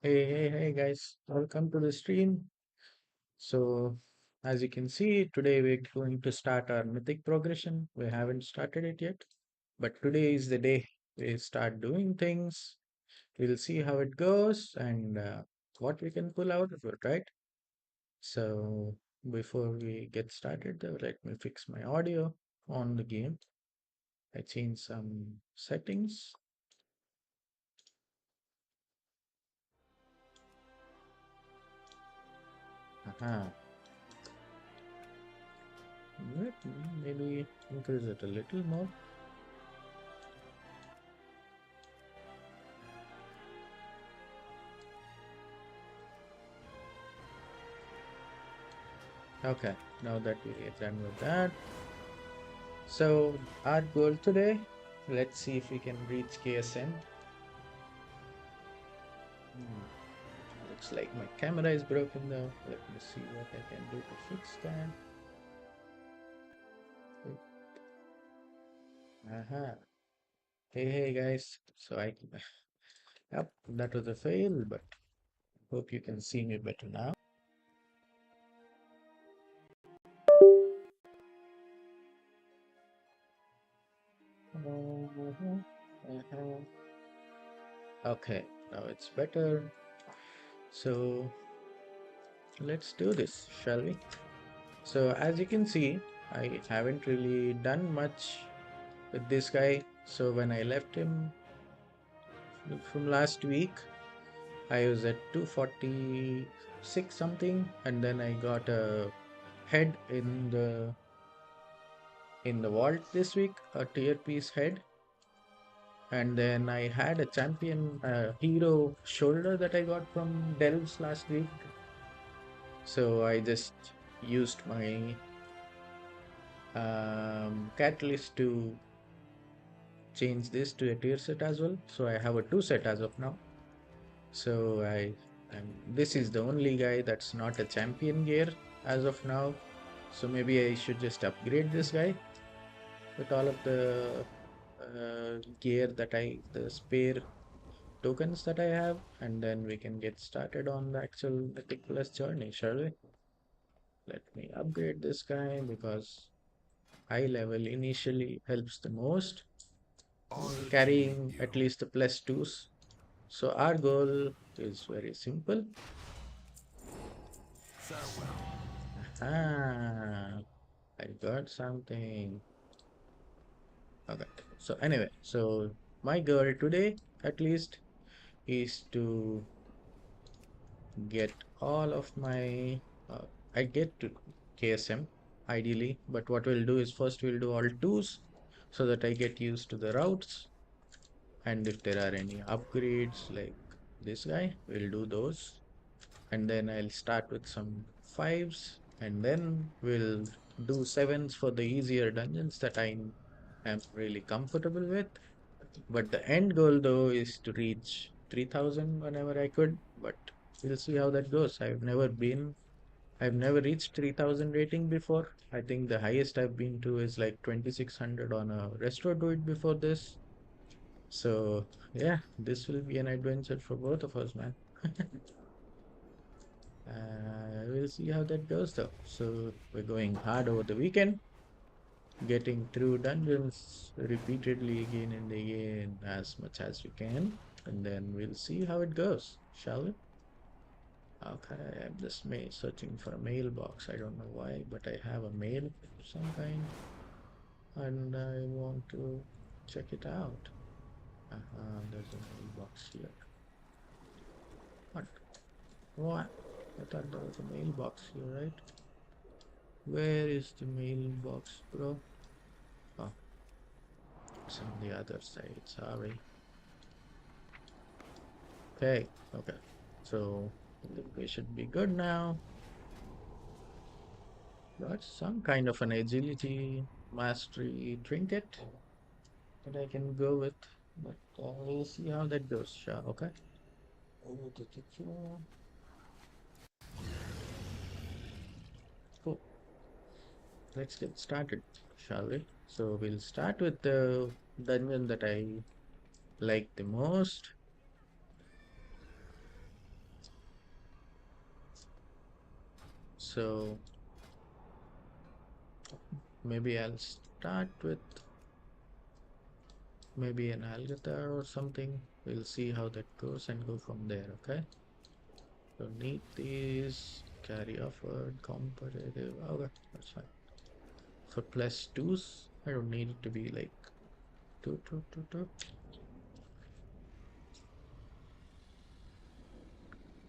Hey guys, welcome to the stream. So, as you can see, today we're going to start our mythic progression. We haven't started it yet, but today is the day we start doing things. We'll see how it goes and what we can pull out of it, right? So, before we get started, let me fix my audio on the game. I changed some settings. Aha. Let me maybe increase it a little more. Okay, now that we are done with that. So our goal today, let's see if we can reach KSM. Hmm, looks like my camera is broken though. Let me see what I can do to fix that. Aha. Hey guys. So yep, that was a fail, but hope you can see me better now. Okay, now it's better. So let's do this, shall we? So as you can see, I haven't really done much with this guy. So when I left him from last week, I was at 246 something, and then I got a head in the vault this week, a tier piece head, and then I had a champion hero shoulder that I got from Delves last week. So I just used my catalyst to change this to a tier set as well. So I have a two set as of now. So this is the only guy that's not a champion gear as of now. So maybe I should just upgrade this guy with all of the gear the spare tokens that I have, and then we can get started on the actual Mythic Plus journey, shall we? Let me upgrade this guy because high level initially helps the most, carrying at least the plus twos. So our goal is very simple. Ah, I got something. Okay. So anyway, so my goal today at least is to get all of my I get to KSM ideally, but what we'll do is first we'll do all twos so that I get used to the routes, and if there are any upgrades like this guy, we'll do those, and then I'll start with some fives, and then we'll do sevens for the easier dungeons that I am really comfortable with. But the end goal though is to reach 3000 whenever I could, but we'll see how that goes. I've never reached 3000 rating before. I think the highest I've been to is like 2600 on a resto druid before this. So yeah, this will be an adventure for both of us, man. We'll see how that goes though. So we're going hard over the weekend, getting through dungeons repeatedly again and again as much as we can, and then we'll see how it goes, shall we? Okay, I'm just searching for a mailbox. I don't know why, but I have a mail of some kind, and I want to check it out. There's a mailbox here. What? What? I thought there was a mailbox here, right? Where is the mailbox, bro? Oh, it's on the other side. Sorry. Okay, okay. So I think we should be good now. Got some kind of an agility mastery trinket that I can go with, but we'll see how that goes. Sure, okay. Cool. Let's get started, shall we? So we'll start with the dungeon that I like the most. So maybe I'll start with maybe an Algata or something. We'll see how that goes and go from there, okay? So need these, carry offered, competitive. Okay, that's fine. For plus twos, I don't need it to be like two.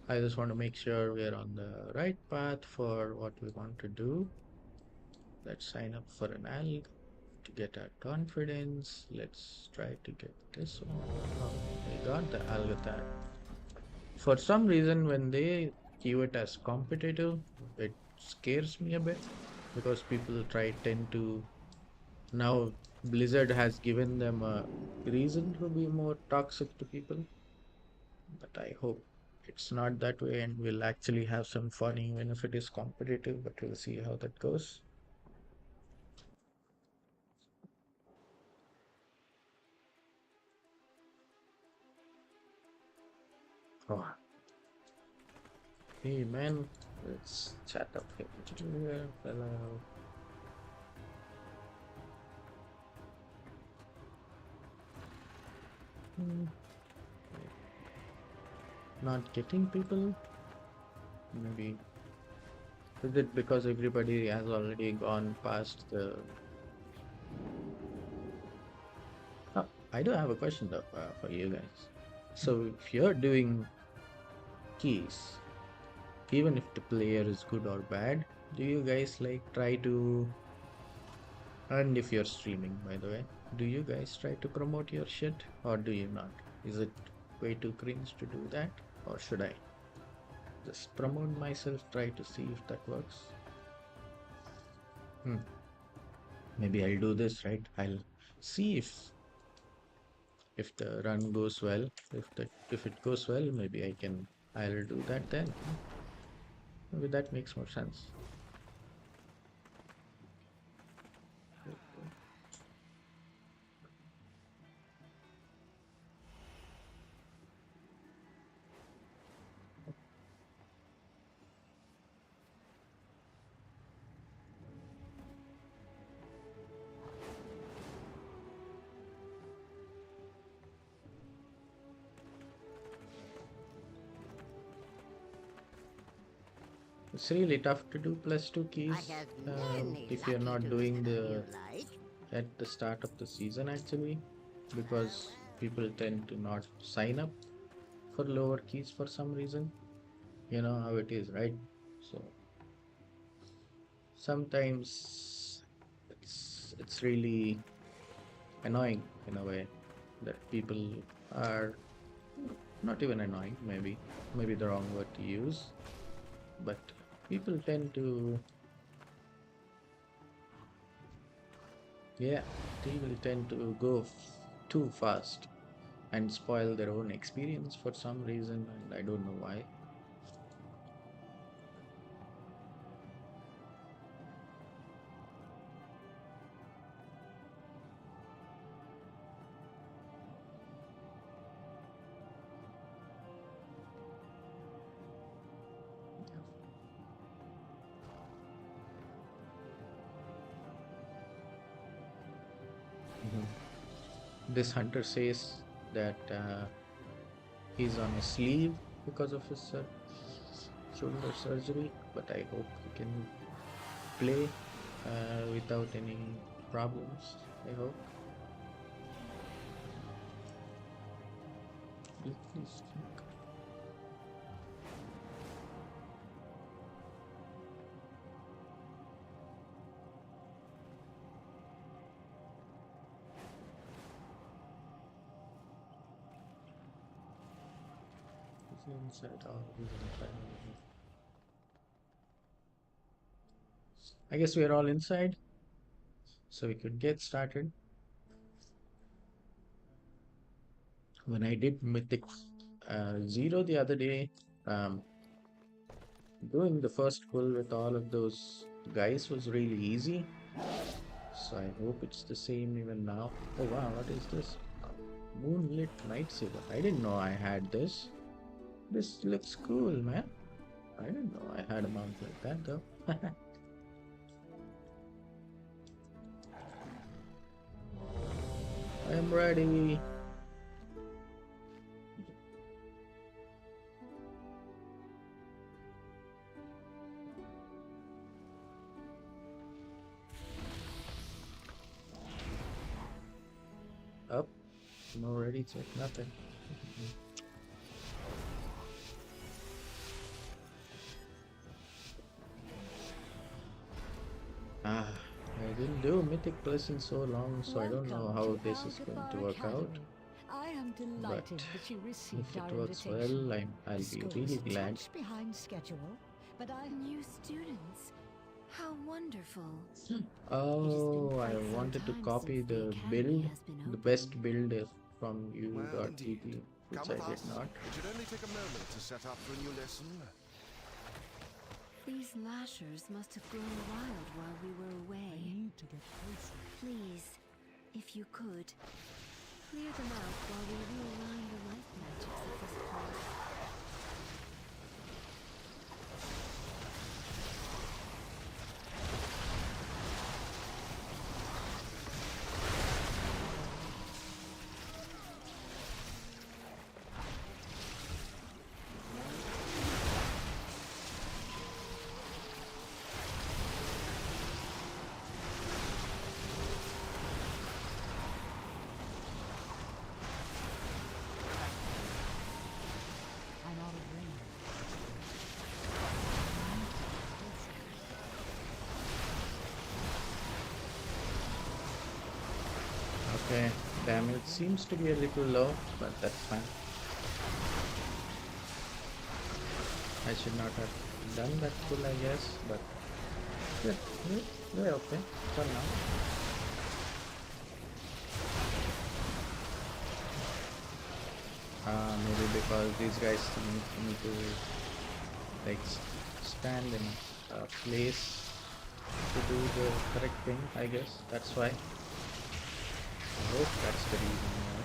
I just want to make sure we're on the right path for what we want to do. Let's sign up for an alg to get our confidence. Let's try to get this one. Oh, we got the algorithm. For some reason, when they give it as competitive, it scares me a bit because people tend to now Blizzard has given them a reason to be more toxic to people, but I hope it's not that way and we'll actually have some fun even if it is competitive, but we'll see how that goes. Oh, hey man, let's chat up here. Hello. Hmm. not getting people? Maybe is it because everybody has already gone past the. Oh, I do have a question though for you guys. So if you're doing keys, even if the player is good or bad, do you guys like try to, and if you're streaming, by the way, do you guys try to promote your shit or do you not? Is it way too cringe to do that, or should I just promote myself, try to see if that works? Hmm. Maybe I'll do this, right? I'll see if the run goes well. If it goes well, maybe I'll do that then. Maybe that makes more sense. It's really tough to do plus two I keys have many if you're lucky not tools doing that the you like. at the start of the season actually, because people tend to not sign up for lower keys for some reason. You know how it is, right? So sometimes it's really annoying in a way that people are not even annoying, maybe the wrong word to use, but people tend to, yeah, people tend to go too fast and spoil their own experience for some reason, and I don't know why. Mhm. This hunter says that he's on a sleeve because of his shoulder surgery, but I hope he can play without any problems. I hope. Please. Is he inside? Oh, he's inside. I guess we're all inside, so we could get started. When I did Mythic Zero the other day, um, doing the first pull with all of those guys was really easy. So I hope it's the same even now. Oh wow, what is this? Moonlit Nightsaber. I didn't know I had this. This looks cool, man. I didn't know I had a mount like that though. I am ready. Up. I'm already check nothing. Ah, I didn't do Mythic Plus in so long, so I don't know Welcome how to this is going to Algebra work out. Academy. I am But delighted that you if received it our works invitation. well, I'll The be school really is a glad. touch behind schedule, but New students. How wonderful. It has been Oh, I quite some wanted to time since copy the the academy build, has been the open. best build is from Well, indeed. u.tp, which Come I with did us. not. It should only take a moment to set up for a new lesson. These lashers must have grown wild while we were away. need to get closer. Please, if you could, clear them out while we realign the life magics of this place. Okay, damage seems to be a little low, but that's fine. I should not have done that full, I guess, but yeah, we're okay for now. Maybe because these guys need to like stand in a place to do the correct thing, I guess. That's why. I hope that's the reason.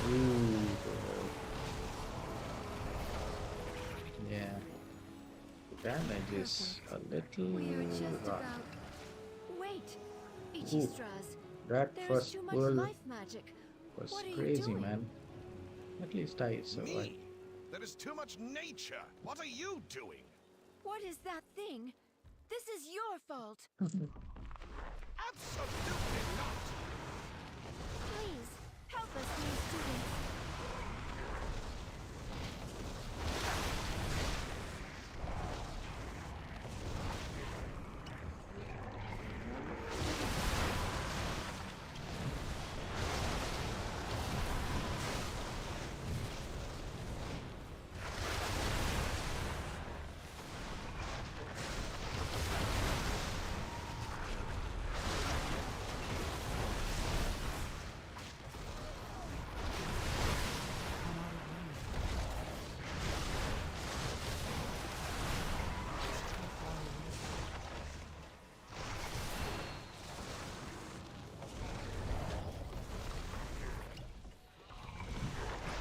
Ooh, yeah. Damage is a little We are just rough. about... Wait! Ooh, Ichistras, that there's first too much pull life magic. was What are you crazy, doing? man. At least I survived. Me? There is too much nature. What are you doing? What is that thing? This is your fault. Absolutely not. Please, help us, new students.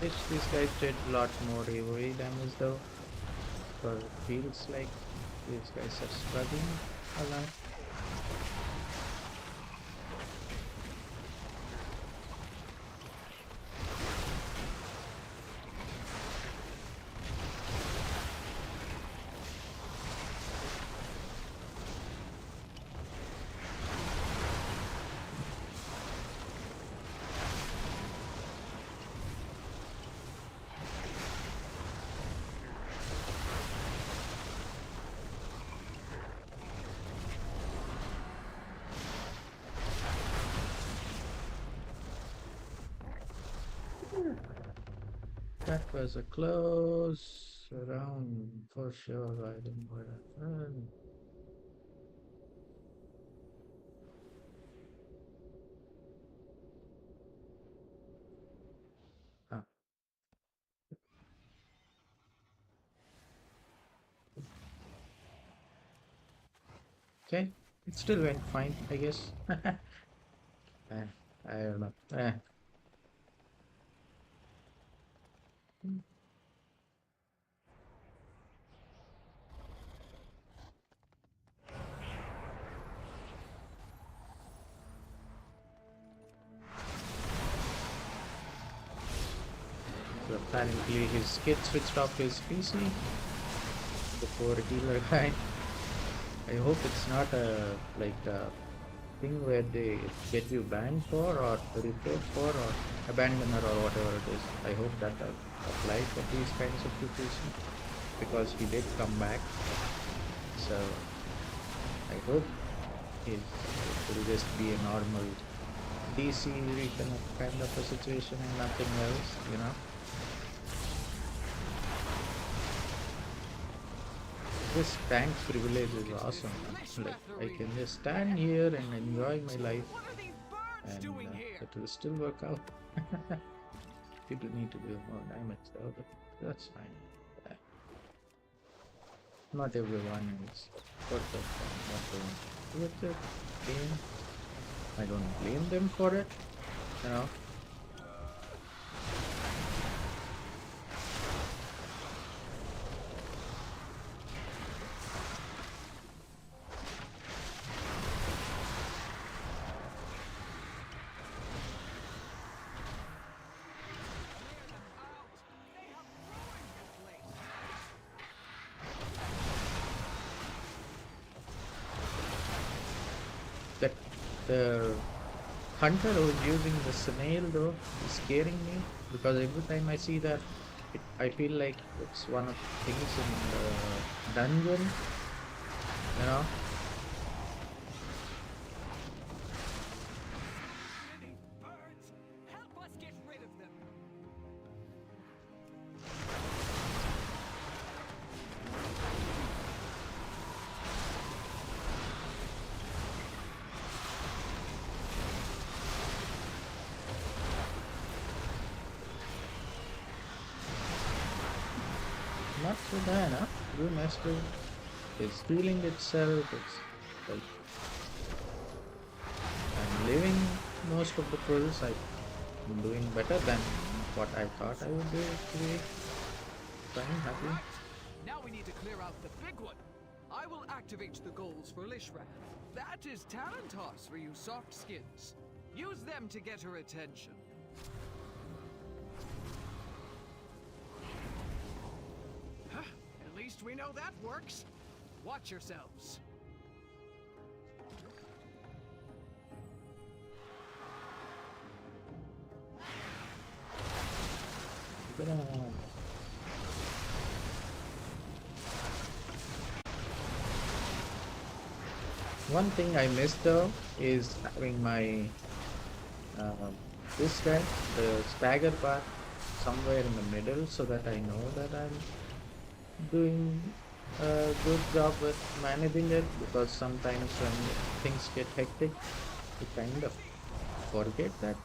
Wish these guys did a lot more AoE damage though, because it feels like these guys are struggling a lot. That was a close round for sure. I don't know what happened. Ah, okay, it still went fine, I guess. I don't know. So apparently his kid switched off his PC before healer guy. I hope it's not a like a thing where they get you banned for or report for or abandoner or whatever it is. I hope that applies for these kinds of situations because he did come back. So I hope it will just be a normal DC kind of a situation and nothing else, you know. This tank's privilege is awesome. Like I can just stand here and enjoy my life, and it will still work out. People need to do more damage though, but that's fine. Uh, Not everyone is perfect and what they want to do with it. Game. I don't blame them for it, you know. That the hunter who's using the snail though is scaring me because every time I see that, I feel like it's one of the things in the dungeon, you know. not so bad, huh? Brewmaster is healing itself. It's like I'm living most of the pulls. I'm doing better than what I thought I would do today. So I'm happy. Right. Now we need to clear out the big one. I will activate the goals for Lishran. That is talent toss for you soft skins. Use them to get her attention. Huh, at least we know that works. Watch yourselves. Ta-da. One thing I missed though is having my this guy, the stagger part, somewhere in the middle so that I know that I'm doing a good job with managing it, because sometimes when things get hectic, you kind of forget that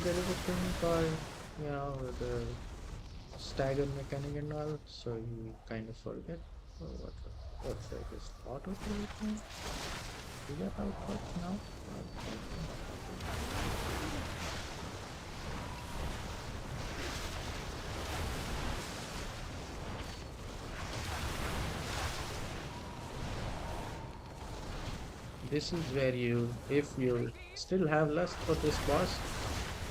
there is a thing called, the stagger mechanic and all, so you kind of forget. Oh, what's that? Is auto play thing? Is that how it works now? This is where if you still have lust for this boss,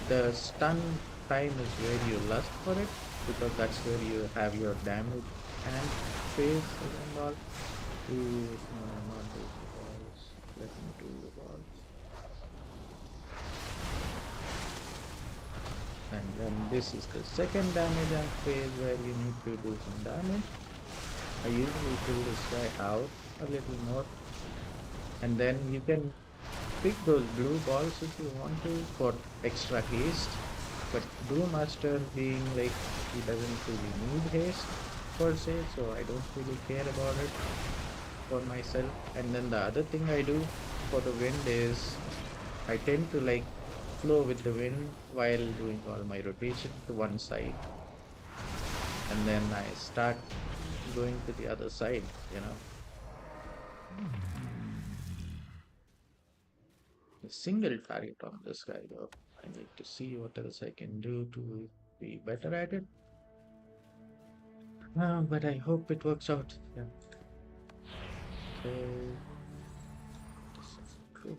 the stun time is where you lust for it, because that's where you have your damage and phase and all. Ooh, no, not those balls. Let me do the balls. And then this is the second damage and phase where you need to do some damage. I usually pull this guy out a little more, and then you can pick those blue balls if you want to for extra haste. But Brewmaster being like, he doesn't really need haste per se, so I don't really care about it for myself. And then the other thing I do for the wind is I tend to like flow with the wind while doing all my rotation to one side, and then I start going to the other side, A single target on this guy though. I need to see what else I can do to be better at it. But I hope it works out. Yeah. Okay. This is good.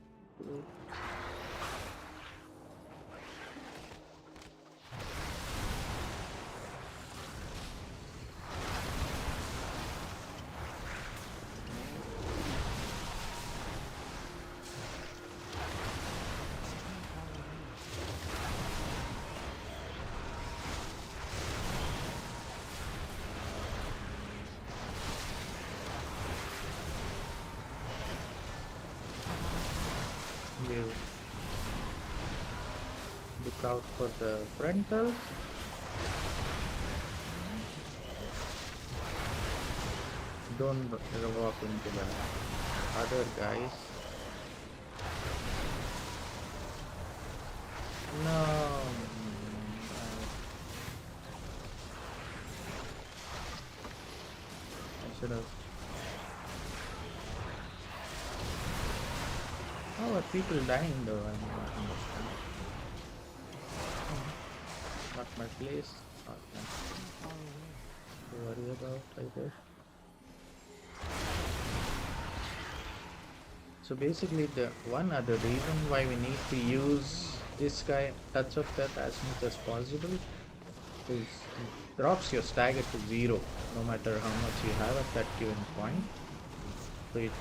You look out for the frontals. Don't walk into the other guys. No. I should have. How are people dying though? I'm not understanding. Not my place. Not nothing to worry about, I guess. So basically, the one other reason why we need to use this guy, Touch of Death, as much as possible is it drops your stagger to 0, no matter how much you have at that given point. So it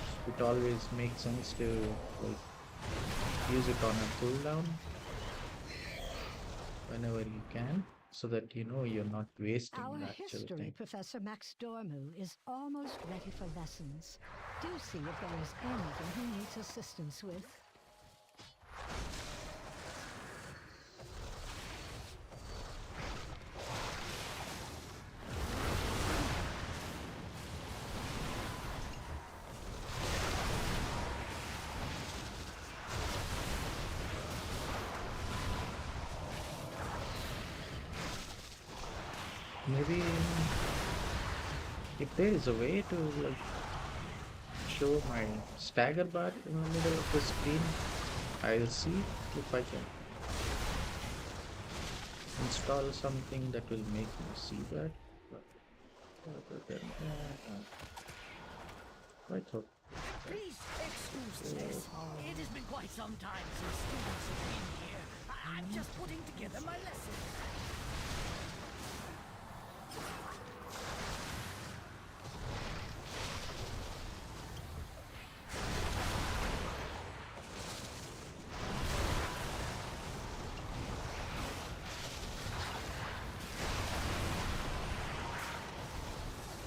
always makes sense to like use it on a cooldown whenever you can, so that you're not wasting Our the actual history thing. professor Max Dormu is almost ready for lessons. Do see if there is anything he needs assistance with. Maybe If there is a way to like show my stagger bar in the middle of the screen, I'll see if I can install something that will make me see that. But other than that, I thought Please excuse so. this. It has been quite some time since students have been here. I'm just putting together my lessons.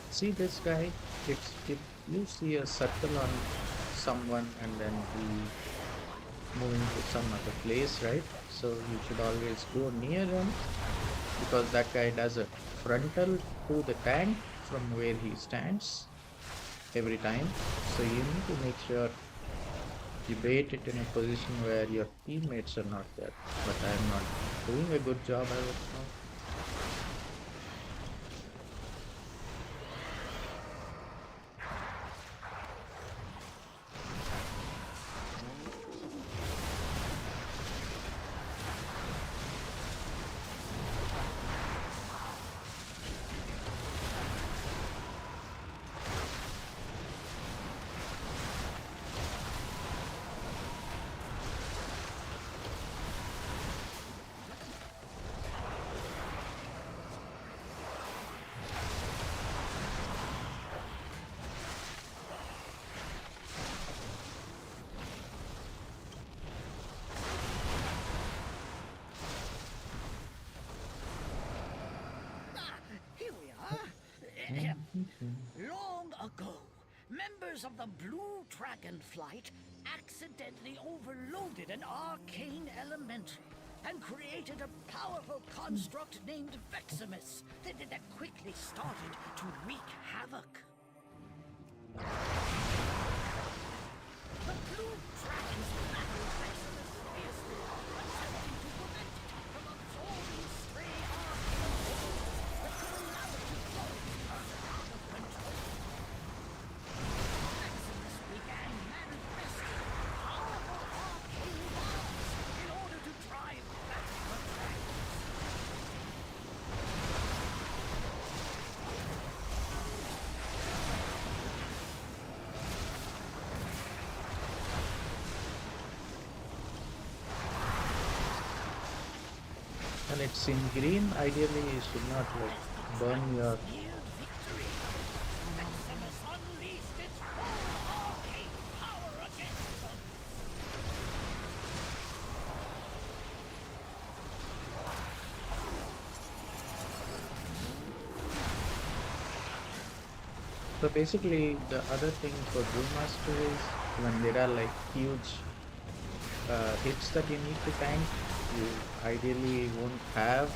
See this guy? If you see a circle on someone and then he moving to some other place, right? So you should always go near him because that guy does a frontal to the tank from where he stands every time. So you need to make sure you bait it in a position where your teammates are not there. But I'm not doing a good job as of now. Here we are. Ahem. Long ago, members of the Blue Dragon Flight accidentally overloaded an arcane elementary and created a powerful construct named Veximus that quickly started to wreak havoc. The Blue Dragons battled Veximus fiercely, attempting to prevent it from absorbing stray arcane souls that could allow it to flow out of control. Maximus began manifesting powerful arcane bonds in order to drive back the dragons. And it's in green. Ideally, you should not like burn your. Neared victory. Maximus unleashed its full arcane power against them. So basically, the other thing for Brewmaster is when there are like huge hits that you need to tank, you ideally won't have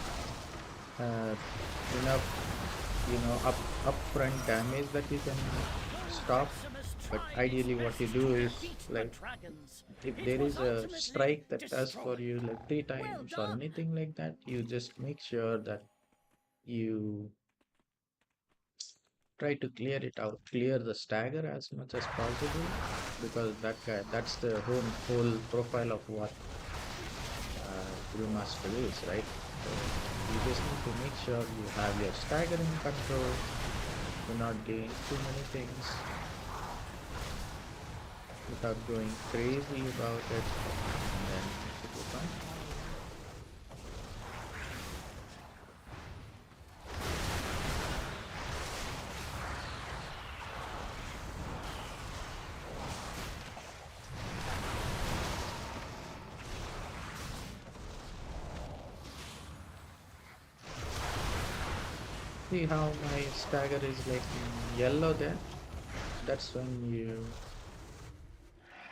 uh, enough, upfront damage that you can stop. Maximus But tried its ideally, what you best do to is defeat the like dragons. if It there was is a ultimately strike that does for destroyed. you like three Well times or done. anything like that, you just make sure that you try to clear it out, clear the stagger as much as possible because that's the whole profile of what Brewmaster is, right? So you just need to make sure you have your stagger in control, you're not doing too many things without going crazy about it, and then it should be fine. See how my stagger is like in yellow there? That's when you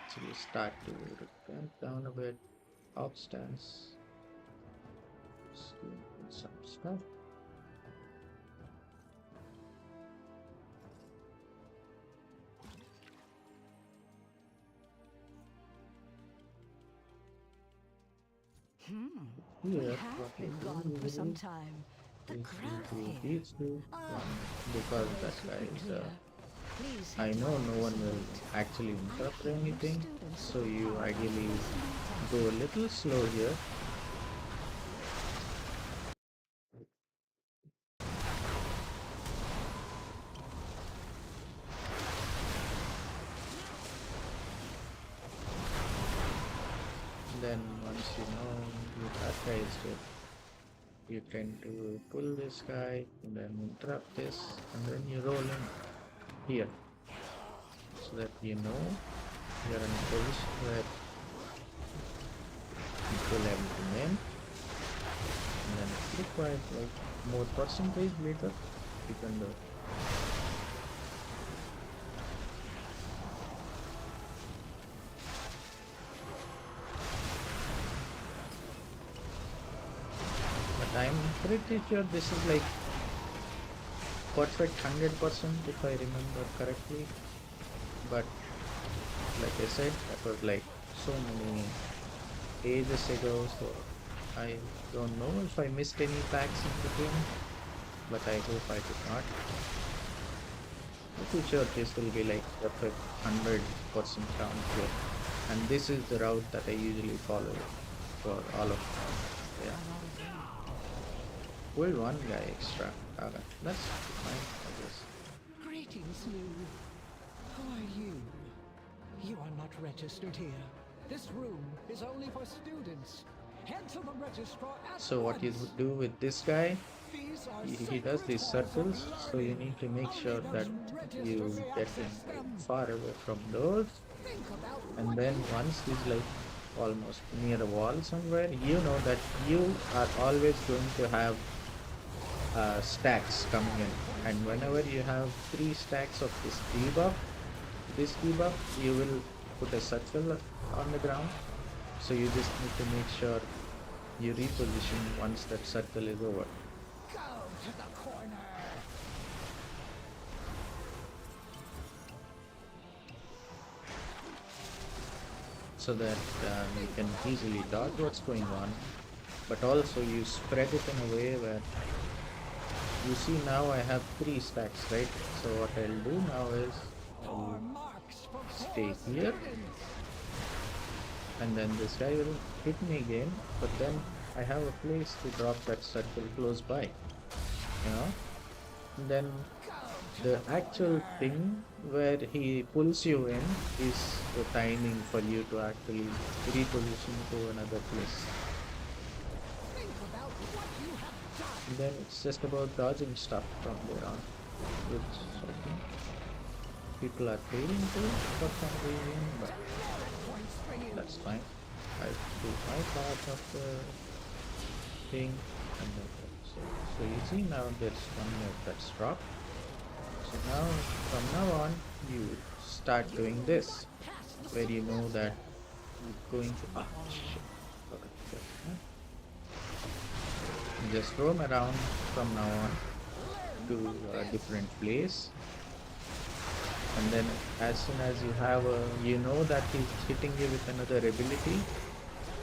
actually start to ramp down a bit, off stance, some stuff. We Yeah, have what been we gone for do some is time. The These two, crowd two, here. these two, Ah, one. if Because the that ways would guy be is, clear. Please I head to know no one Officer will Gate. actually I interrupt or hear your anything. students So will be you part of the ideally listening test. go a little slow here. Then once you know that guy is dead, you tend to pull this guy and then interrupt this and then you roll in here so that you know you're in a position where you pull everything in and then if required like more percentage later you can do. But I'm pretty sure this is like perfect 100% if I remember correctly. But like I said, that was like so many ages ago, so I don't know if I missed any packs in between, but I hope I did not. Pretty sure this will be like perfect 100% count here. And this is the route that I usually follow for all of them. Yeah. Pull one guy extra. That's fine, I guess. Greetings, Lou. Who are you? You are not registered here. This room is only for students. Head to the registrar at So what you once. do with this guy, These are he does sacred these halls of circles, so you learning. need to make Only sure that those registered you may get him access like them. far away from those. Think about And what then you once he's have like almost near a wall somewhere, you know that you are always going to have stacks coming in. And whenever you have 3 stacks of this debuff, you will put a circle on the ground. So you just need to make sure you reposition once that circle is over. Go to the corner. So that you can easily dodge what's going on, but also you spread it in a way where you see now I have 3 stacks, right? So what I'll do now is are I'll marks for stay poor here students. and then this guy will hit me again, but then I have a place to drop that circle close by, you know? And then the actual thing where he pulls you in is the timing for you to actually reposition to another place. Think about what you have done. And then it's just about dodging stuff from there on, which I think people are failing to for some reason, but Points for you. that's fine. I do my part of the thing, and then so you see now there's one more that's dropped. So now, from now on, you start doing this, where you know that you're going to, shit, forgot to get that. You just roam around from now on to a different place, and then as soon as you have you know that he's hitting you with another ability,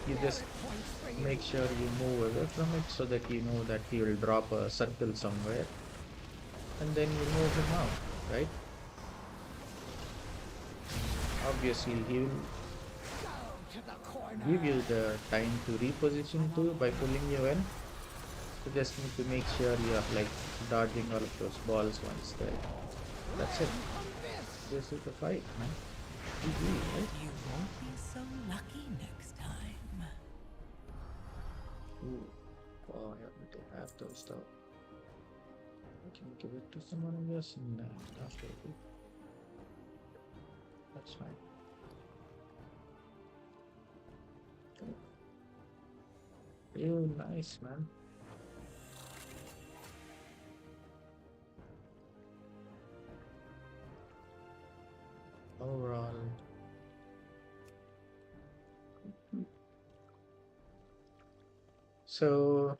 you just make sure you move away from it so that you know that he will drop a circle somewhere, and then you move him out, right? Obviously, he will To the corner. give you the time to reposition too by pulling you in. You just need to make sure you are like dodging all of those balls once there. That's it. This is the fight, man. Easy, right? You won't be so lucky next time. Ooh. Oh, I already have those stuff. I can give it to someone else and after it. That's fine. Ew, nice, man. Overall, so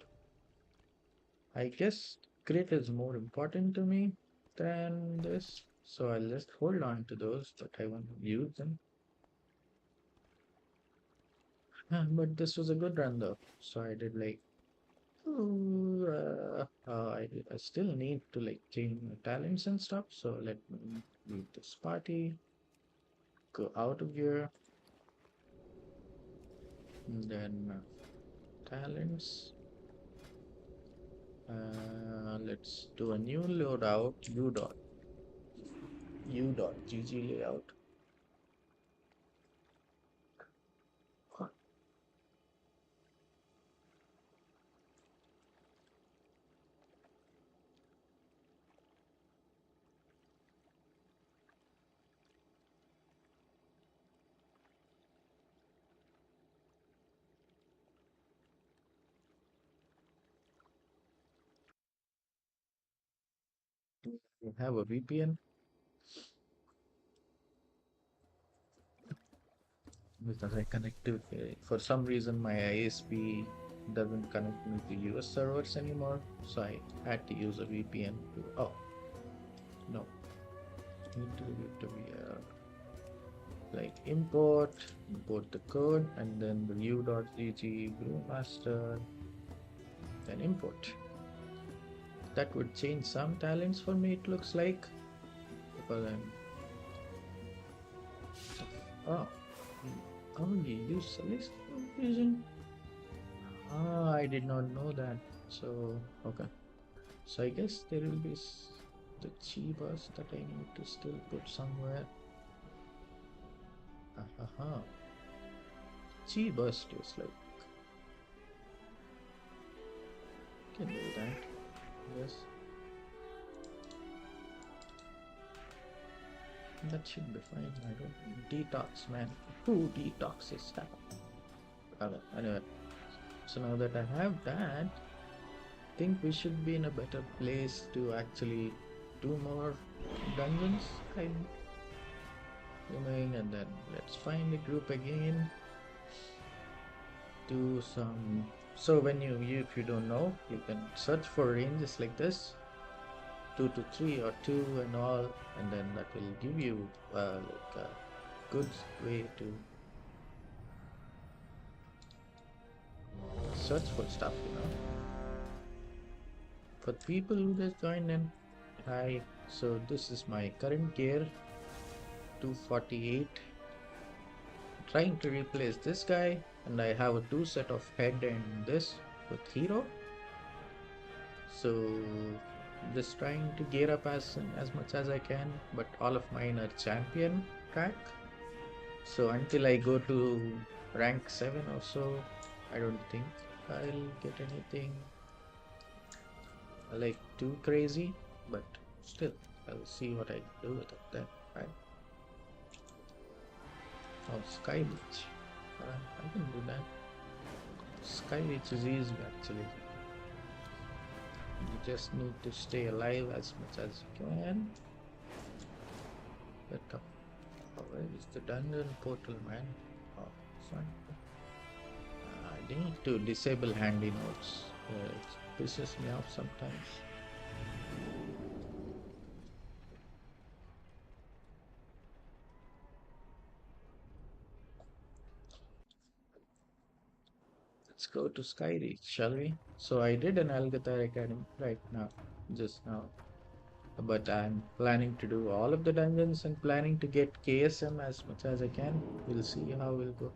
I guess grit is more important to me than this. So I'll just hold on to those, but I won't use them. But this was a good run though. So I did like I still need to like change my talents and stuff. So let me leave this party, go out of here, and then talents. Let's do a new loadout. U.gg layout. We have a VPN because I connect to for some reason my ISP doesn't connect me to US servers anymore, so I had to use a VPN to. Oh no, need to be like import the code, and then the u.gg brewmaster, then import. That would change some talents for me. It looks like because I'm. Oh, oh, you use celestial vision. Ah, I did not know that. So, okay. So I guess there will be the chi bus that I need to still put somewhere. Aha. Chi burst is like, can do that. Yes. That should be fine. I don't detox, man. Who detoxes that? Okay, anyway. So now that I have that, I think we should be in a better place to actually do more dungeons. I'm doing, and then let's find a group again. Do some. So when you if you don't know, you can search for ranges like this, 2 to 3 or 2 and all, and then that will give you like a good way to search for stuff, For people who just joined in, hi. So this is my current gear, 248. Trying to replace this guy, and I have a 2 set of head and this with hero. So just trying to gear up as much as I can, but all of mine are champion track. So until I go to rank 7 or so, I don't think I'll get anything like too crazy, but still I'll see what I do with it then, right? Oh, Sky Beach. I can do that. Sky Beach is easy actually. You just need to stay alive as much as you can. But where is the dungeon portal, man? Oh, sorry. I need to disable handy notes. It pisses me off sometimes. Let's go to Skyreach, shall we? So I did an Algatar Academy right now, just now. But I'm planning to do all of the dungeons and planning to get KSM as much as I can. We'll see how we'll go.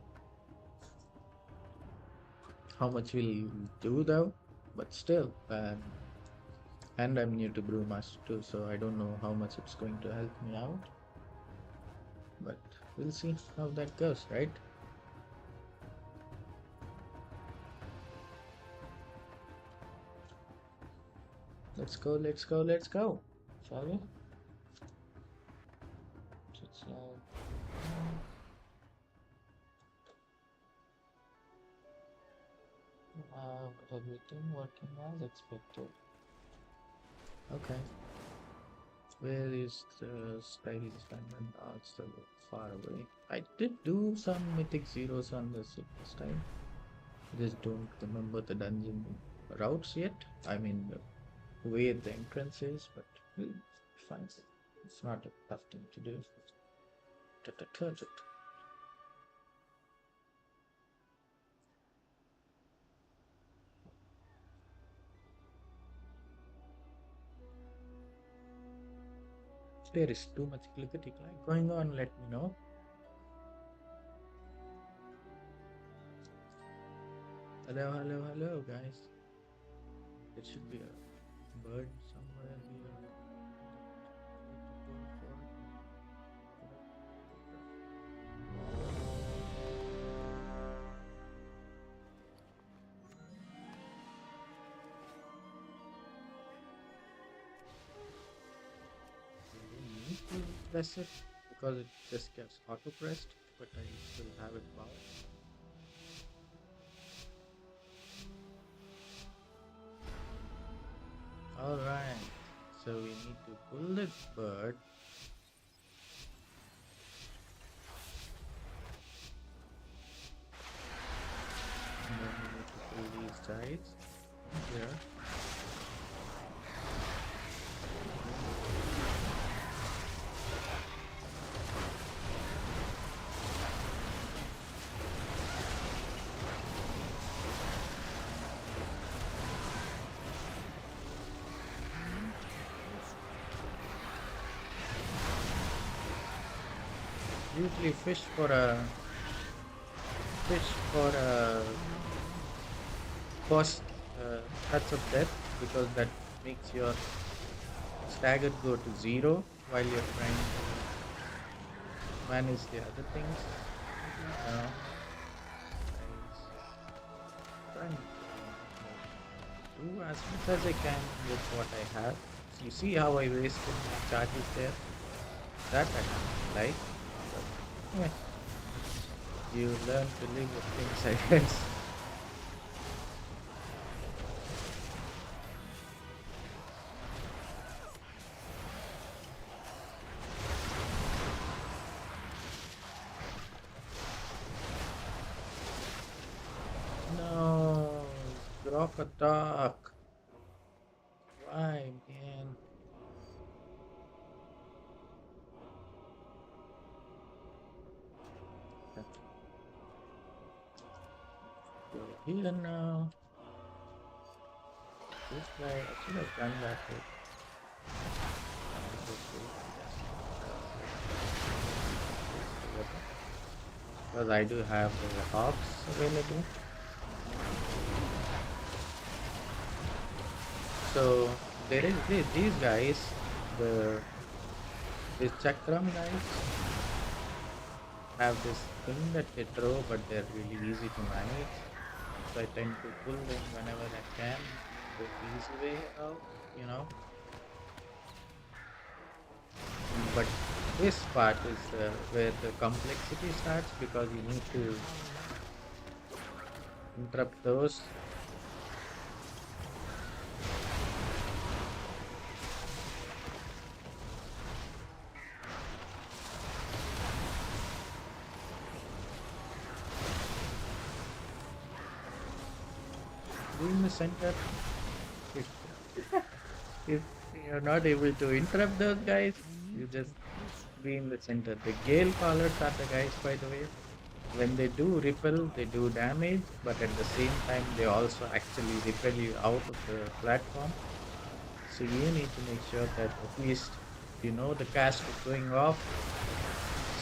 How much we'll do though, but still. And I'm new to Brewmaster too, so I don't know how much it's going to help me out. But we'll see how that goes, right? Let's go, let's go, let's go. Shall we? It's everything working as expected. Okay. Where is the Spidey's diamond? Oh, it's still far away. I did do some mythic zeros on this time. I just don't remember the dungeon routes yet. I mean, the way the entrance is, but we'll find it. It's not a tough thing to do. Detergent. there is too much clickety clack going on, let me know. Hello, hello, hello, guys. There should be a bird somewhere here. Need to press it because it just gets auto pressed, but I still have it powered. Alright, so we need to pull this bird. And then we need to pull these sides here. Usually fish for first touch of death, because that makes your stagger go to 0 while you're trying to manage the other things. Trying to do as much as I can with what I have. So you see how I wasted my charges there? That I don't like. But, yeah. You learn to live with things, I guess. No, drop a duck. Why, man? Go here now. This guy, I should have done that with. Because I do have the hops available. So there is these guys, these chakram guys have this thing that they throw, but they're really easy to manage. So I tend to pull them whenever I can, the easy way out, you know. But this part is where the complexity starts, because you need to interrupt those. Be in the center. If you're not able to interrupt those guys, you just be in the center. The gale callers are the guys, by the way. When they do repel, they do damage, but at the same time, they also actually repel you out of the platform. So you need to make sure that at least you know the cast is going off.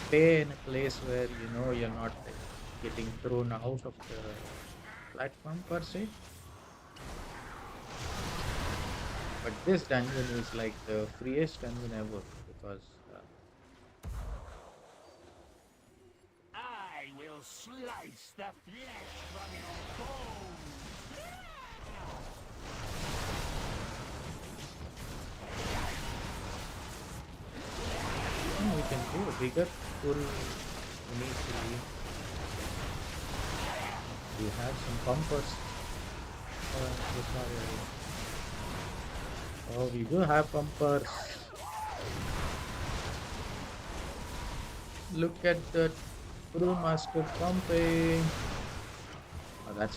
Stay in a place where you know you're not getting thrown out of the platform per se. But this dungeon is like the freest dungeon ever, because I will slice the flesh from your bones. we can do a bigger pull initially. We have some pumpers. Oh, we do have pumpers. Look at the brewmaster pumping. Oh, that's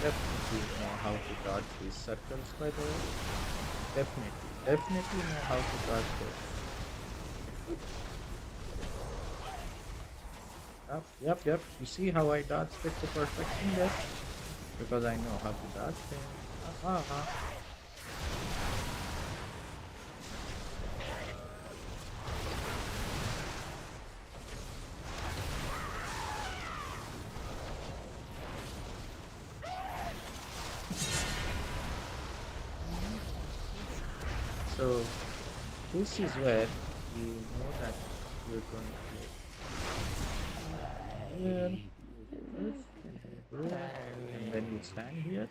definitely know how to dodge these circles, by the way. Definitely know how to dodge those. Yep. You see how I dodged it to perfection there? Because I know how to dodge things. So this is where you know that you're going to here, this, and here, and then you stand here.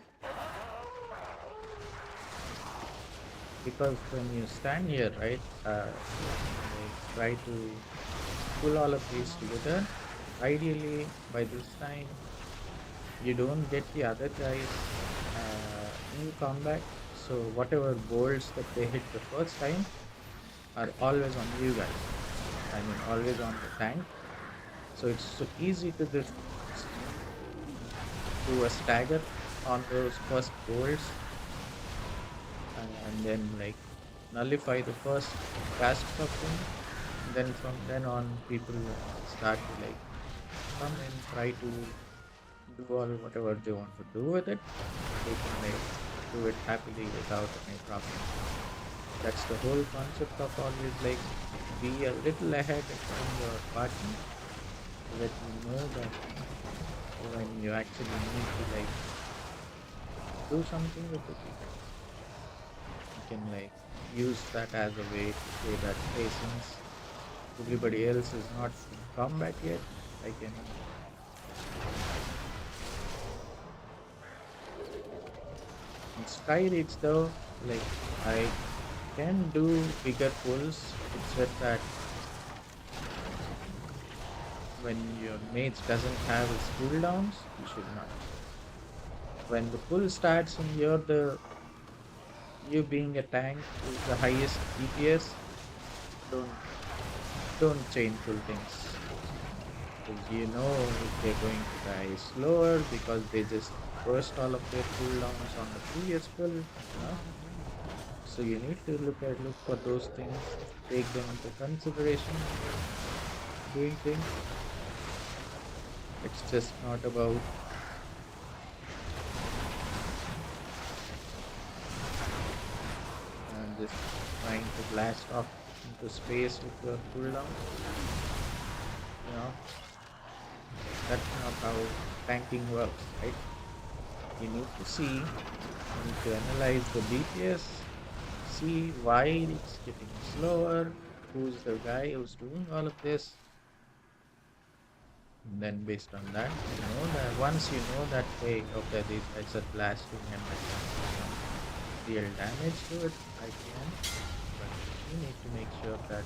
Because when you stand here, right, like try to pull all of these together. Ideally, by this time, you don't get the other guys in combat. So whatever bolts that they hit the first time are always on you guys. I mean, always on the tank. So it's so easy to just do a stagger on those first bolts and then like nullify the first cast of them. Then from then on, people start to like come and try to do all whatever they want to do with it. They can like do it happily without any problem. That's the whole concept of always like be a little ahead from your partner so that you know that when you actually need to like do something with it, you can like use that as a way to say that hey, since everybody else is not in combat yet, I can in Sky Reach though, like I can do bigger pulls. It's just that when your mage doesn't have its cooldowns, you should not. When the pull starts and you being a tank with the highest DPS, don't don't chain pull things. Because you know if they're going to die slower because they just burst all of their cooldowns on the previous pull, you know? So you need to look for those things, take them into consideration, doing things. It's just not about just trying to blast off into space with your cooldown. You know, that's not how tanking works, right? You need to see, you need to analyze the DPS, see why it's getting slower, who's the guy who's doing all of this. And then based on that, you know that once you know that, hey, okay, these guys are blasting and I can do some real damage to it, I can. But you need to make sure that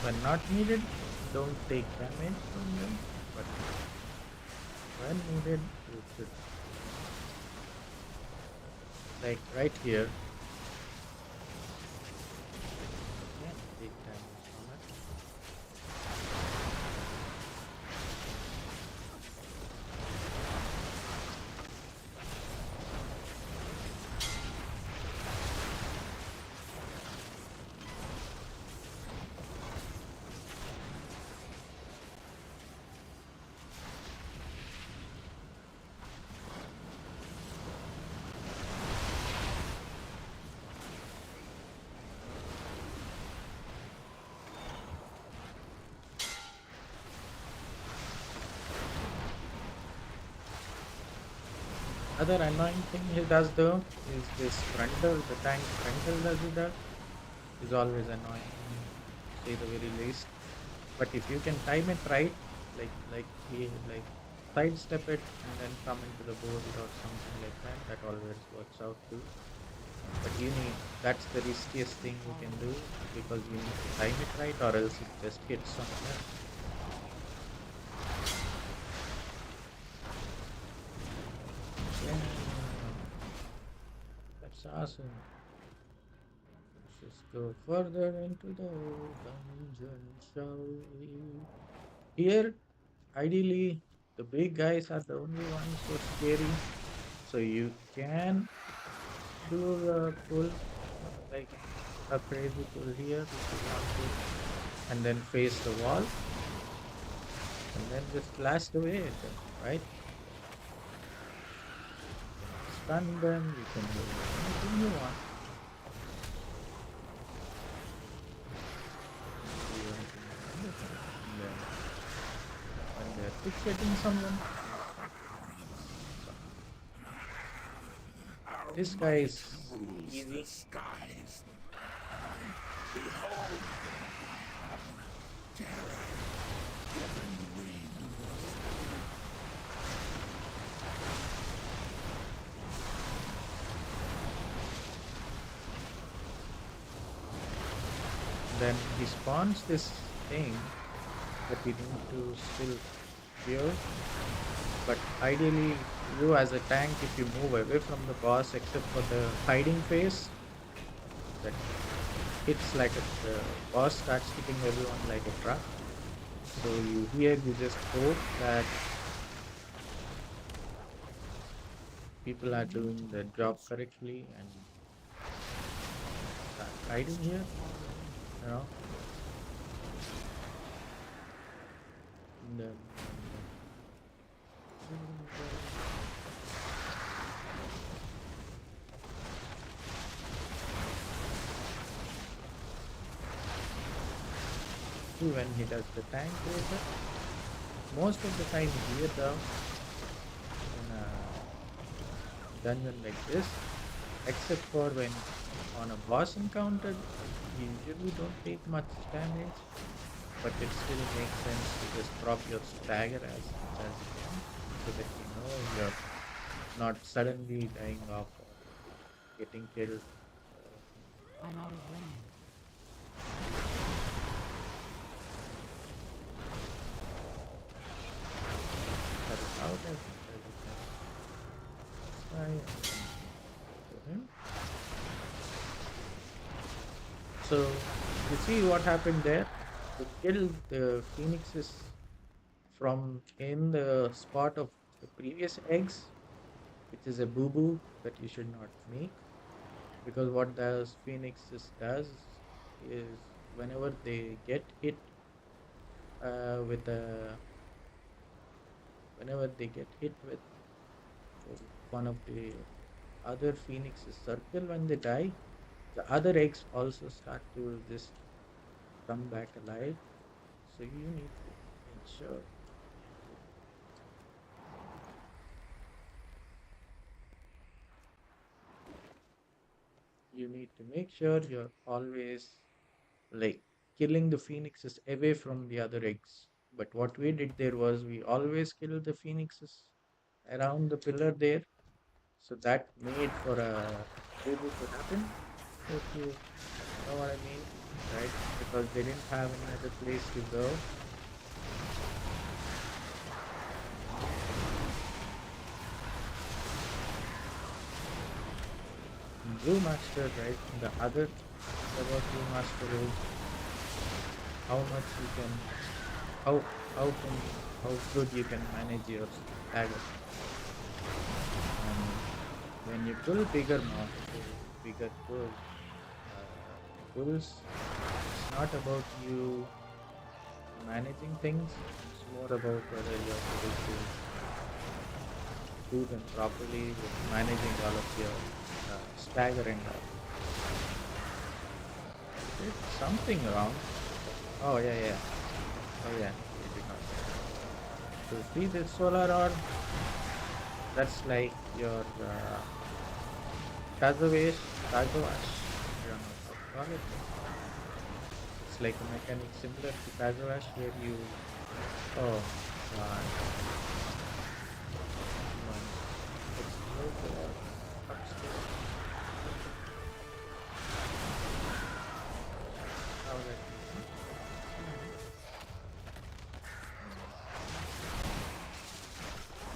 when not needed, don't take damage from them. But when needed, you should. Like right here, you can take damage from it. Other annoying thing he does though is this frontal, the tank frontal that he does is always annoying, to say the very least. But if you can time it right, like he like sidestep it and then come into the board or something like that, that always works out too. But you need that's the riskiest thing you can do because you need to time it right or else it just hits somewhere. Yeah. assassin. Let's just go further into the dungeon, shall we? Here, ideally, the big guys are the only ones who are scary. So you can do a pull, like a crazy pull here if you want to, and then face the wall, and then just blast away at them, right? Stun them, you can do anything you want. Do anything you want. And then when they're fixating someone, this guy is easy. Then he spawns this thing that we need to still clear. But ideally, you as a tank, if you move away from the boss, except for the hiding phase, that hits like the boss starts hitting everyone like a truck. So you just hope that people are doing the job correctly and start hiding here, you know. And then, see when he does the tank laser, most of the time here though, in a dungeon like this, except for when on a boss encounter, you usually don't take much damage, but it still makes sense to just drop your stagger as much as you can, so that you know you're not suddenly dying off or getting killed. I'm out of range. Cut it out as much as you can. Try and kill him. So you see what happened there? To kill the phoenixes from in the spot of the previous eggs, which is a boo-boo that you should not make, because what those phoenixes does is whenever they get hit with a whenever they get hit with one of the other phoenixes circle when they die, the other eggs also start to just come back alive. So you need to make sure you're always like killing the phoenixes away from the other eggs. But what we did there was we always kill the phoenixes around the pillar there. So that made for a boo to happen, if you know what I mean, right? Because they didn't have any other place to go. Brewmaster, right? The other thing about Brewmaster is how much you can, how how can how good you can manage your stagger. And when you pull bigger monsters, bigger pulls, it's not about you managing things. It's more about whether you're able to do them properly with managing all of your staggering up. Did something wrong. Oh yeah, yeah. Oh yeah. You did not. So see this solar orb? That's like your Kazawash. I don't know how to call it. It's like a mechanic similar to Kazawash where you. Oh god. Let's move the upstairs. How that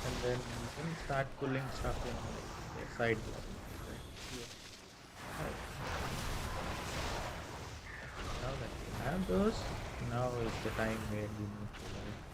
and then you can start pulling stuff in like the side button right here. have those, now is the time where you need to like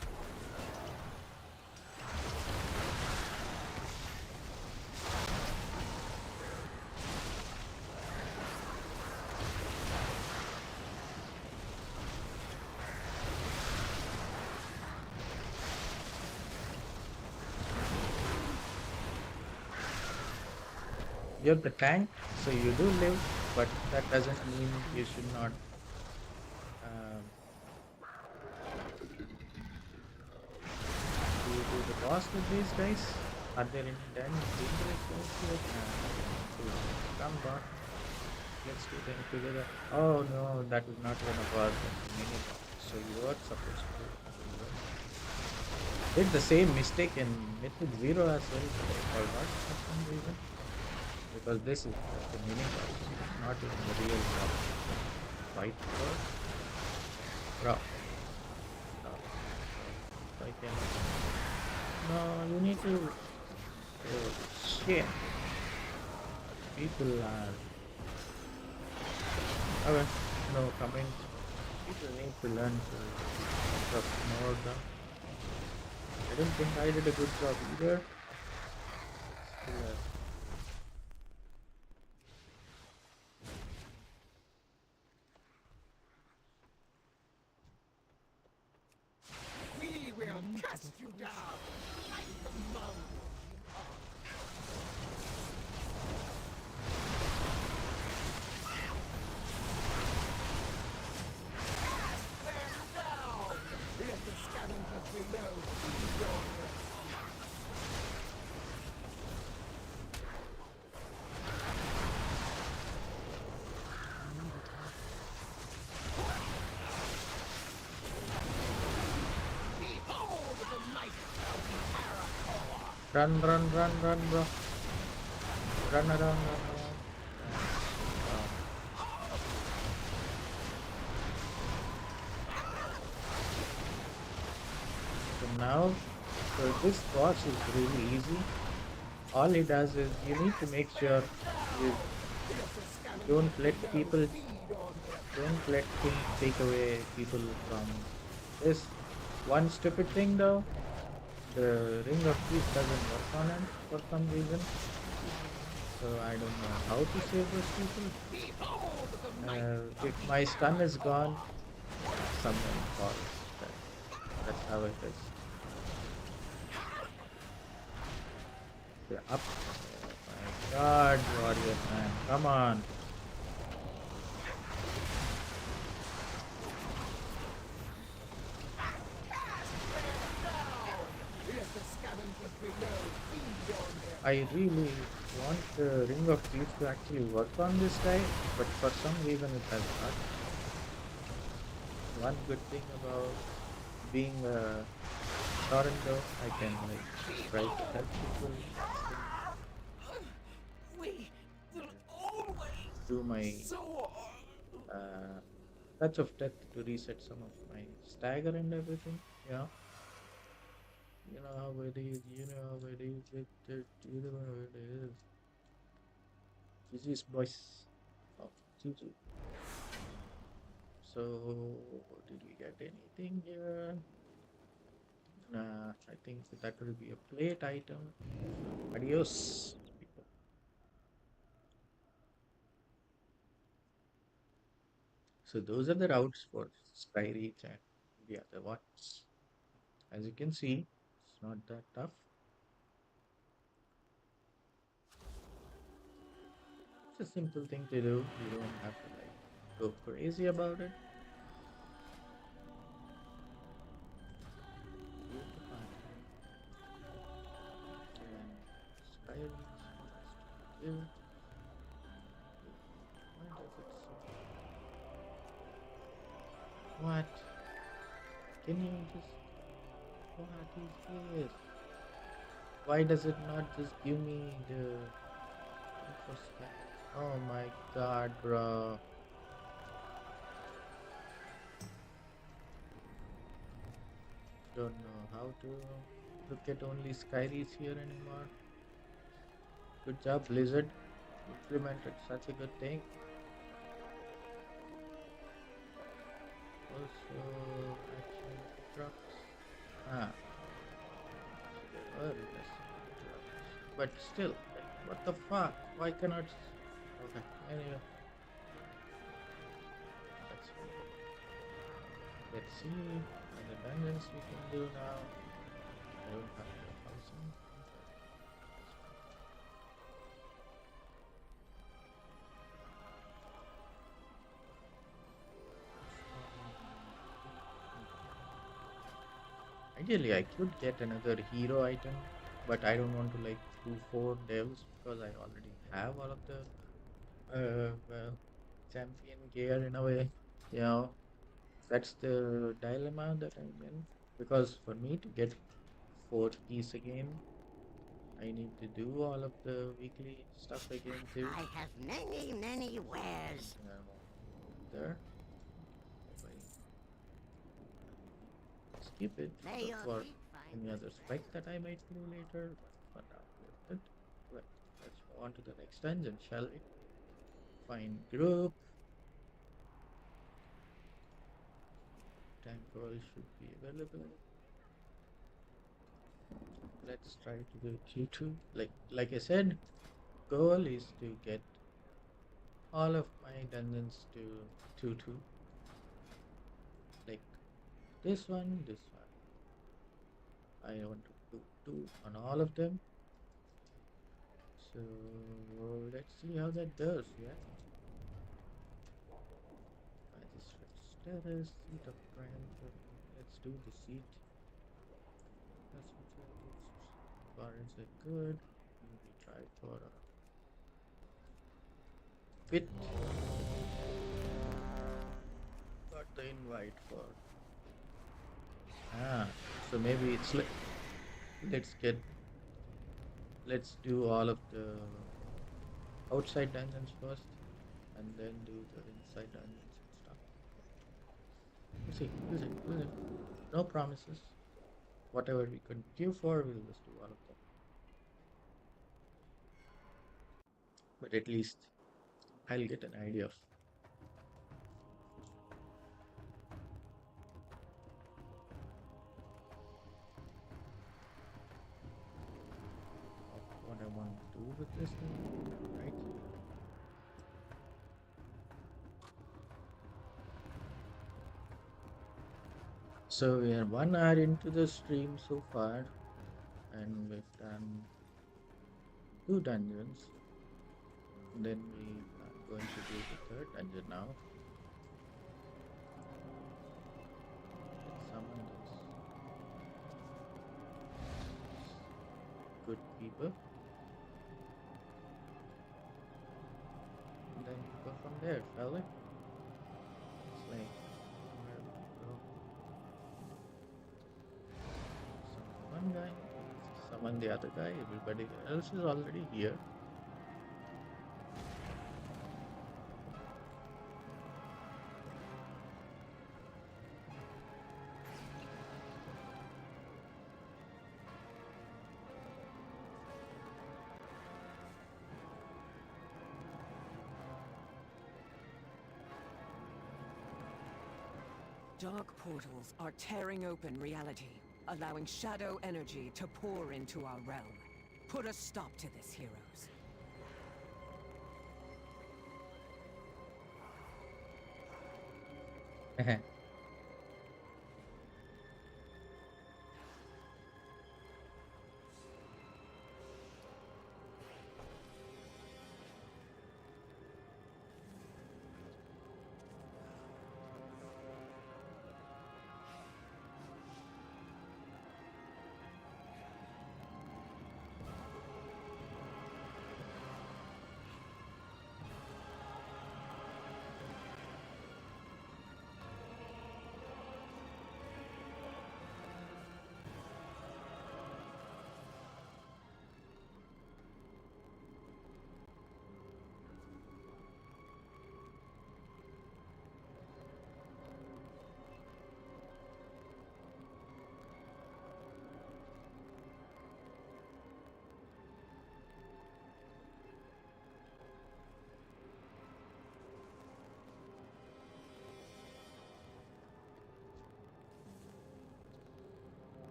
you're the tank, so you do live, but that doesn't mean you should not um, do the boss with these guys. Are there any dangerous guys here? So come back. Let's do them together. Oh no, that would not gonna work as a mini boss. So you are supposed to did the same mistake in Mythic Zero as well, but I forgot for some reason. Because this is just a mini boss, not even the real boss. Fight for rock. I can. No, you need to. Oh, shit. People are. Okay, no comment. People need to learn to trust more. I don't think I did a good job either. Still, We will cast you down like the mound. Let the scavengers below feed on their behold the might of the Arakoa. run, bro. Run around. So now, so this boss is really easy. All he does is you need to make sure you don't let people, don't let him take away people from this. One stupid thing though, the Ring of Peace doesn't work on it for some reason. So I don't know how to save those people. If my stun is gone, someone falls. That's how it is. Up. Oh my god, warrior man. Come on. I really want the Ring of Peace to actually work on this guy, but for some reason it has not. One good thing about being a Toronto, I can like try to help people We will always do my soar. touch of death to reset some of my stagger and everything. Yeah. You know how it is, you know how it is, you know how it is. GG's boys. Oh, GG. So, did we get anything here? Nah, I think that will be a plate item. Adios, people. So those are the routes for Skyreach and the other ones. As you can see, it's not that tough. It's a simple thing to do. You don't have to like go crazy about it. You have to find and Skyreach needs to give. Why does it say? What? Can you just what is this? Why does it not just give me the info scan? Oh my god, bro. Don't know how to look at only Skyries here anymore. Good job, Blizzard. Implemented such a good thing. Also, action trucks. Ah, so there were less trucks. But still, like, what the fuck? Why cannot. Okay, anyway, that's fine. Let's see other dungeons we can do now. I don't have the housing, but that's fine. Ideally, I could get another hero item, but I don't want to like do four devs because I already have all of the well, champion gear in a way. You know, that's the dilemma that I'm in. Because for me to get four keys again, I need to do all of the weekly stuff again too. I have many, many wares. And I won't go there. Maybe skip it May your for feet find any good other spec rest. that I might do later. But for now, we're good. Right, let's move on to the next dungeon, shall we? Find group. Time call should be available. Let's try to do Q2. Like I said, goal is to get all of my dungeons to 2-2. Like this one, this one. I want to do 2 on all of them. So let's see how that goes, yeah. Magistrate's status, seat of grand. Let's do the seat. That's what as far as I could. Maybe try for a pit. Got the invite for. Ah, so maybe it's like let's get let's do all of the outside dungeons first, and then do the inside dungeons and stuff. We'll see. We'll see. We'll see. No promises. Whatever we could give for, we'll just do all of them. But at least I'll get an idea of what I want to do with this thing, right? So we are 1 hour into the stream so far, and we've done 2 dungeons. Then we are going to do the third dungeon now. Let's summon those good people. And then go from there, shall we? It's like where we go. Summon one guy, summon the other guy, everybody else is already here. Dark portals are tearing open reality, allowing shadow energy to pour into our realm. Put a stop to this, heroes.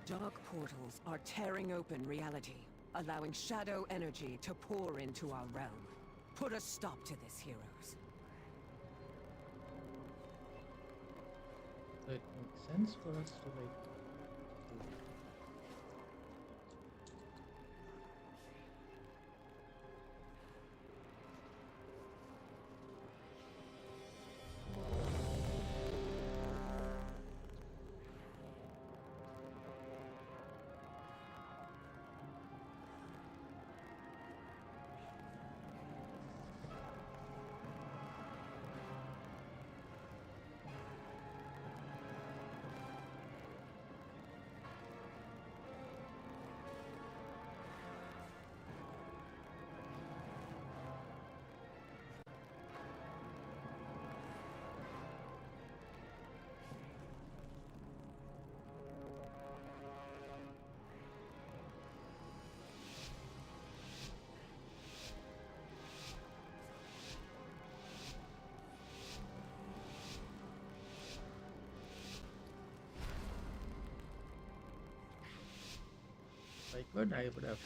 Dark portals are tearing open reality, allowing shadow energy to pour into our realm. Put a stop to this, heroes. So it makes sense for us to like do it. If I could, I would have.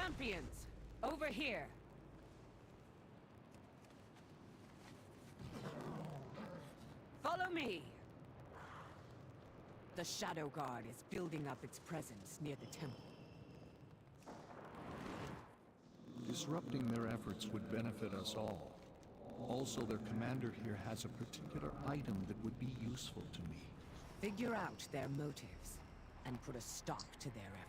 Champions, over here. Follow me. The Shadow Guard is building up its presence near the temple. Disrupting their efforts would benefit us all. Also, their commander here has a particular item that would be useful to me. Figure out their motives, and put a stop to their efforts.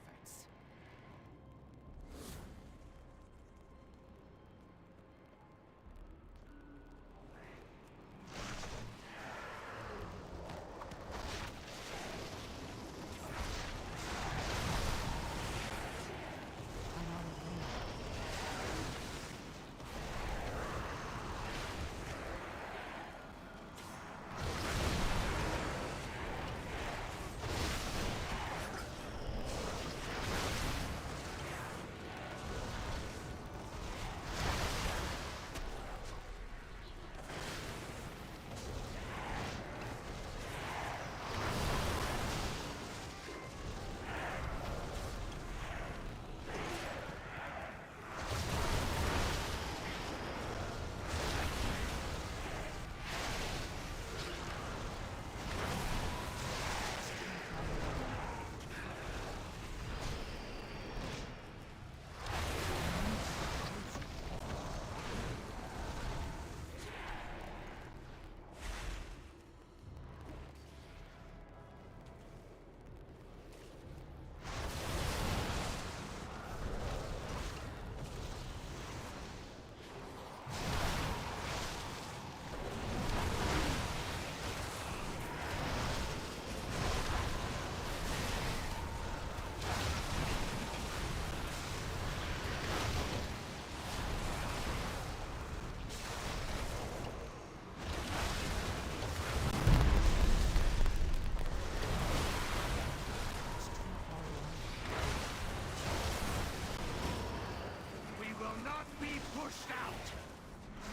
pushed out.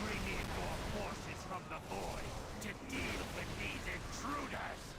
Bring in more forces from the void to deal with these intruders.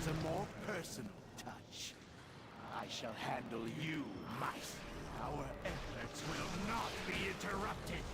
a more personal touch. I shall handle you, mice. Our efforts will not be interrupted.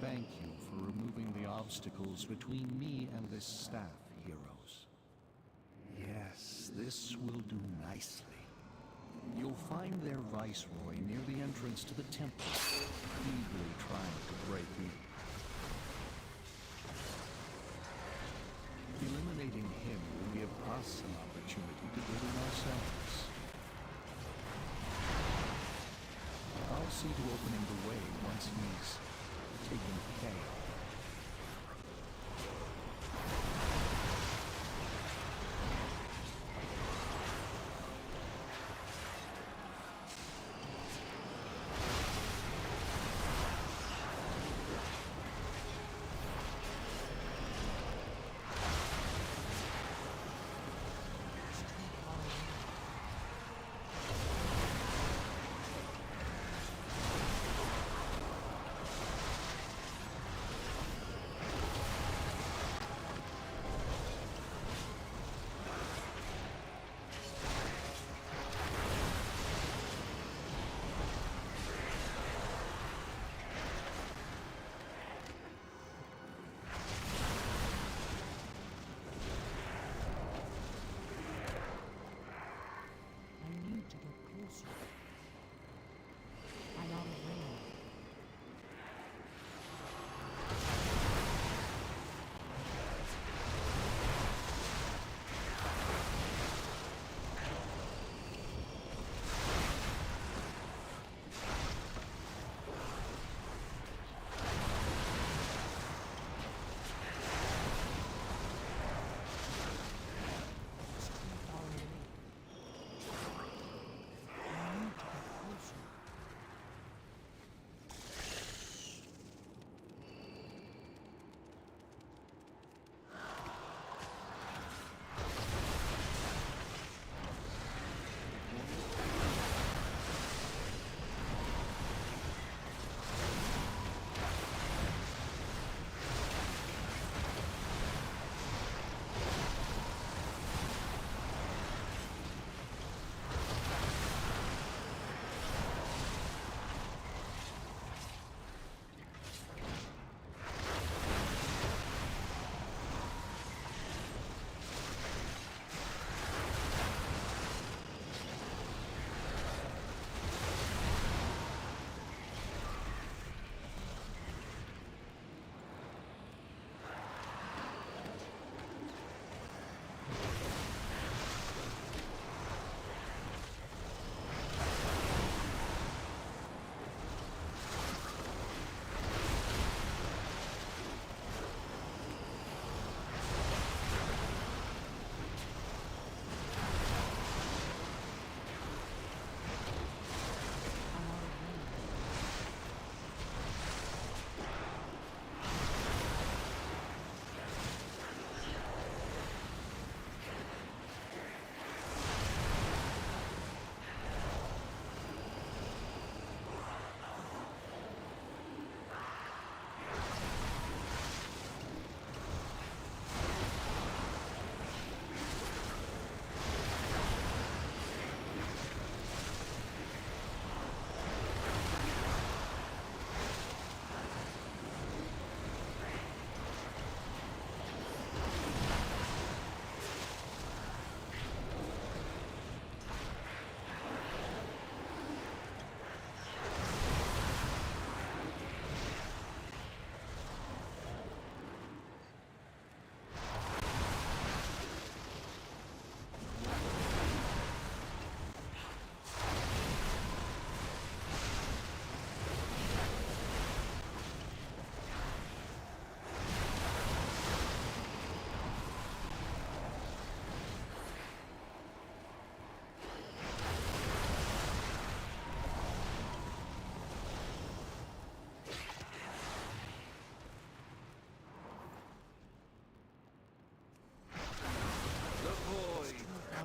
Thank you for removing the obstacles between me and this staff, heroes. Yes, this will do nicely. You'll find their viceroy near the entrance to the temple, feebly trying to break in. Eliminating him will give us an opportunity to get in ourselves. I'll see to opening the way once he's taken care of.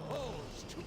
calls to me.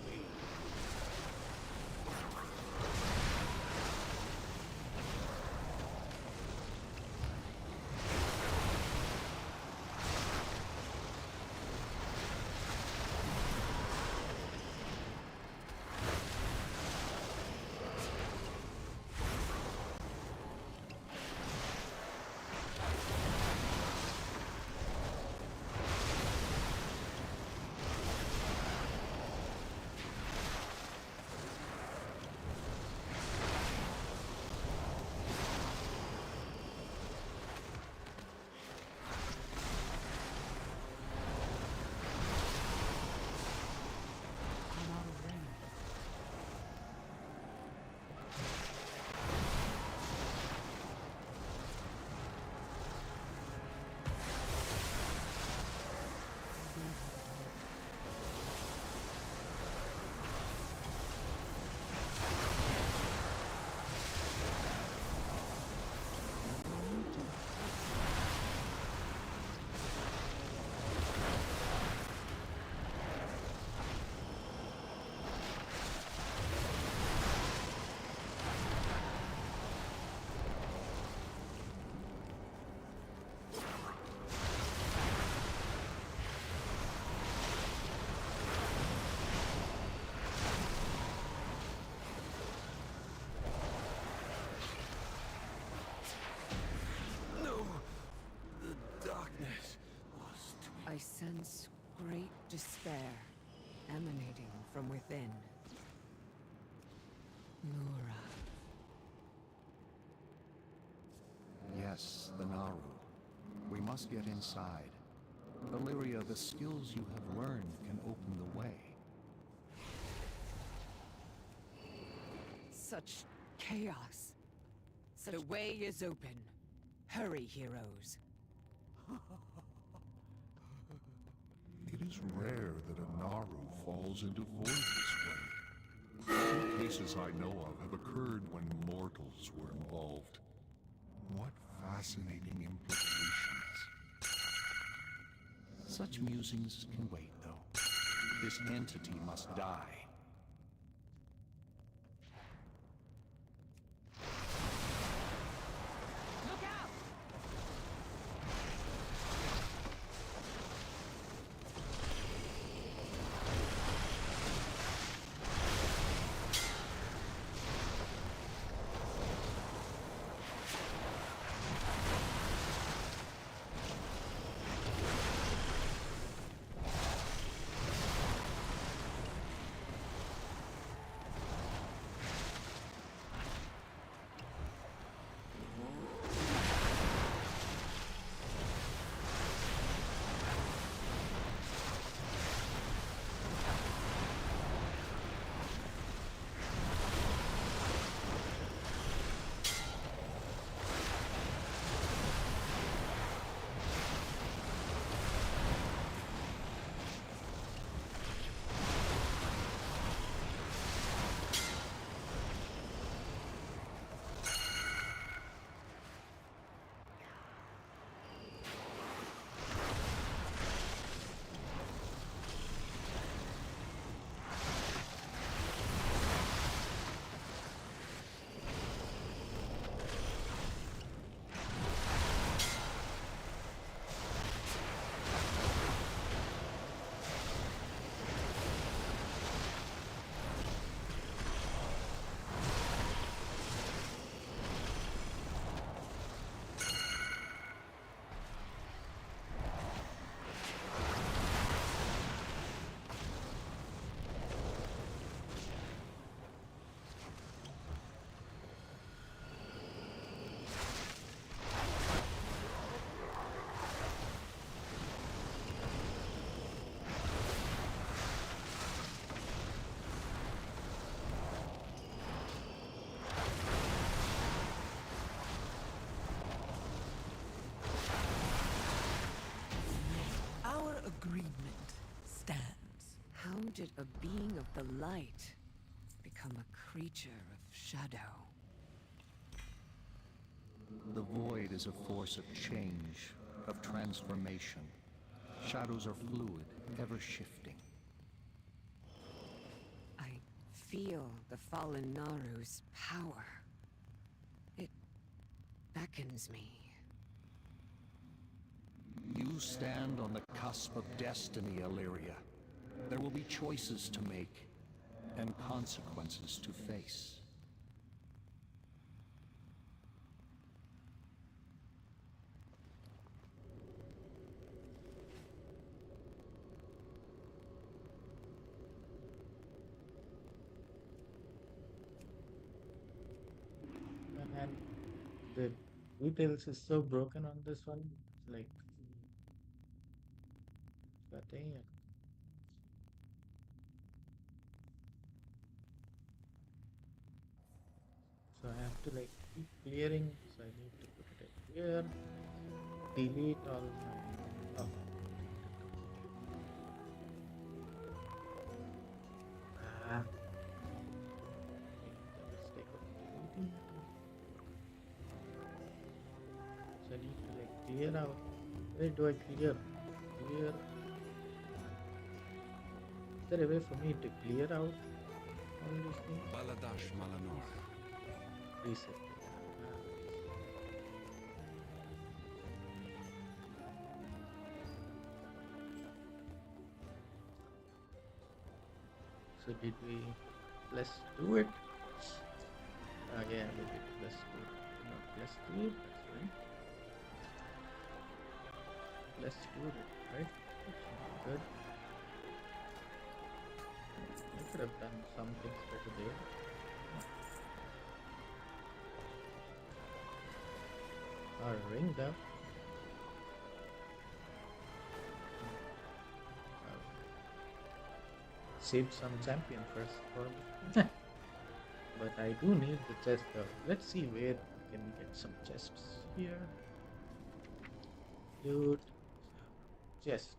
I'm out of range. No! The darkness was too... I sense great despair emanating from within. Nora. Yes, the Naru. We must get inside. Illyria, the skills you have learned can open the way. Such chaos. The way is open. Hurry, heroes. It is rare that a Naru falls into void this way. Few cases I know of have occurred when mortals were involved. What fascinating implications. Such musings can wait, though. This entity must die. Look out! agreement stands. How did a being of the light become a creature of shadow? The void is a force of change, of transformation. Shadows are fluid, ever shifting. feel the fallen Naru's power. It beckons me. You stand on the cusp of destiny, Illyria. There will be choices to make, and consequences to face. And the details is so broken on this one. It's like, god damn. So I have to like keep clearing. So I need to put it in here. Delete all my. Oh. Ah. Made the mistake of deleting. So I need to like clear out. Where do I clear? Clear. Is there a way for me to clear out all these things? Baladash Malanor. Reset. So did we let's do it? Yeah, we did plus 2. No, plus 3, that's right. Plus 2, right? Good. I could have done some things better there. Our ring up. Save some champion first for me. But I do need the chest though. Let's see where we can get some chests here. Loot. Chest.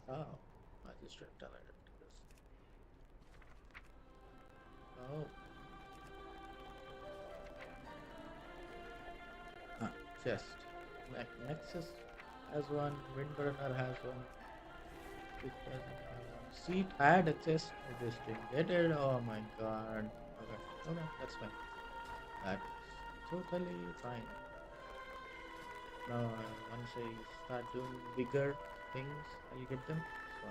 Oh. I just tried to this. Oh. Ah, chest. Nexus has one. Windburner has one. It doesn't have one. Seat had a chest. I just didn't get it. Oh my god. Okay. Okay, that's fine. That's totally fine. Now, once I start doing bigger things, I'll get them. So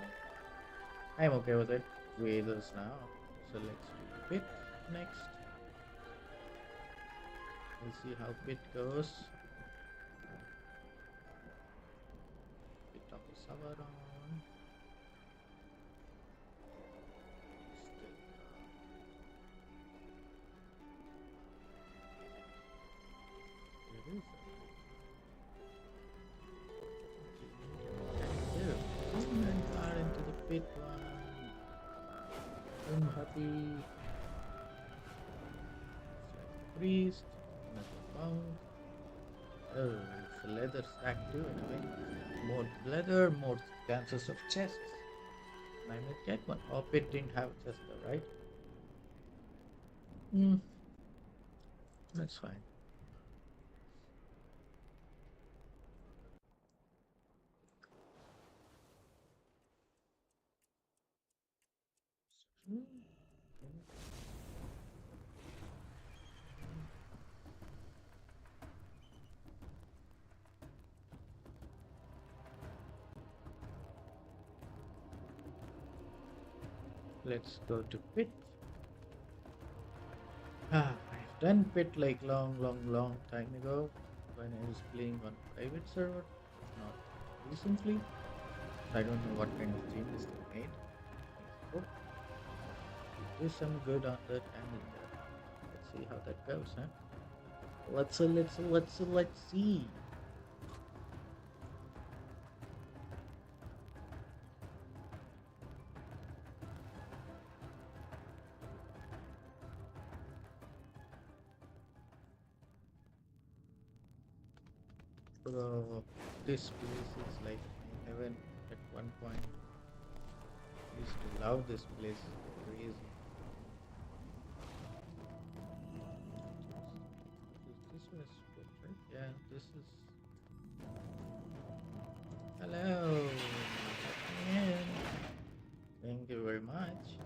I'm okay with it. Wazers now. So let's do pit next. We'll see how pit goes. Pit of the Savaron. There is far into the pit one. I'm happy. Priest, another monk. Oh, it's a leather stack too anyway. More leather, more chances of chests. And I might get one. Oh, pit didn't have a chest though, right? Hmm. That's fine. Let's go to pit. I've done pit like long time ago when I was playing on private server, not recently. I don't know what kind of changes they made. Hope do some good on that angle there. Let's see how that goes, huh? Let's see. Bro, this place is like heaven at one point. I used to love this place. Crazy. This was good, right? Yeah, this is. Hello. Let me in. Thank you very much.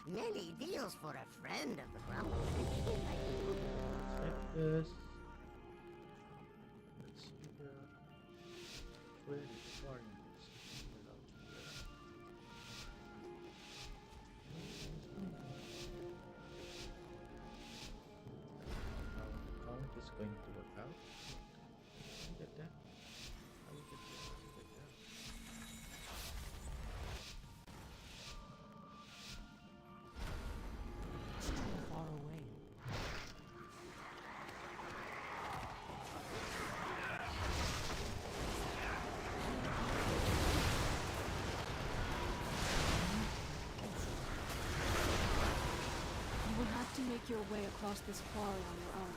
Many deals for a friend of the Grumble. Like this. Let's see here. Where is warnings? How the count is going to work out. Get that? How we get that? Get that? It's too far away. You will have to make your way across this quarry on your own.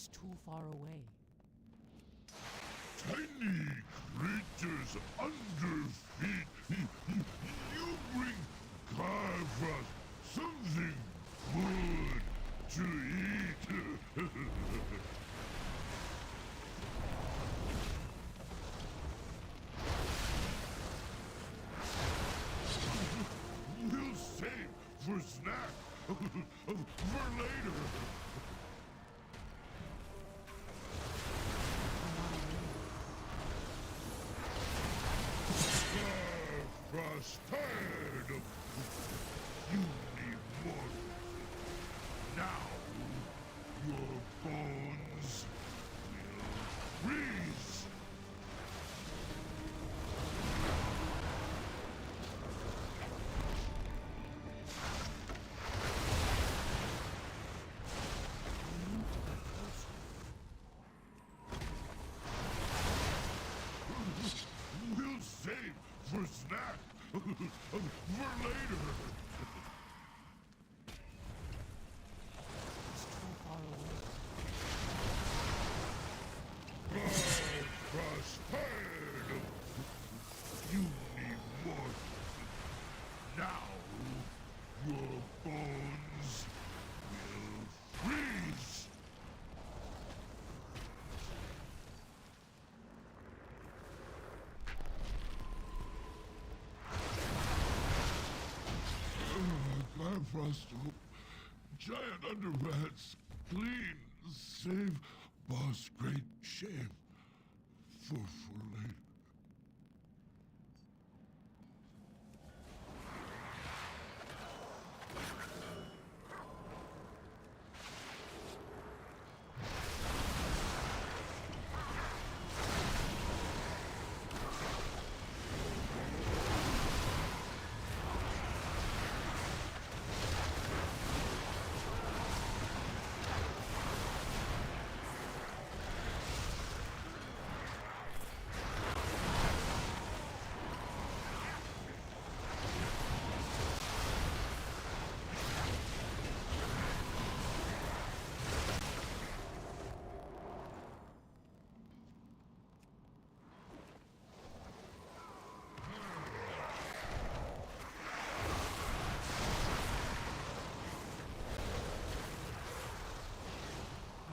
It's too far away. Tiny creatures under feet. You bring Kafras something good to eat. We'll save for snack for later. Frost tired of you need more. Now your bones will freeze. We'll save for snack for later. It's too far away. Frost tired of you need more. Now your bones will freeze. Bifrost, giant underrats, clean, save, boss, great shame. For later.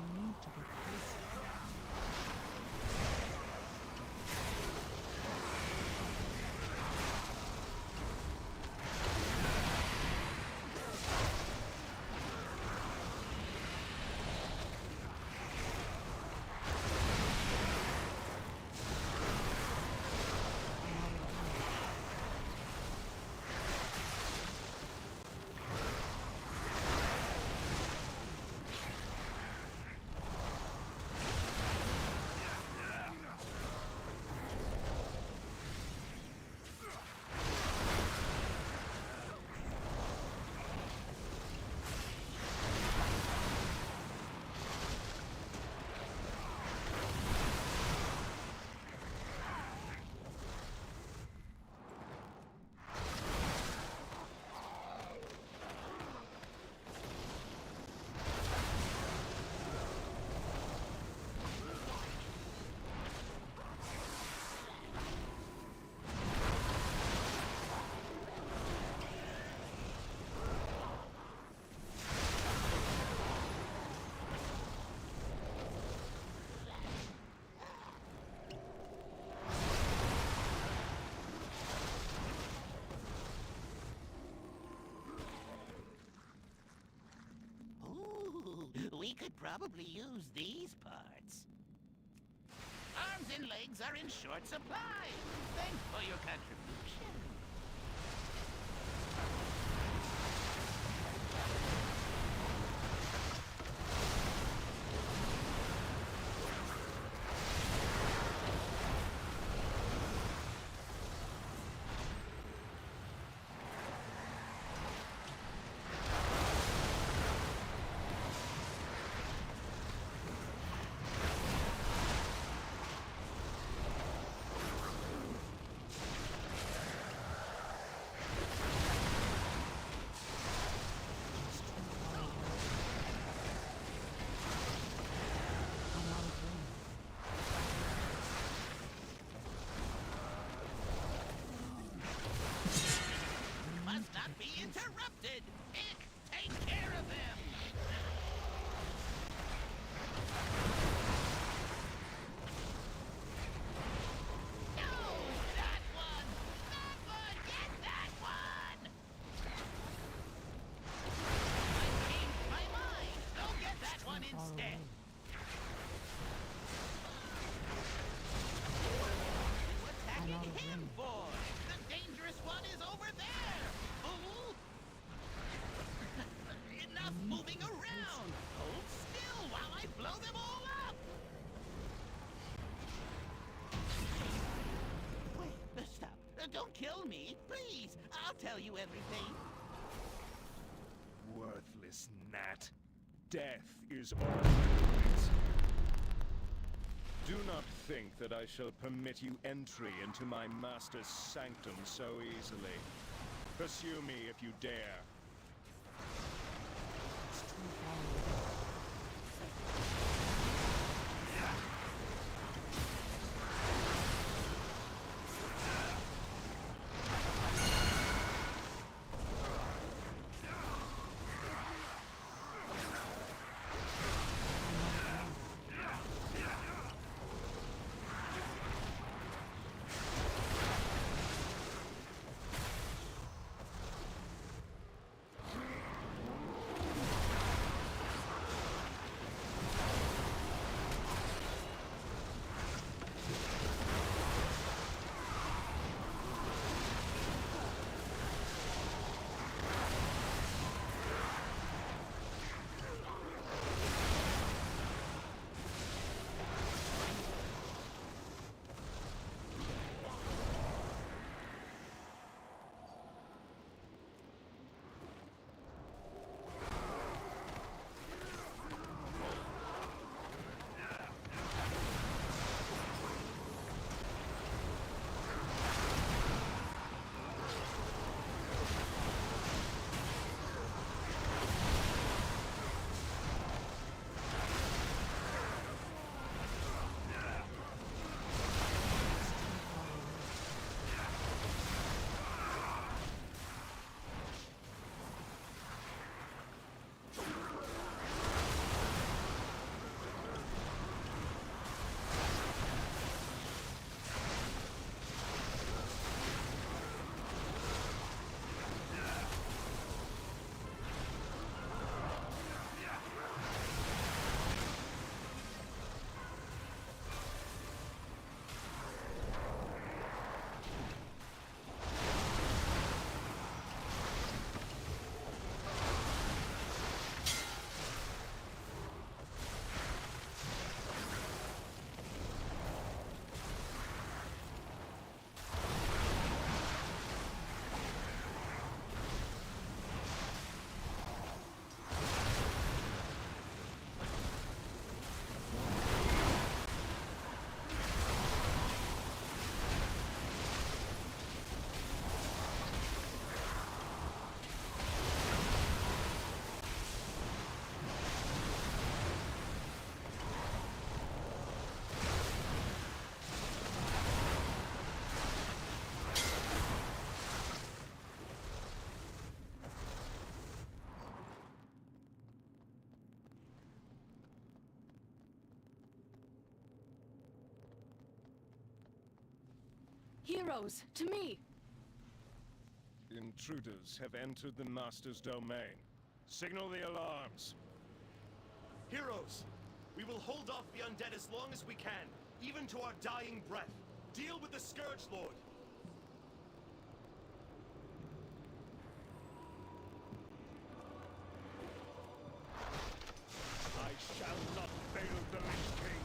You need to get closer. We could probably use these parts. Arms and legs are in short supply. Thanks for your contribution. far instead. away. Attacking out of him range. for? The dangerous one is over there, fool! Enough moving around! Hold still while I blow them all up! Wait, stop. Don't kill me, please. I'll tell you everything. Worthless gnat. Death is all there is. Do not think that I shall permit you entry into my master's sanctum so easily. Pursue me if you dare. It's too far away. Heroes, to me! Intruders have entered the Master's domain. Signal the alarms. Heroes, we will hold off the undead as long as we can, even to our dying breath. Deal with the Scourge Lord. I shall not fail the Lich King.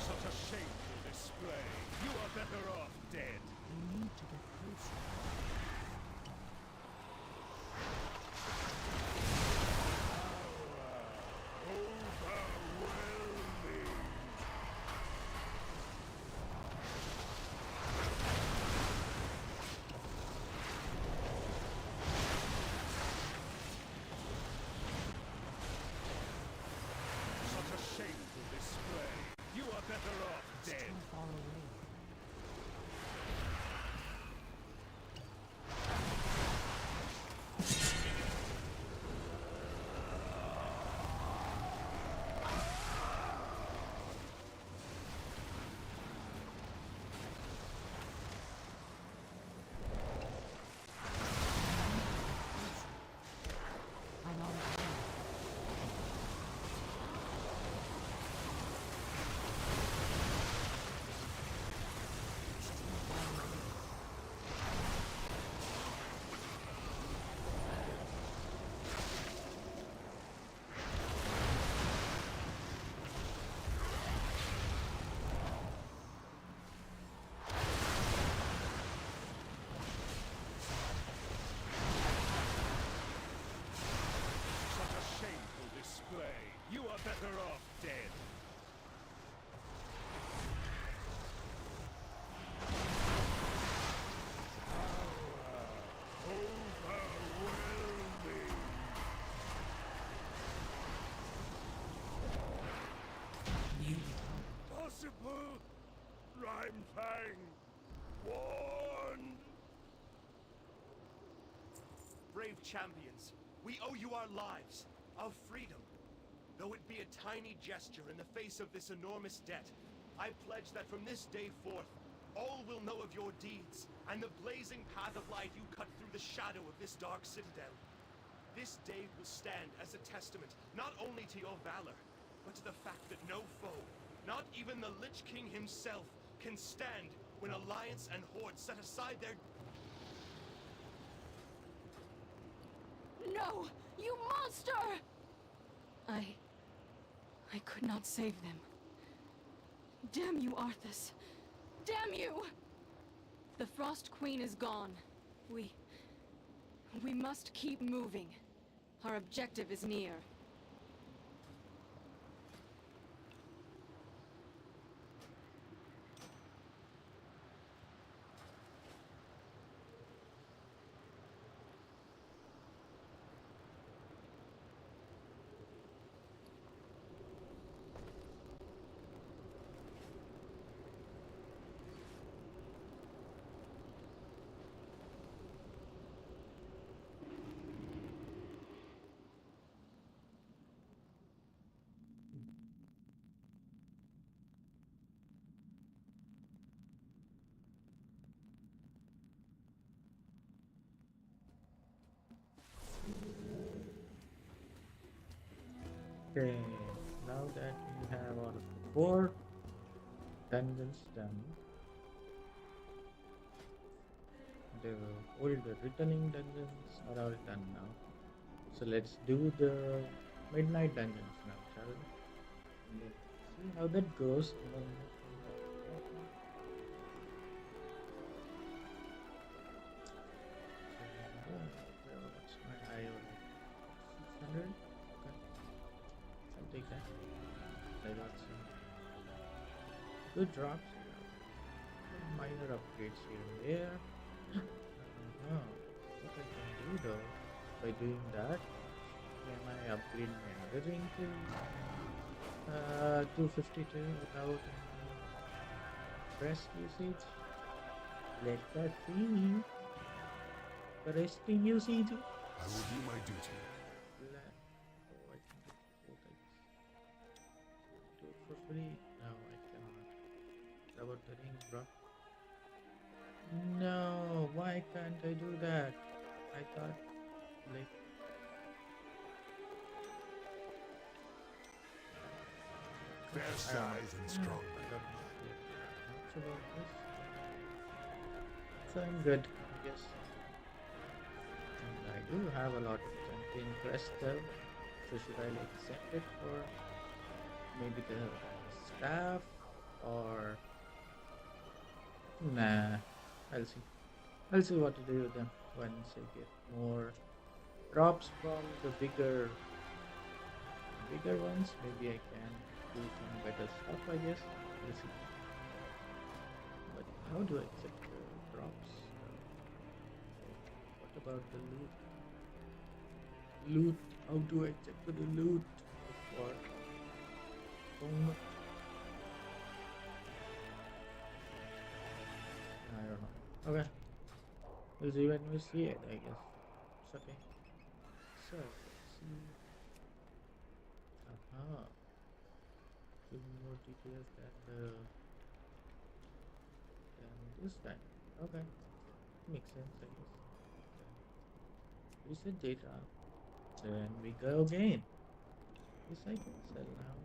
Such a shameful display. You are better off dead. We need to get closer. brave champions. We owe you our lives, our freedom. Though it be a tiny gesture in the face of this enormous debt, I pledge that from this day forth, all will know of your deeds, and the blazing path of light you cut through the shadow of this dark citadel. This day will stand as a testament, not only to your valor, but to the fact that no foe, not even the Lich King himself, can stand when Alliance and Horde set aside their... No! You monster! I could not save them. Damn you, Arthas. Damn you! The Frost Queen is gone. We must keep moving. Our objective is near. Okay, now that we have all of the 4 dungeons done, the older returning dungeons are all done now. So let's do the midnight dungeons now, shall we? Let's see how that goes. What's my IO? 600? Okay. I'll take that. I got some good drops here. Some minor upgrades here and there. What I can do though, by doing that, can I upgrade my other ring to 252 without any rest usage? Let that be the resting usage. I will do my duty. Oh, I can do both, I guess. Do it for free? No, I cannot. How about the ring, bro? No, why can't I do that? I thought, like... Fair size and strong. Much about this. So I'm good, I guess. And I do have a lot of champion crest though. So should I like set it for maybe the staff or... Nah, I'll see. I'll see what to do with them once I get more drops from the bigger ones. Maybe I can do some better stuff, I guess. We'll see. But how do I check the drops? What about the loot? Loot. How do I check for the loot? For I don't know. Okay. We'll see when we see it, I guess. It's okay. So, let's see. Aha. Give me more details than this time. Okay. Makes sense, I guess. Reset data. Then we go again. This I can sell now.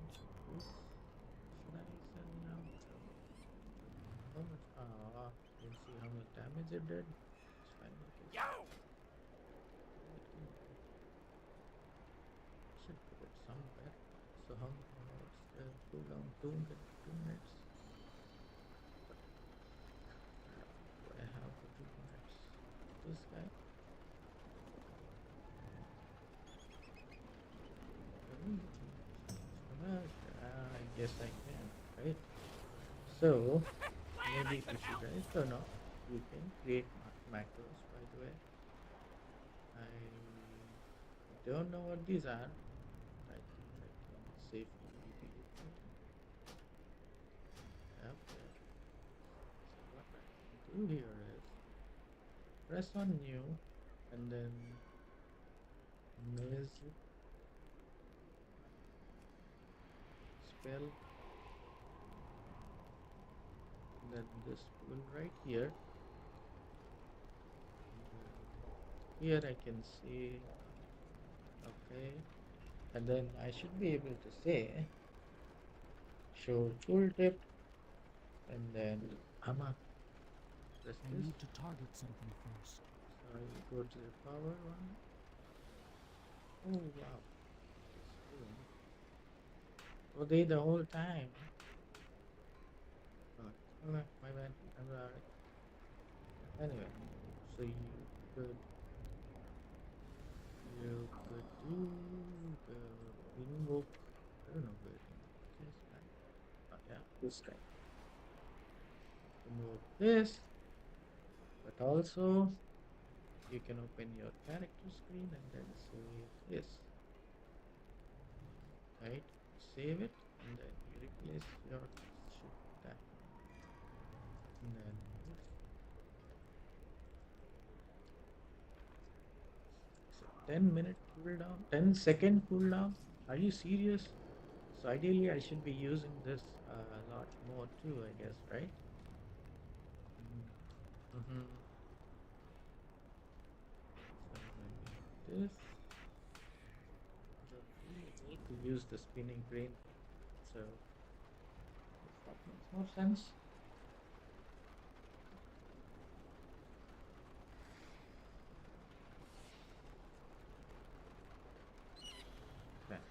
This should I sell now? How much? We'll see how much damage it did. It's fine. Yo! Should put it somewhere. So how what's the cooldown? 2 minutes. Do I have for 2 minutes? This guy. I guess I can, right? So maybe if you guys don't know, you can create macros, by the way. I don't know what these are. I think I can safely be yep. So what I can do here is press on new and then Magic spell. Then this pull right here. Here I can see, okay, and then I should be able to say show tooltip, and then Ama press I this. need to target something first. So I will go to the power one. Oh wow, it's doing. Oh, they the whole time. Oh, okay, my bad. I'm sorry. Anyway, so you could do the invoke. I don't know where invoke is, man. Oh, yeah, this guy. Invoke this, but also you can open your character screen and then save this, right? Save it and then you replace your shit with that. And then this. So 10-minute cooldown, 10-second cooldown. Are you serious? So ideally, I should be using this a lot more too, I guess, right? Mm-hmm. So maybe this. Don't really need to use the spinning green. So if that makes more sense. Okay.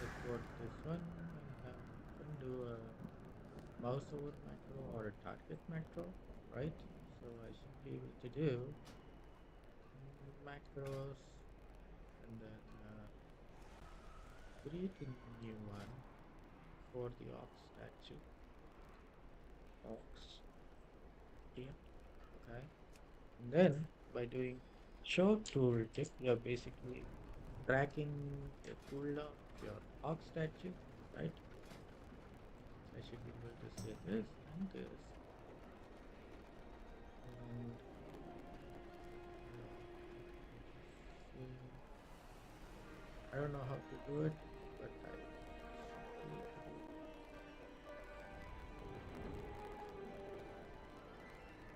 Report this one and can do a mouse over macro or a target macro, right? So I should be able to do macros and then create a new one for the ox statue. Ox, yeah, okay. And then by doing show tooltip, you're basically tracking the cooldown of your ox statue, right? I should be able to say this and this. And I don't know how to do it, but I should be able to do it.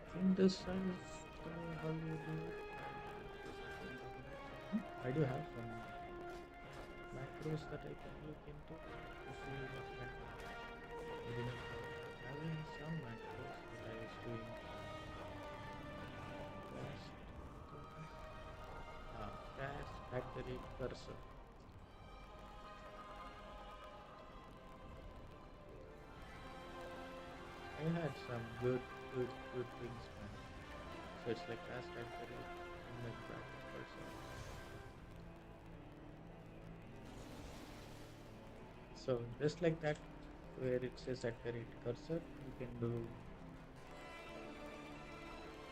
I think this is how you do it. I do have some macros that I can look into to see what macros I remember having some macros that I was doing last. Cast at the rate cursor. I had some good things, man. So it's like cast at the rate and then bracket cursor. So just like that, where it says at the rate cursor, you can do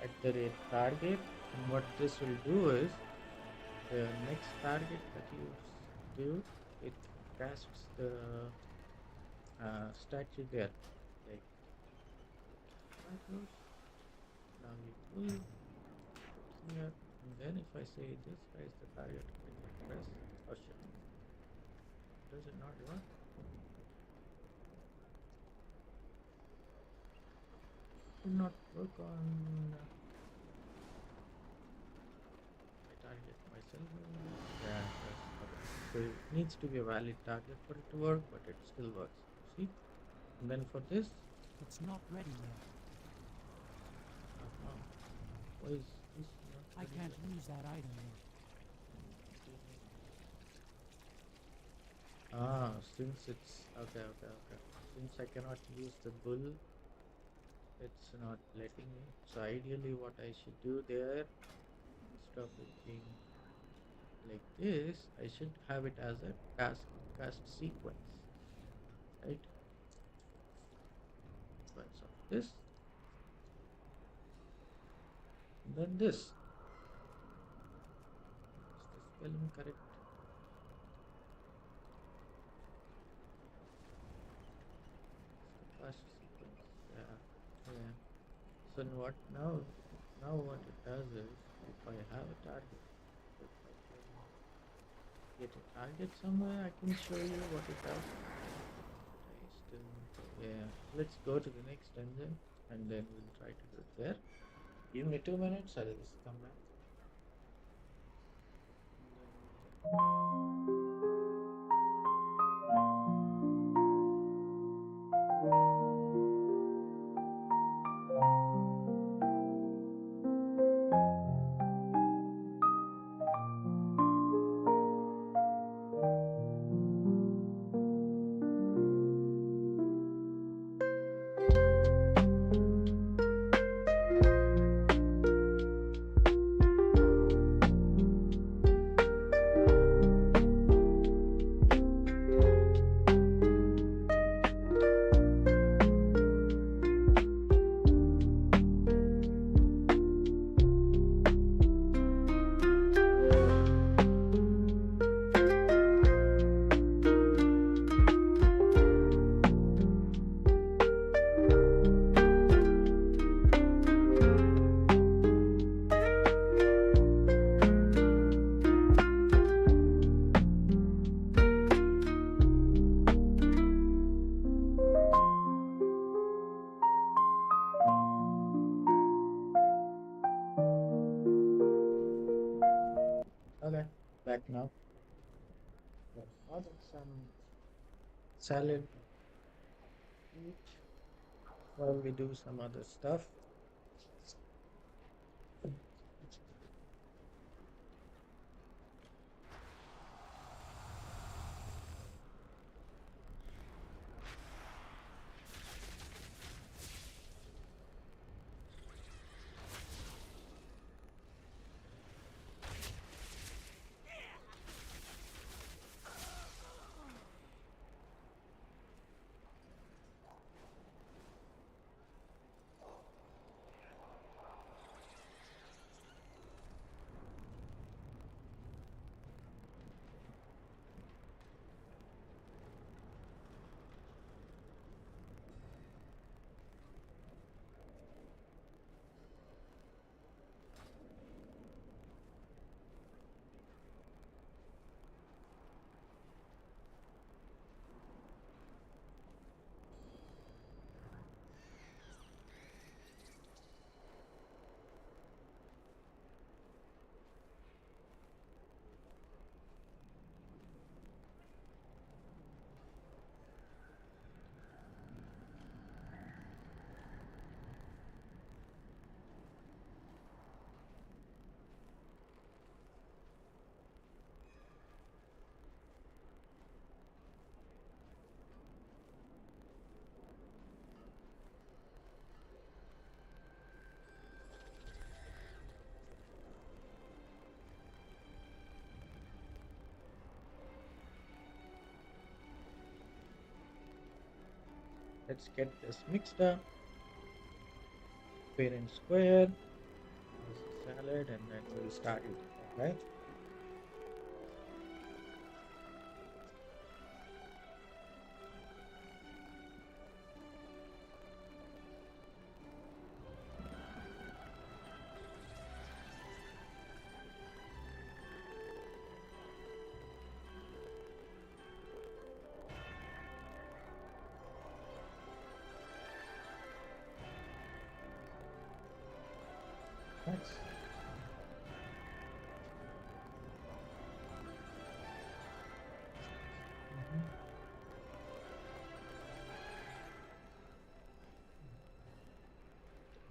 at the rate target. And what this will do is the next target that you do, it casts the statue there. Like macros. Now you pull here, and then if I say this guy is the target, I can press. Oh shit! Does it not work? Could not work on my target myself. Yeah, that's okay. So it needs to be a valid target for it to work, but it still works. See? And then for this, It's not ready yet. uh-huh. Why is this not I ready can't yet? use that item yet. Ah, since it's okay. Since I cannot use the bull, it's not letting me. So ideally, what I should do there, instead of it being like this, I should have it as a cast sequence, right? Sequence of this, and then this. Is the spelling correct? It's the cast sequence. Yeah. So what now? Now what it does is, if I have a target, if I can get a target somewhere, I can show you what it does. But I still, yeah. Let's go to the next dungeon and then we'll try to do it there. Give me 2 minutes, I'll just come back. And then we can. Okay, back now. We're having some salad eat while we do some other stuff. Let's get this mixed up. Fair and square. There's the salad, and then we'll start it. Okay. Nice.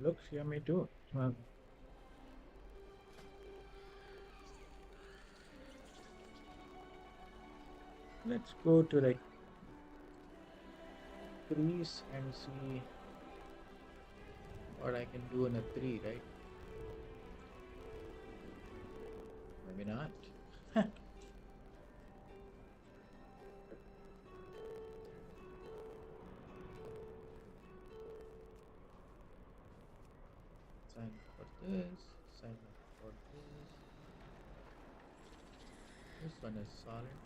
Looks yummy too. Well, let's go to like threes and see what I can do in a three, right? Maybe not. Sign up for this. Sign up for this. This one is solid.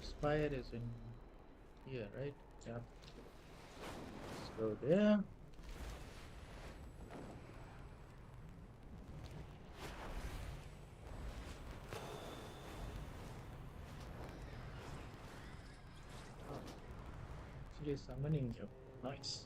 our spire is in here, right? Yeah. Let's go there. Oh, actually summoning you. Nice.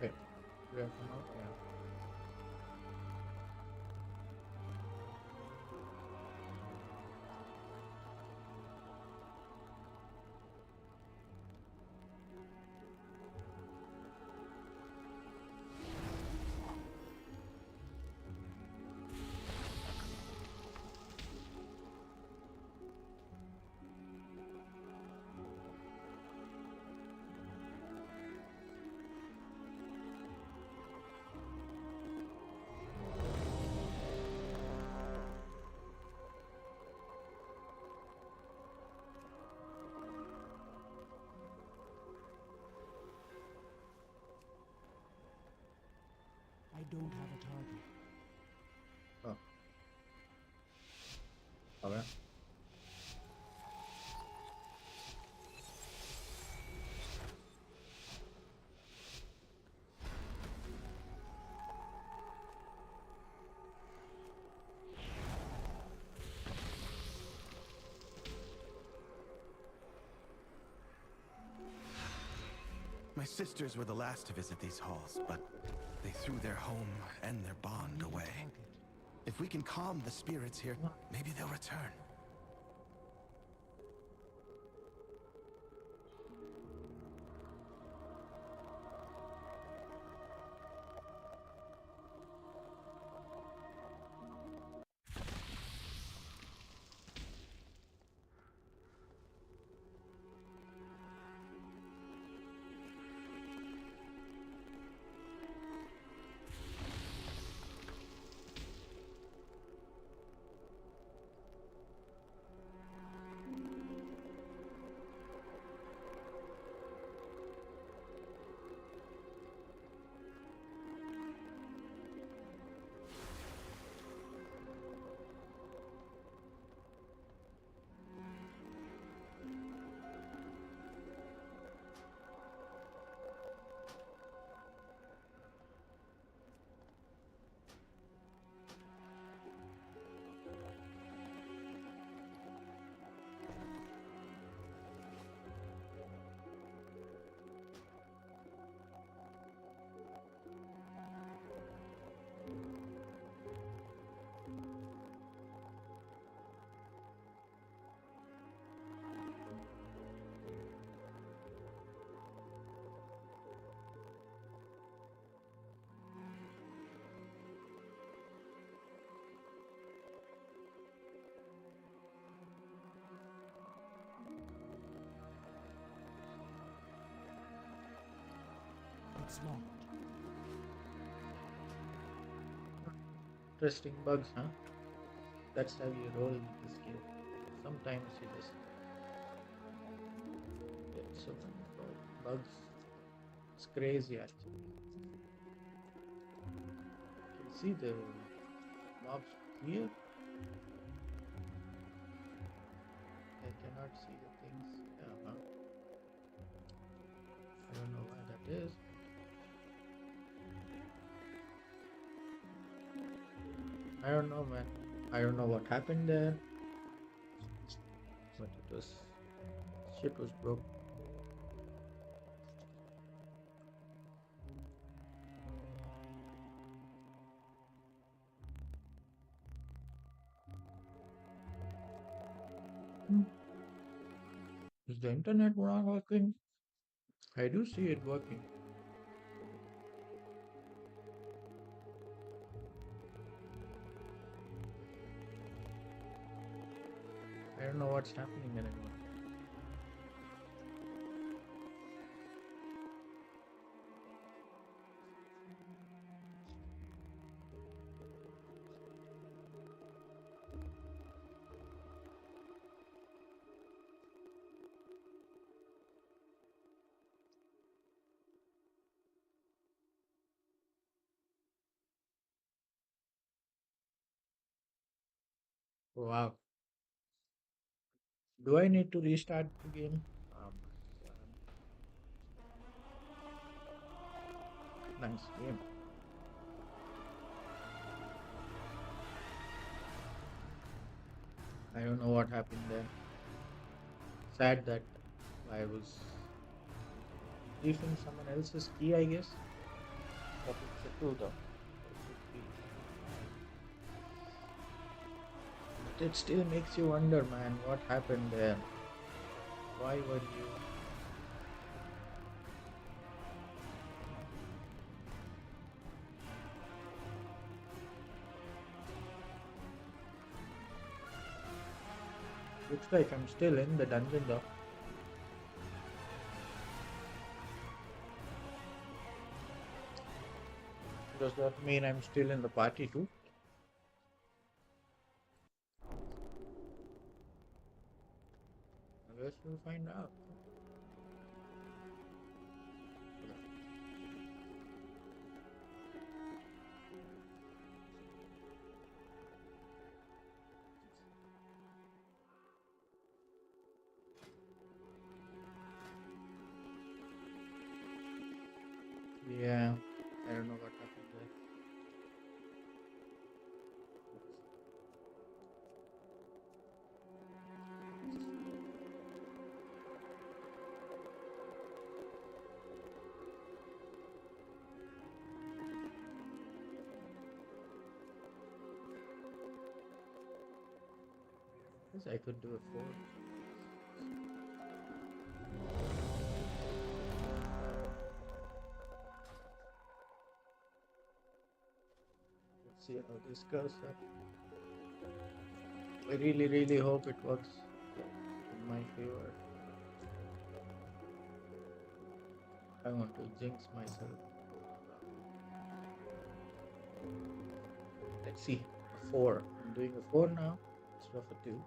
Wait, do I come out? Yeah. I don't have a target. Oh. Okay. My sisters were the last to visit these halls, but they threw their home and their bond away. If we can calm the spirits here, maybe they'll return. It's locked. Interesting bugs, huh? That's how you roll with this game. Sometimes you just get so many bugs. It's crazy actually. You can see the mobs here. I cannot see the things. Yeah, huh? I don't know why that is. I don't know, man. I don't know what happened there. but it was shit was broke. Hmm. Is the internet not working? I do see it working. I don't know what's happening anymore. Wow. Do I need to restart the game? Oh my God. Nice game. I don't know what happened there. Sad that I was briefing someone else's key, I guess. But it's a two though. So it should be. But it still makes you wonder, man, what happened there? Why were you? Looks like I'm still in the dungeon though. Does that mean I'm still in the party too? I guess we'll find out. Yeah, I don't know what happened there. Guess I could do a 4. Let's see how this goes. I really, really hope it works in my favor. I want to jinx myself. Let's see. A 4. I'm doing a 4 now instead of a 2.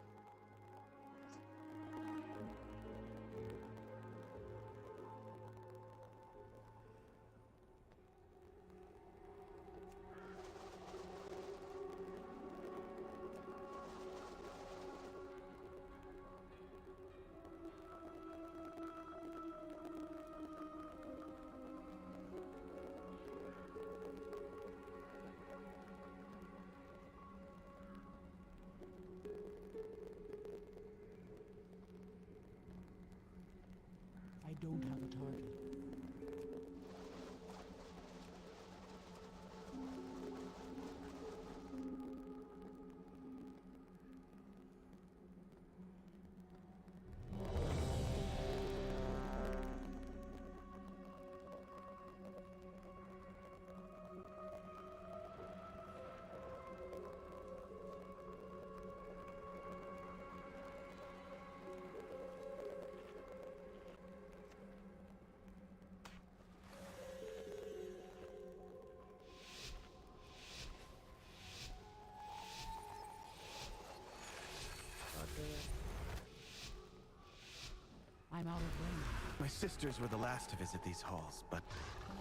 I don't have a target. I'm out of range. My sisters were the last to visit these halls, but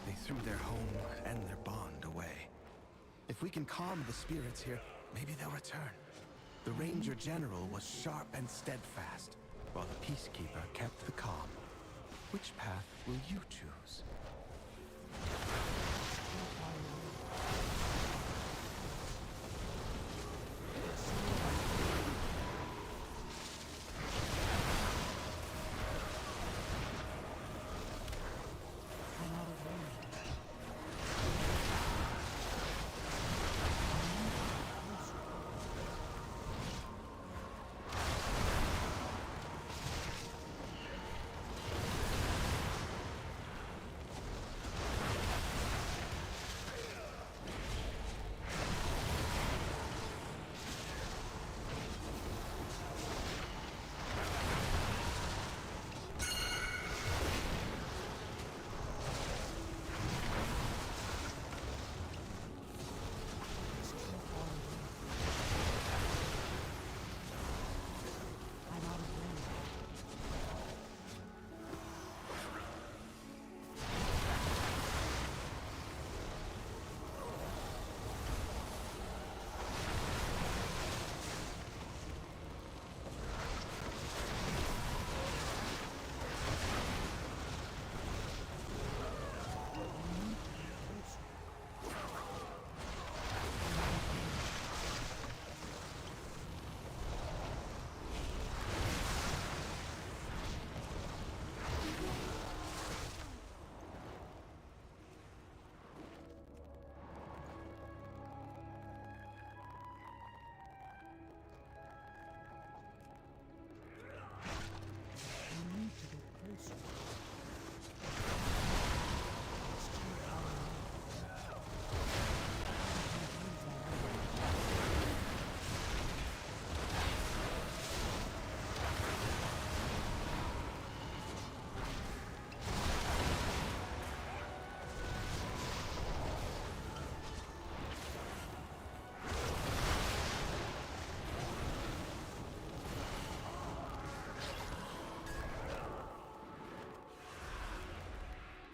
they threw their home and their bond away. If we can calm the spirits here, maybe they'll return. The Ranger General was sharp and steadfast, while the Peacekeeper kept the calm. Which path will you choose?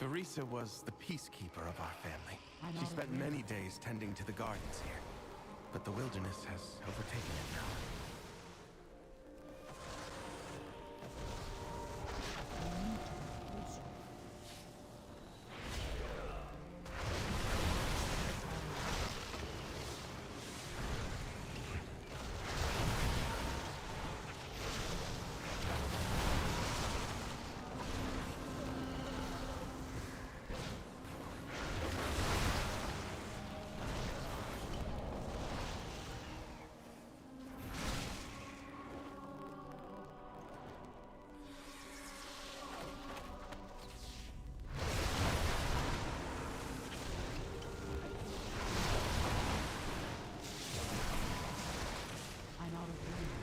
Verisa was the peacekeeper of our family. I'm She out of spent room. many days tending to the gardens here, but the wilderness has overtaken it now. I'm out of room.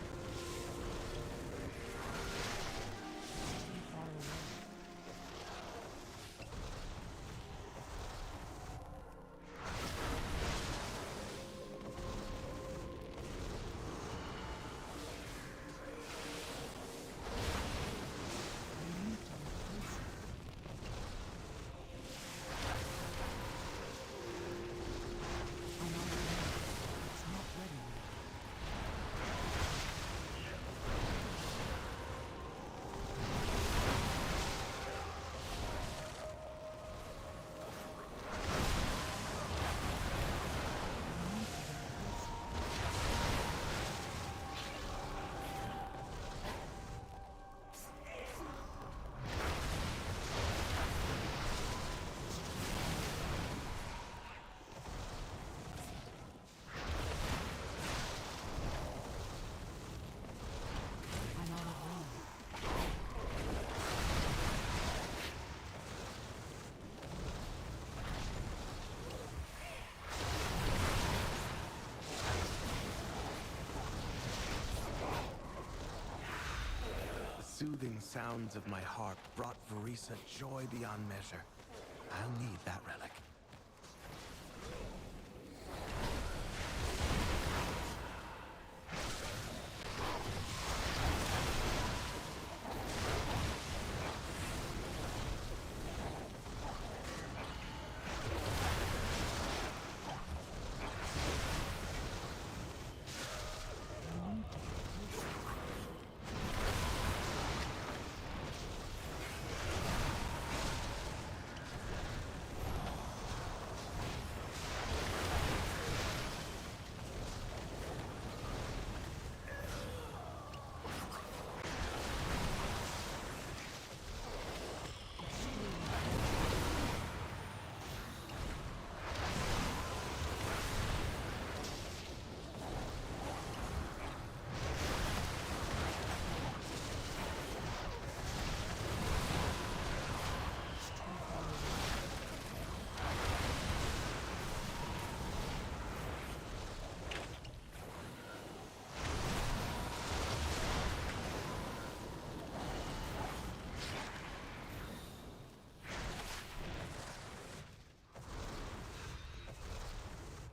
Too far away. I need to replace it. I'm out of room. It's not ready yet. I'm out of room. The soothing sounds of my harp brought Verisa joy beyond measure. I'll need that relic.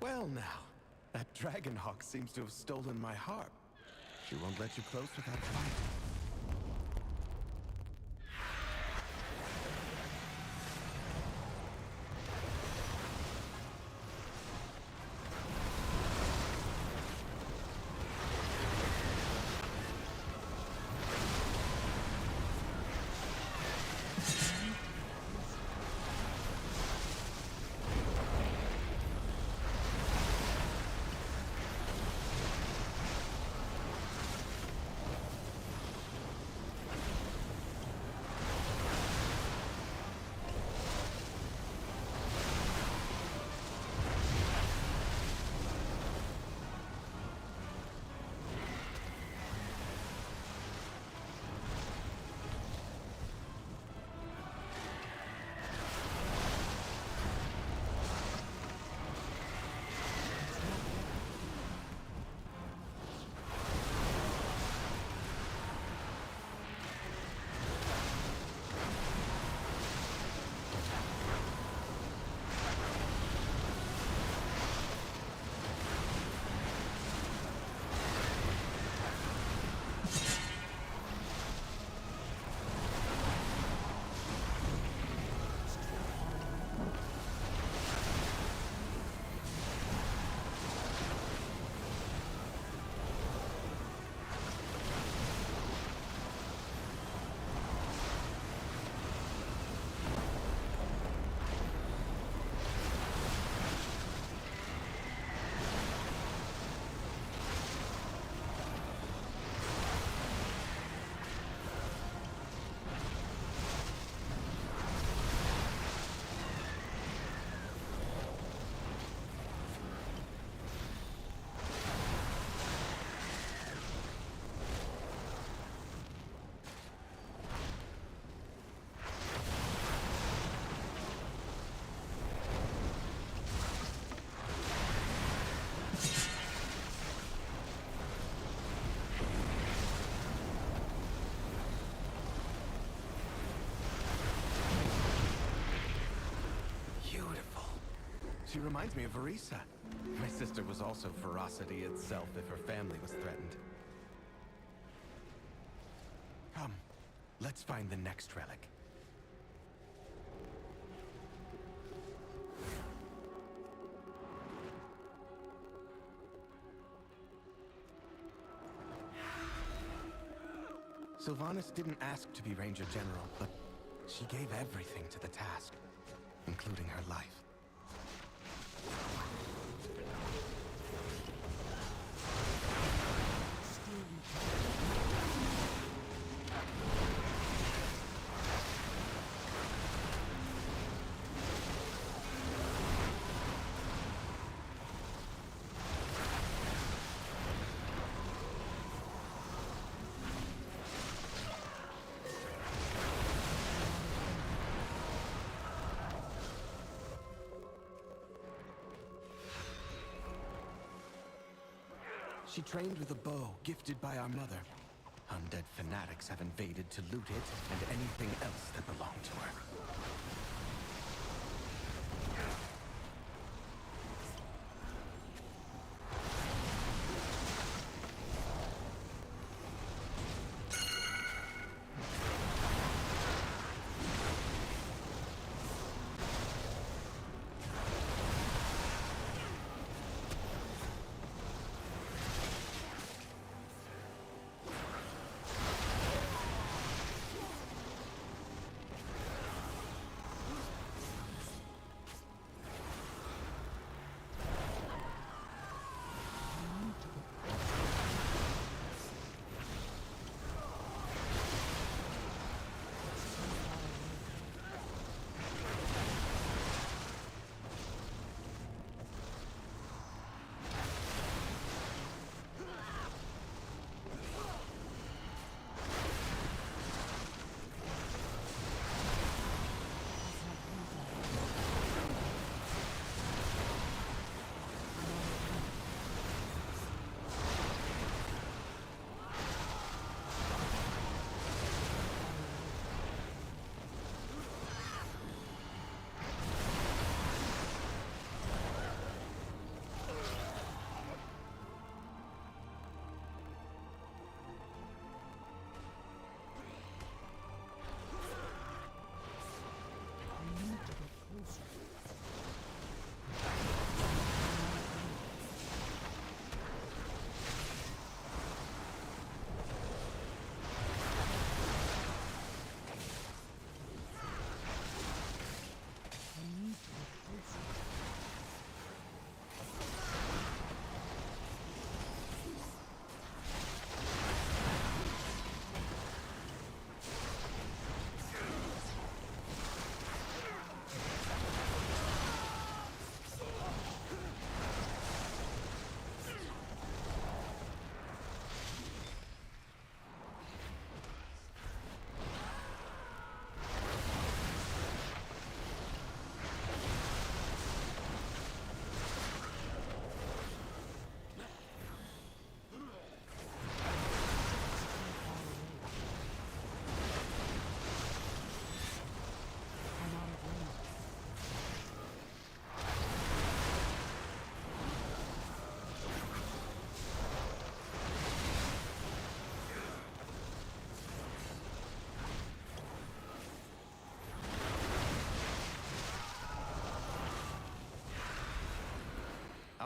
Well now, that Dragonhawk seems to have stolen my harp. She won't let you close without trying. She reminds me of Verisa. My sister was also ferocity itself if her family was threatened. Come, let's find the next relic. Sylvanas didn't ask to be Ranger General, but she gave everything to the task, including her life. She trained with a bow gifted by our mother. Undead fanatics have invaded to loot it and anything else that belonged to her.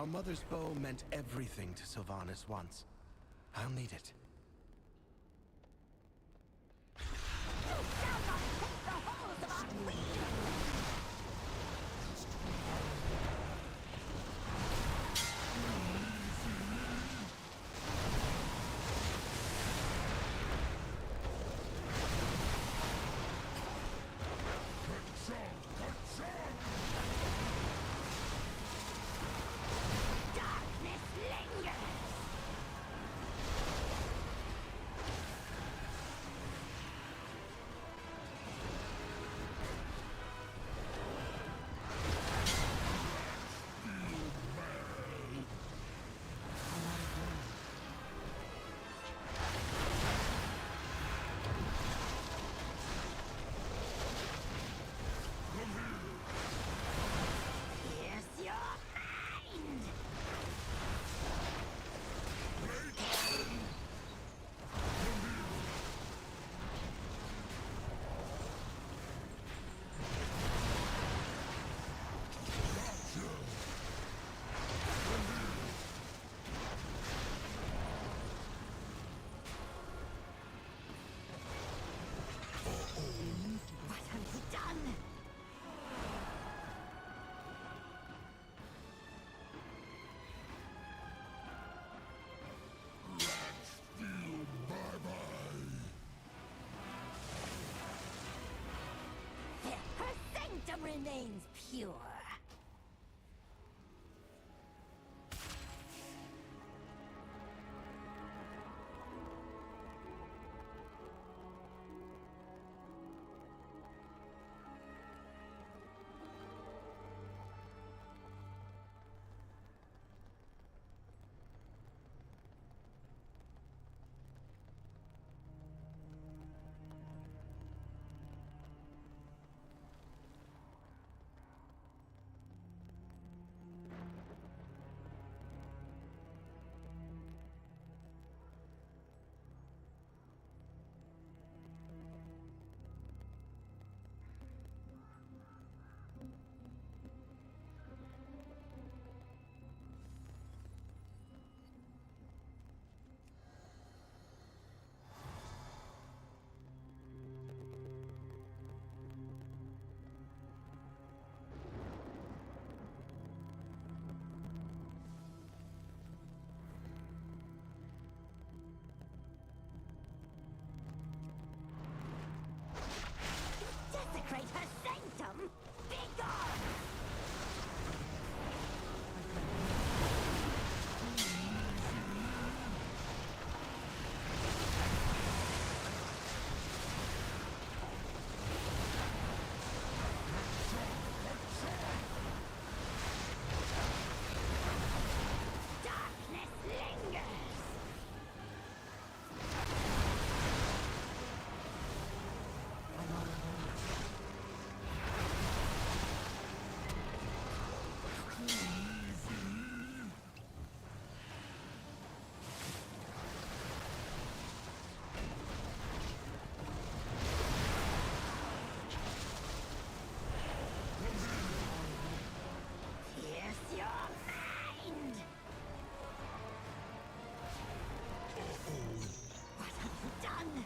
Our mother's bow meant everything to Sylvanas once. I'll need it. remains pure. Desecrate her sanctum? Be gone! Darkness lingers! Pierce your mind! What have you done?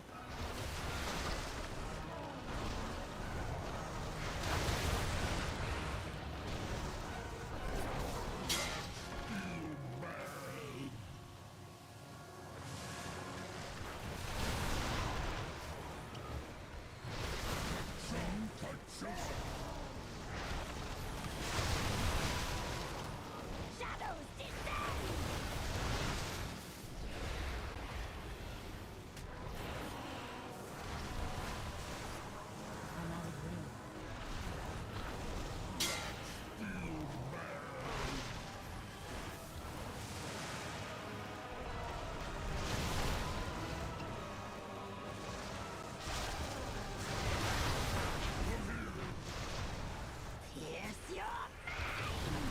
Shadows descend! Pierce your mind!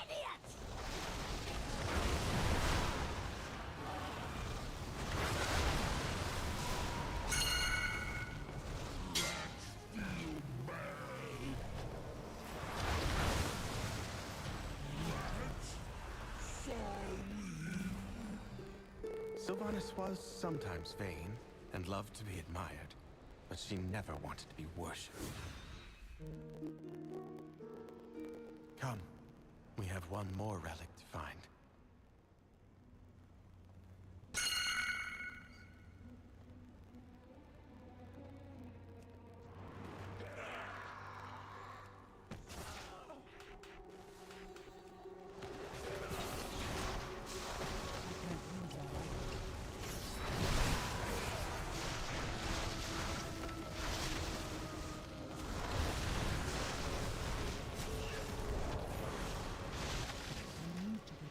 Idiot! Sylvanas was sometimes vain and loved to be admired, but she never wanted to be worshipped. Come, we have one more relic to find. Need to be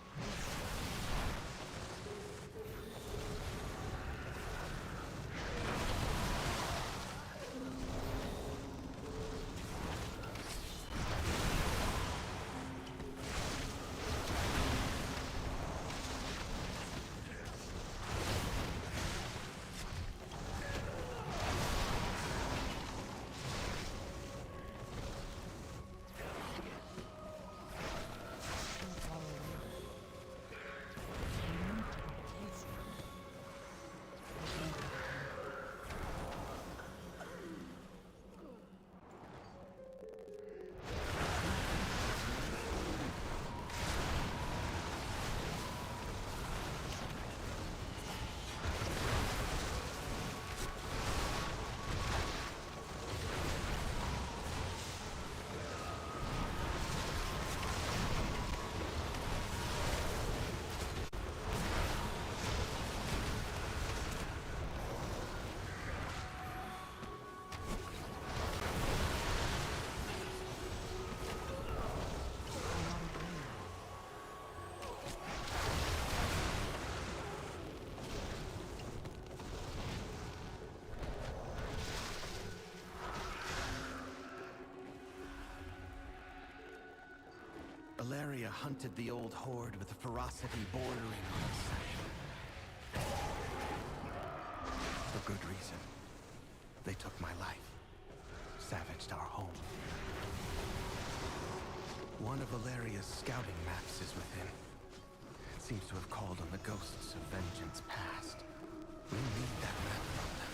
Valeria hunted the old horde with a ferocity bordering on obsession. For good reason. They took my life, savaged our home. One of Valeria's scouting maps is within. It seems to have called on the ghosts of vengeance past. We need that map from them.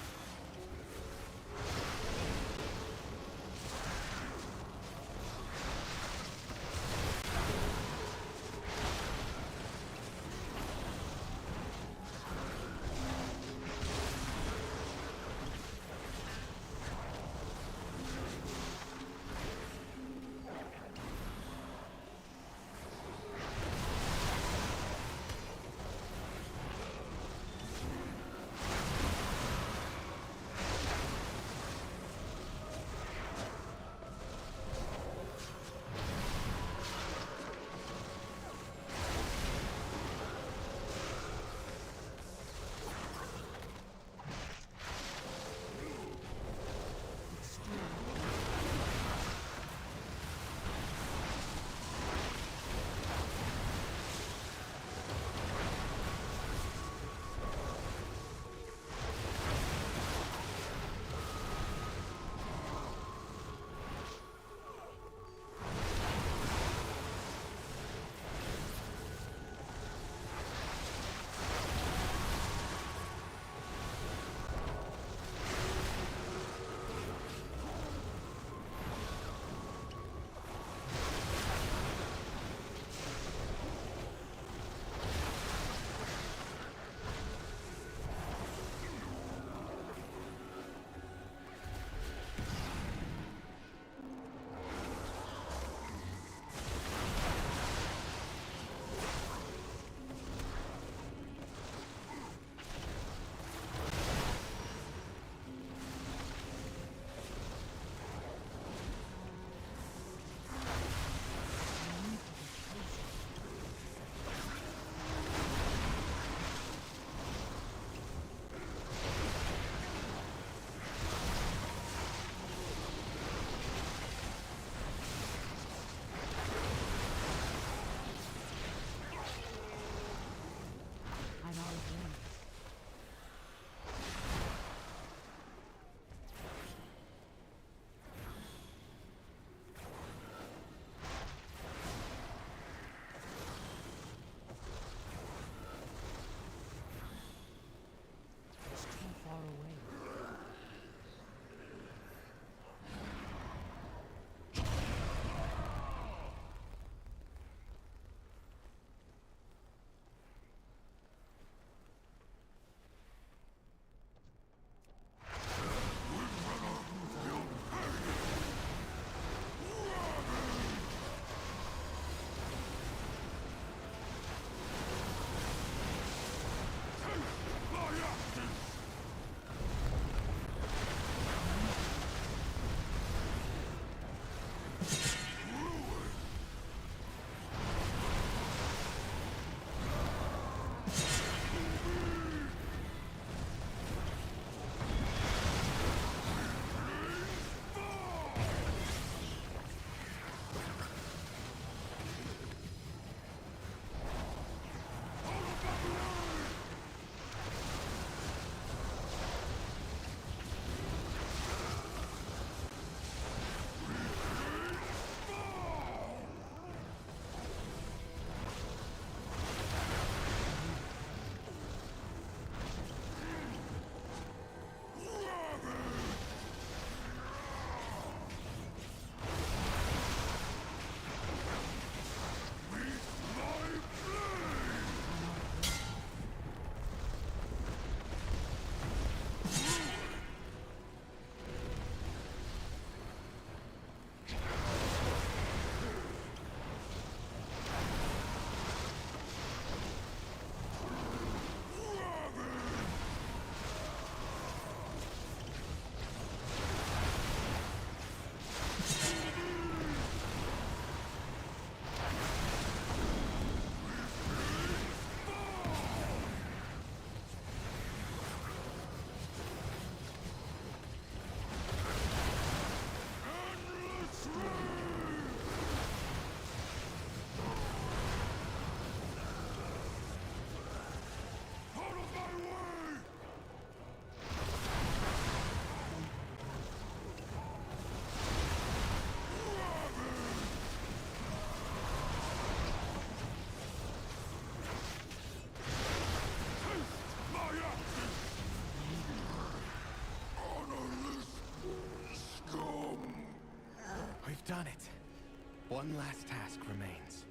One last task remains.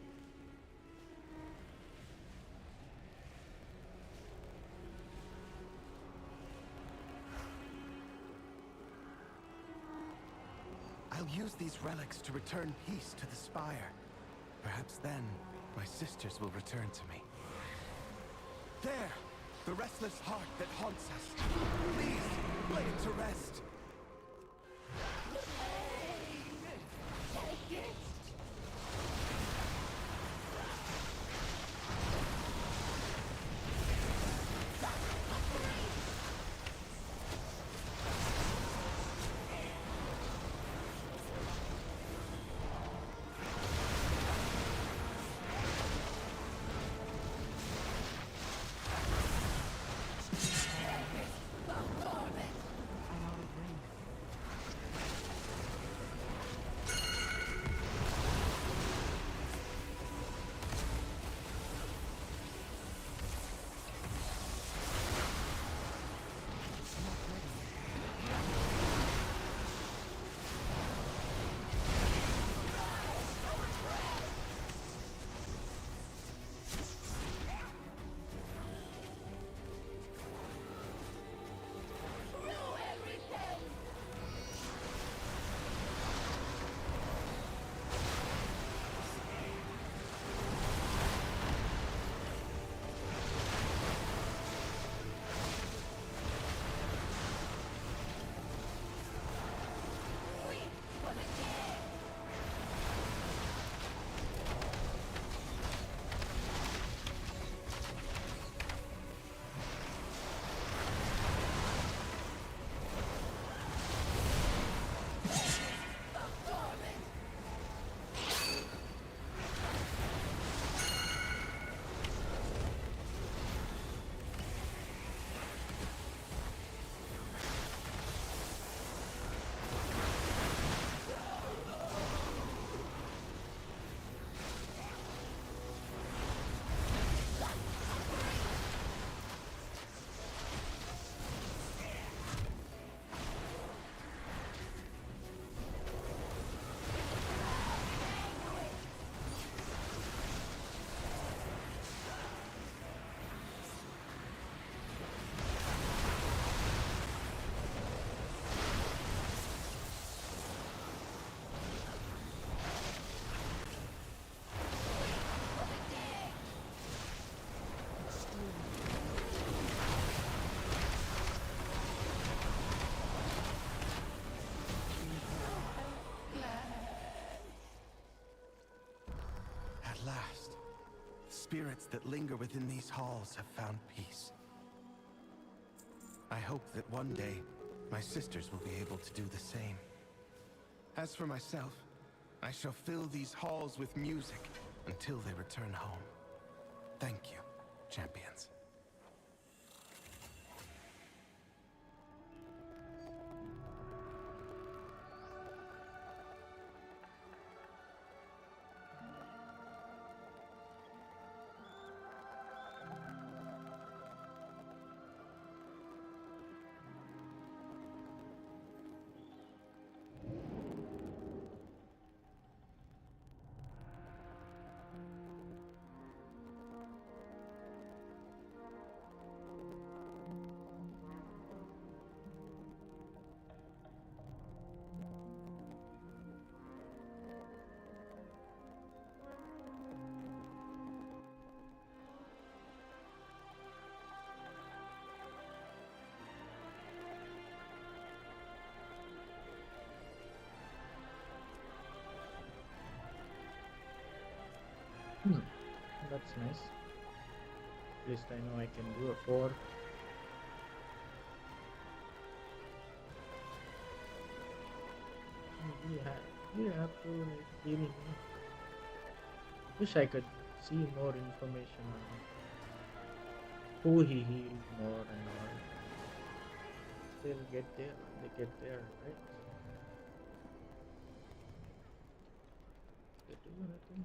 I'll use these relics to return peace to the Spire. Perhaps then, my sisters will return to me. There! The restless heart that haunts us. Please, lay it to rest. Take it! At last, spirits that linger within these halls have found peace. I hope that one day, my sisters will be able to do the same. As for myself, I shall fill these halls with music until they return home. Thank you, champions. Hmm, that's nice. At least I know I can do a 4. You have to like healing me. Wish I could see more information on who he healed more and all. Still get there, they get there, right? They do anything.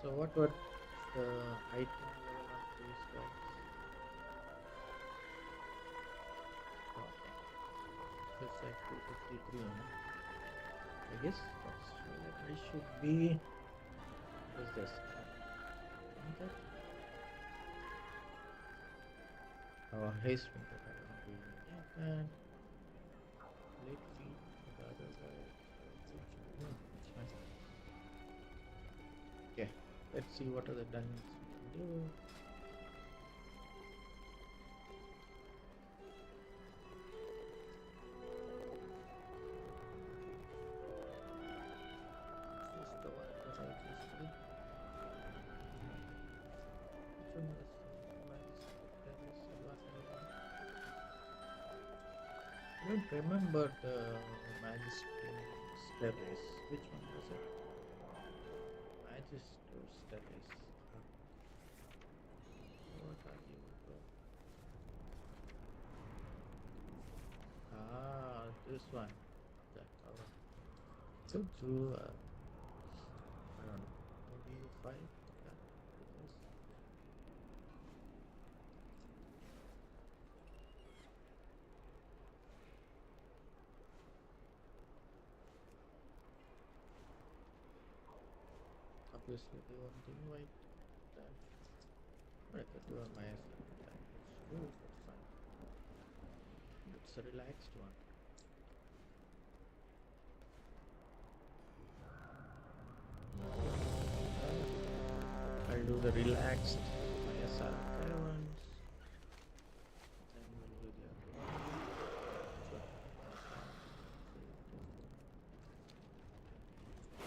So what were the item level of these guys? Okay. It's like 253, huh? I guess that's where I should be. What's this? That? Oh, haste winter. I don't really need that. Late feet. The other guy. It's fine. Okay. Let's see what are the dungeons we can do. Just the one that I just did. Which one was I don't remember the Magistrate's Terrace. Which one was it? Magistrate's Terrace. What are you, bro? Ah, this one. The cover. So to I don't know, maybe 5. Yeah, because obviously they want to invite that. But I could do a myself. That's true, but fine. It's a relaxed one. I'll do the relaxed ISR caravans. Then we'll do the other one.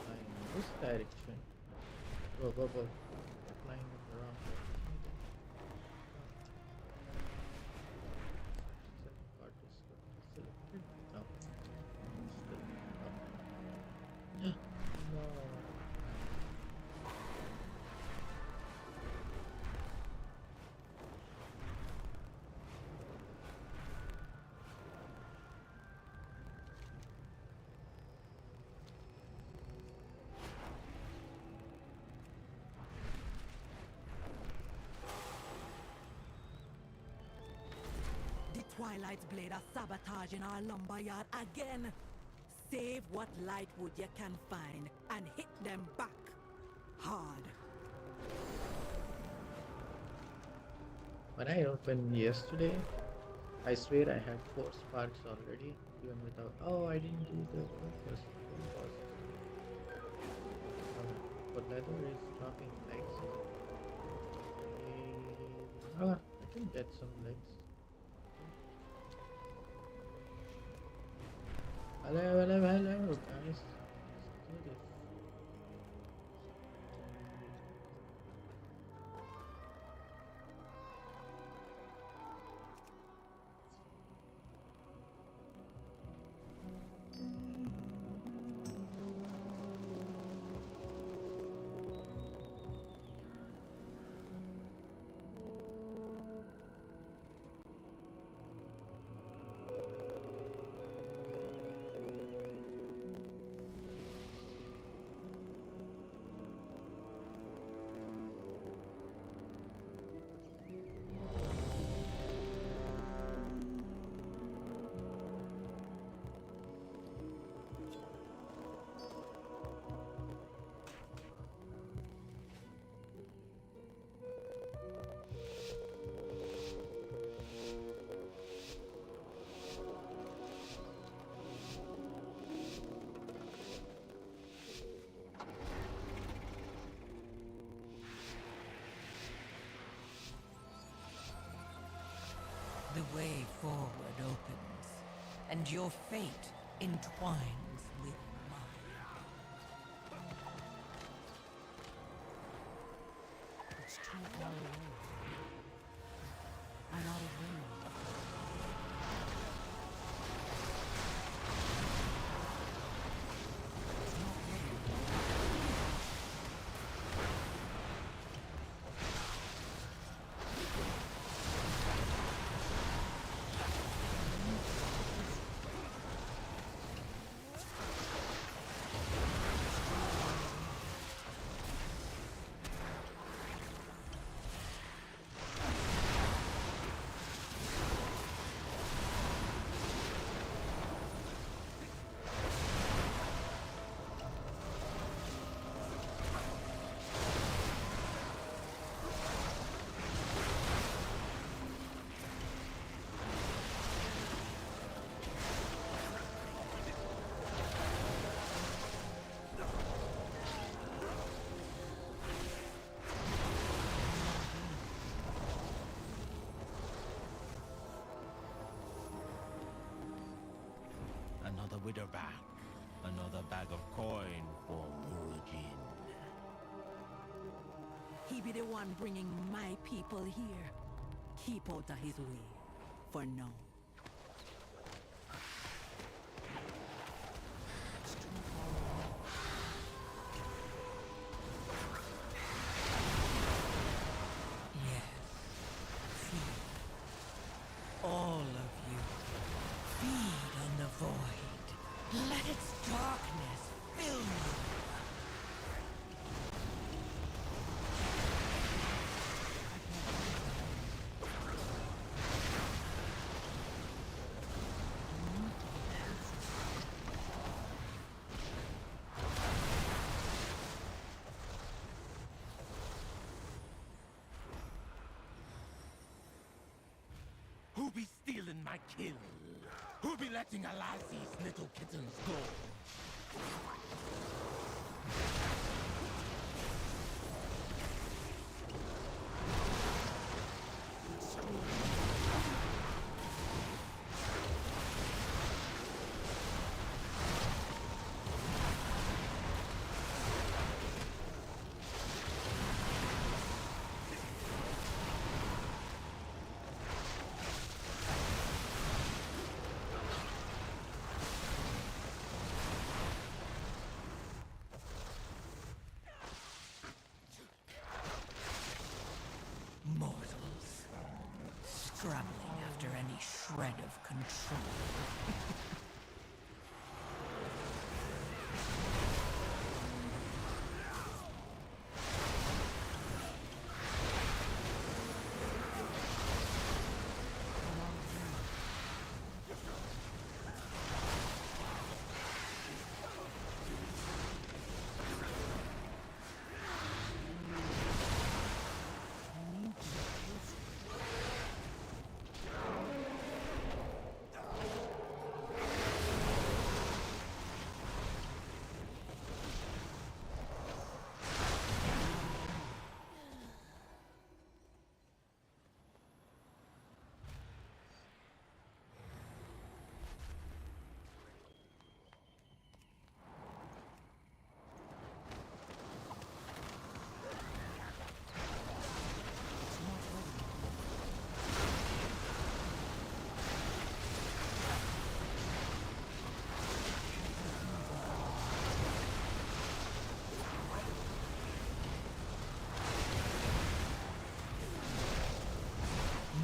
Flying in this direction. Go, go, go. Flying in the wrong direction. Part is selected. No. Still. No. No. The Twilight's blade are sabotaging our lumber yard again. Save what light wood you can find and hit them back hard. When I opened yesterday, I swear I had 4 sparks already, even without. Oh, I didn't do the purpose. But leather is dropping legs. I can get some legs. Hello, hello, hello, guys. Let's do this. The way forward opens, and your fate entwines with mine. It's too far away. I'm out of range. It's not ready. wither back. Another bag of coin for Origin. He be the one bringing my people here. Keep out of his way. For now. Yes. Feed. All of you. Feed on the void. Let its darkness fill you. Who be stealing my kill? Who be letting Alazi's little kittens go? Mortals. Scrambling after any shred of control.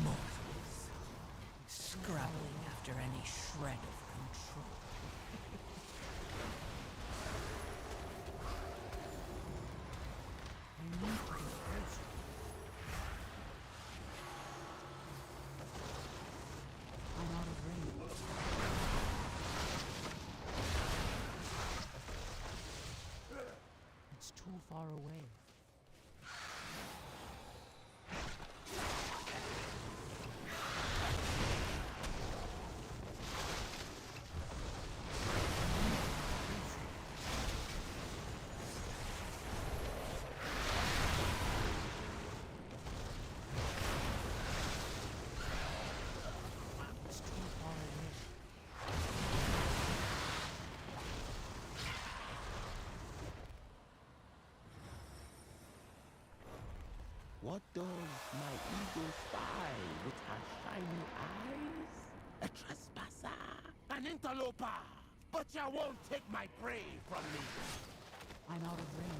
Mortals. Scrabbling after any shred of control. I'm out of range. It's too far away. It's too far away. What does my eagle spy with her shiny eyes? A trespasser, an interloper. But you won't take my prey from me. I'm out of range.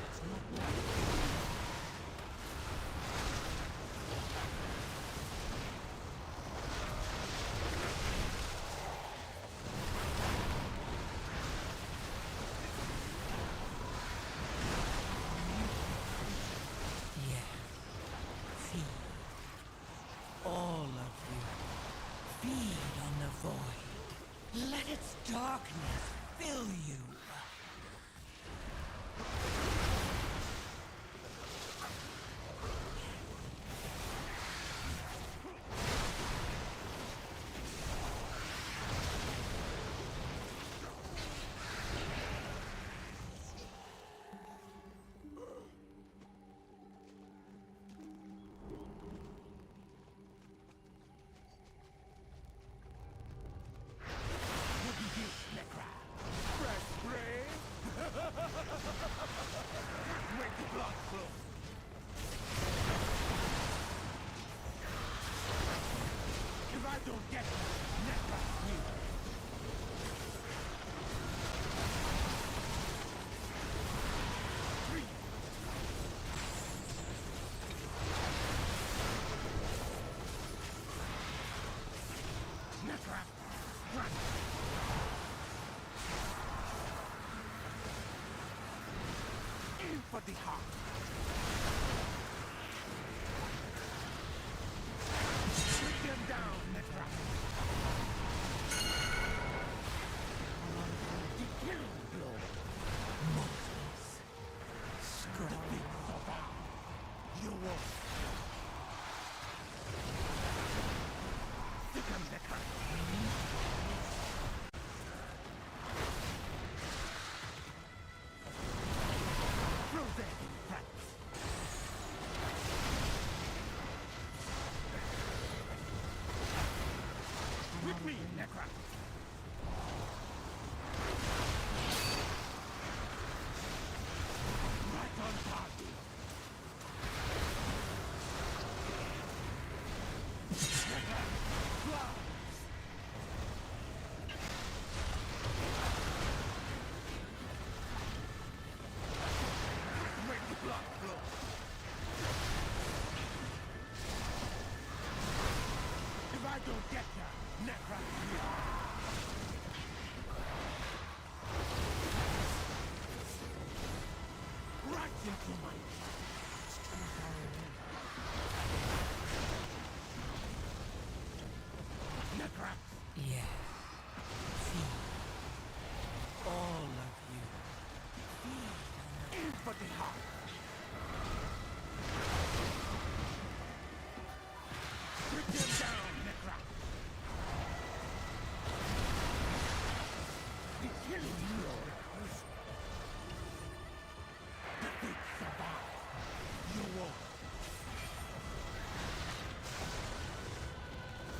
It's not right. Yes. Feed. All of you. Feed on the void. Let its darkness fill you. get Necra, you. Necra, run. In for the heart. Put them down, Necra. The killing blow. Mortals. Scrub. You won't. Become Necra. Throw that in front. With me, Necra. Right on target. Necra, fly. Make the blood flow. If I don't get ya, Necra, right into my Necra. Yes. Feed. All of you. In for the heart. Put them down, Necra. The killing blow. The big survive. You won't.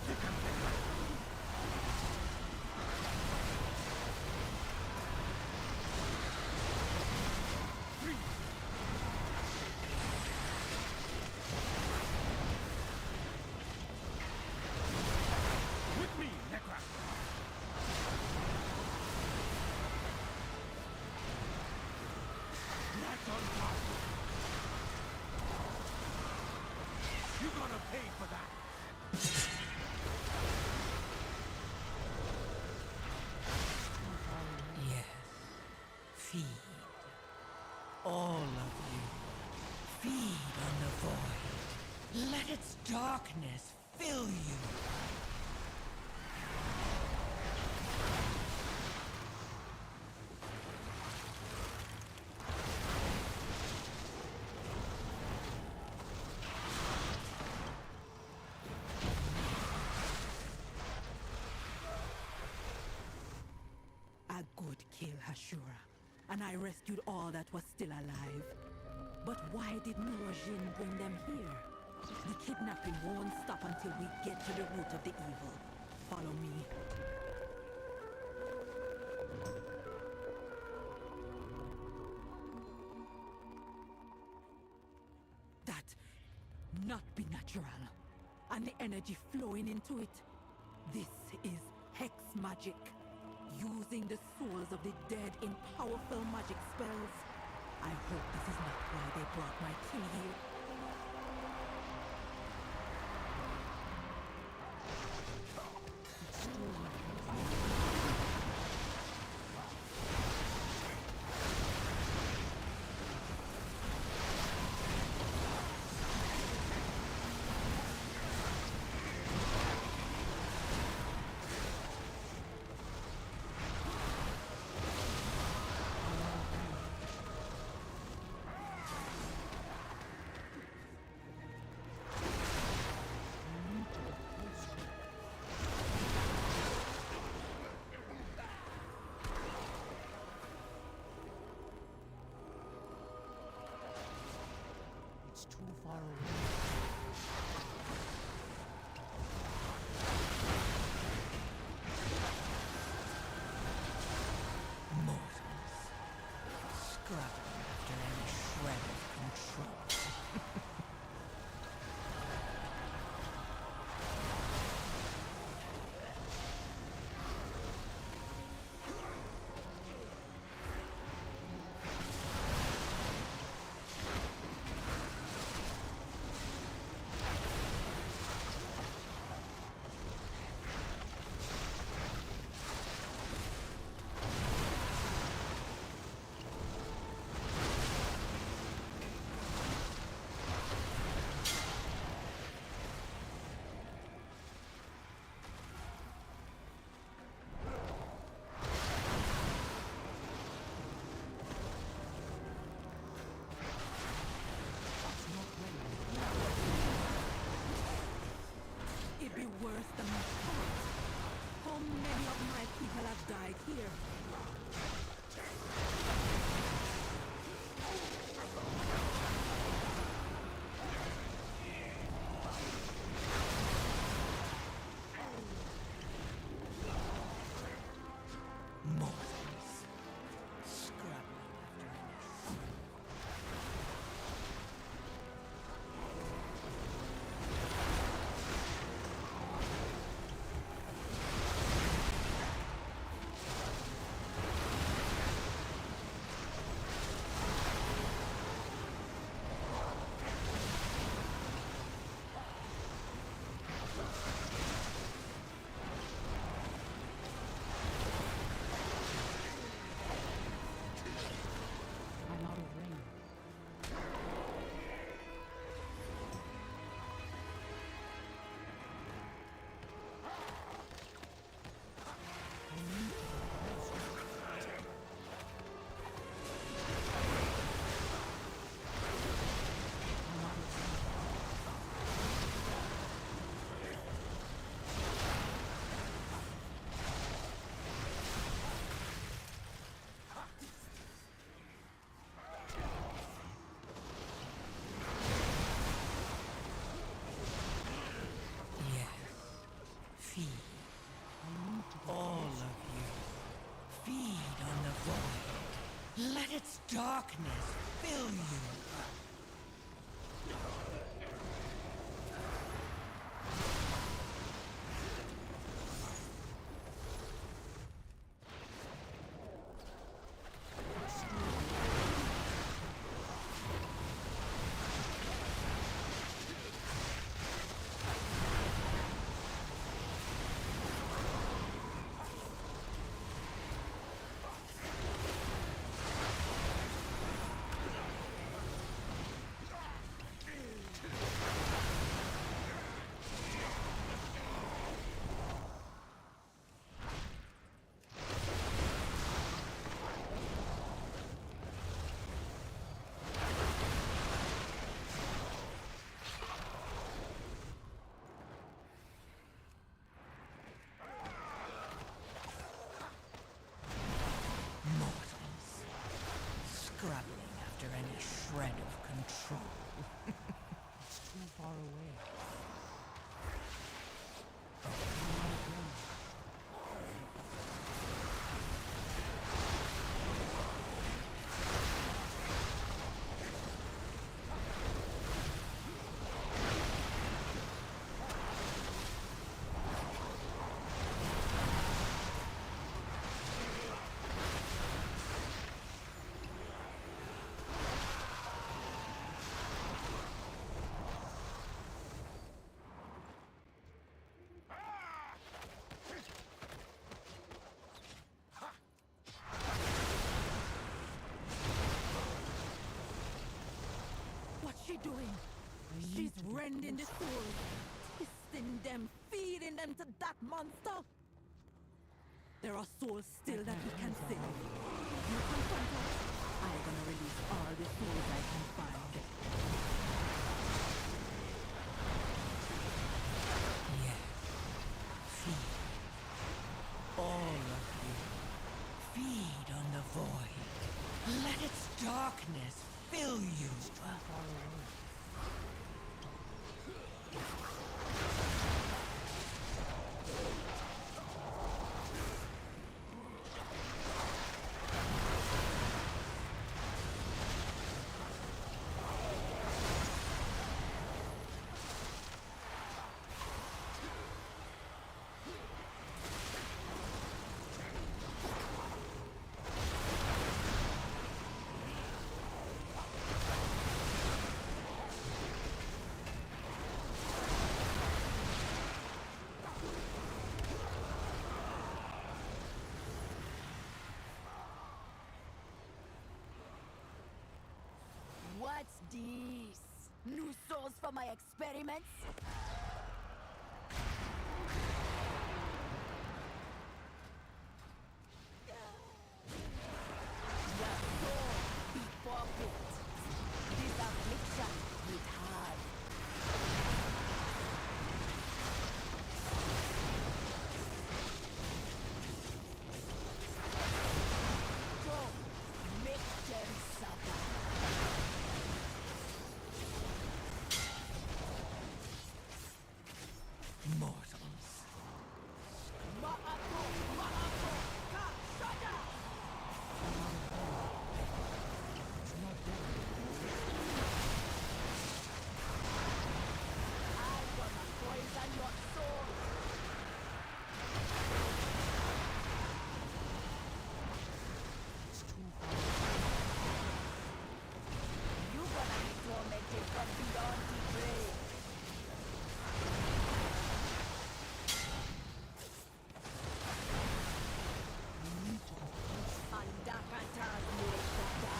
Second Necra. Three. With me, Necra. Right on top. You're gonna pay for that. Yes. Feed. All of you. Feed on the void. Let its darkness fill you. A good kill, Hashura. And I rescued all that was still alive. But why did Norajin bring them here? The kidnapping won't stop until we get to the root of the evil. Follow me. That not be natural. And the energy flowing into it. This is hex magic. Using the souls of the dead in powerful magic spells. I hope this is not why they brought my king here. It's too far away. Mortals. Scrubbing after any shred of control. darkness fill you. Scrabbling after any shred of control. It's too far away. What's she doing? She's rending the souls, twisting them, feeding them to that monster. There are souls still that we can save. You confront her, I'm gonna release all the souls I can find. Yes. Feed. All of you. Feed on the void. Let its darkness fill you. What's this? New souls for my experiments? Your soul be forfeit. This affliction hit hard. Go, make them suffer. Mortals. Ma'ako, ma'ako, ka, shada! I'm gonna poison your soul. You're gonna be tormented from beyond the grave. Andakatas Murikota,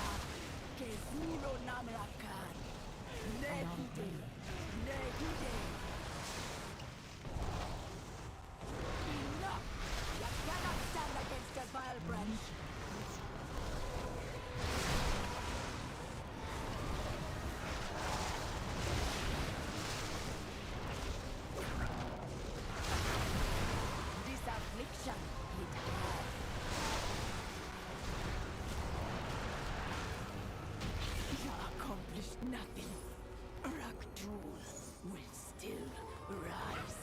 Kesmuro Namrakan, Negide, Negide. Enough! You cannot stand against the vile branch. This affliction hit hard. You accomplished nothing. Rak'tul will still rise.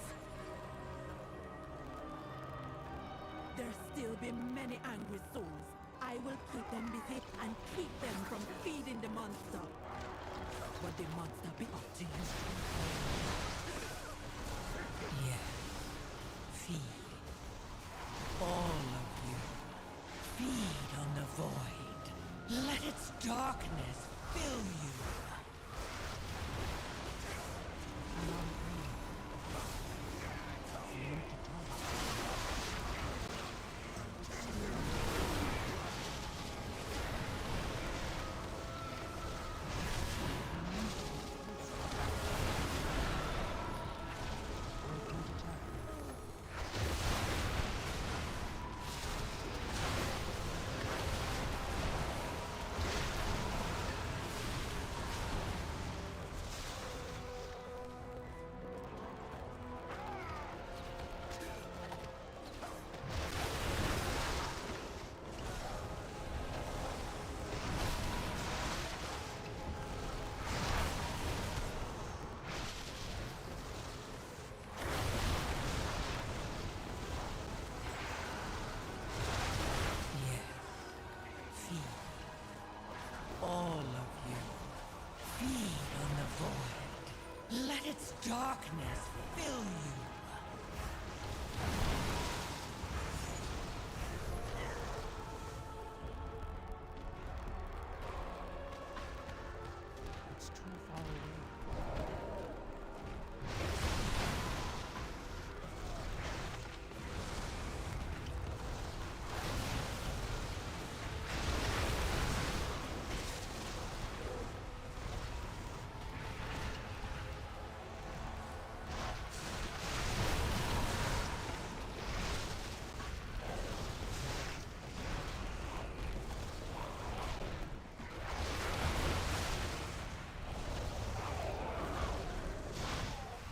There'll still be many angry souls. I will keep them busy and keep them void. Let its darkness fill you. All of you, feed on the void. Let its darkness fill you. It's too far away.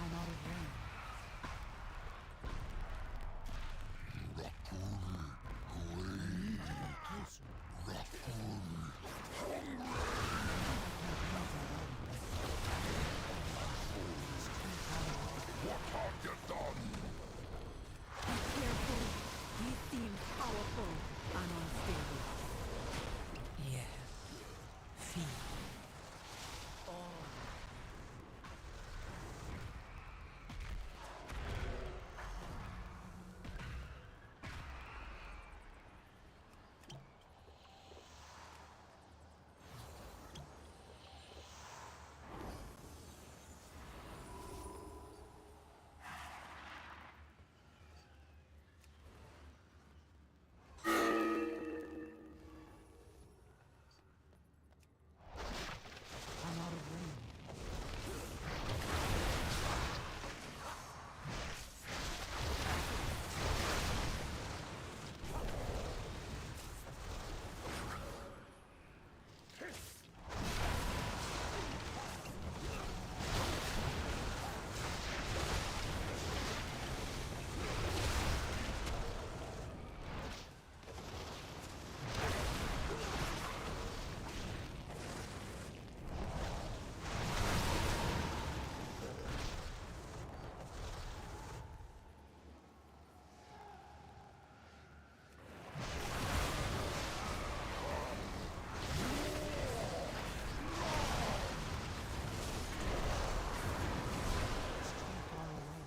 I'm out of range. Be careful. He seems powerful and unstable. Yes, feed. All. I'm out of range. It's too far away.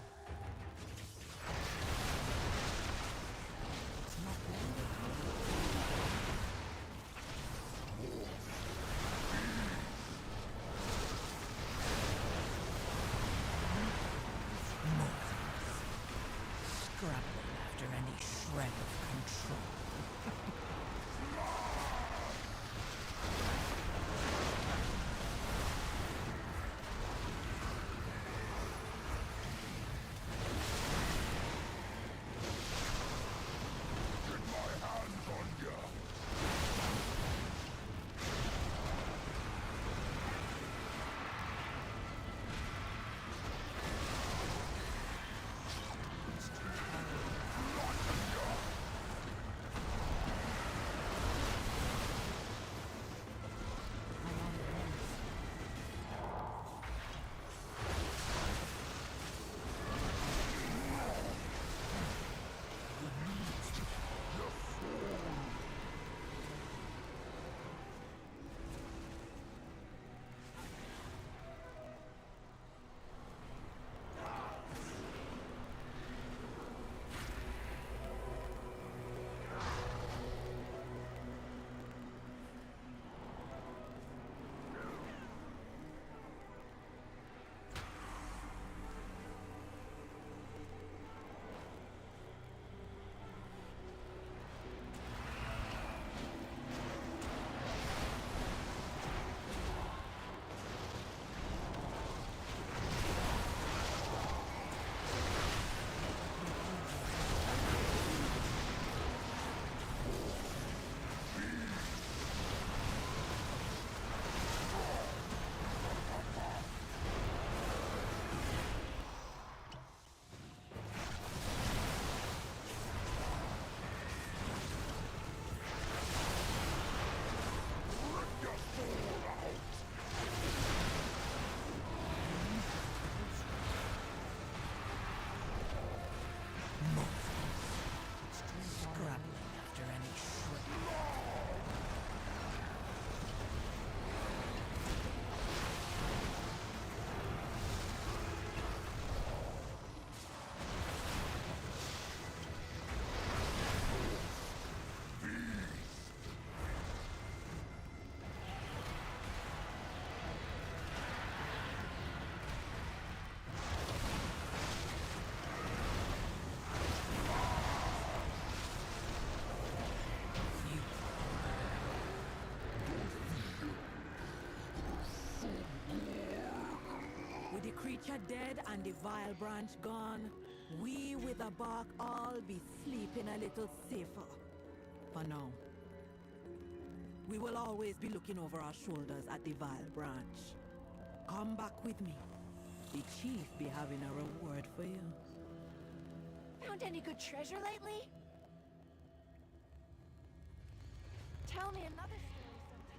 It's not there. Scrabbling after any shred of control. Witcher dead and the vile branch gone, we with the bark all be sleeping a little safer. For now. We will always be looking over our shoulders at the vile branch. Come back with me. The chief be having a reward for you. Found any good treasure lately? Tell me another story sometime.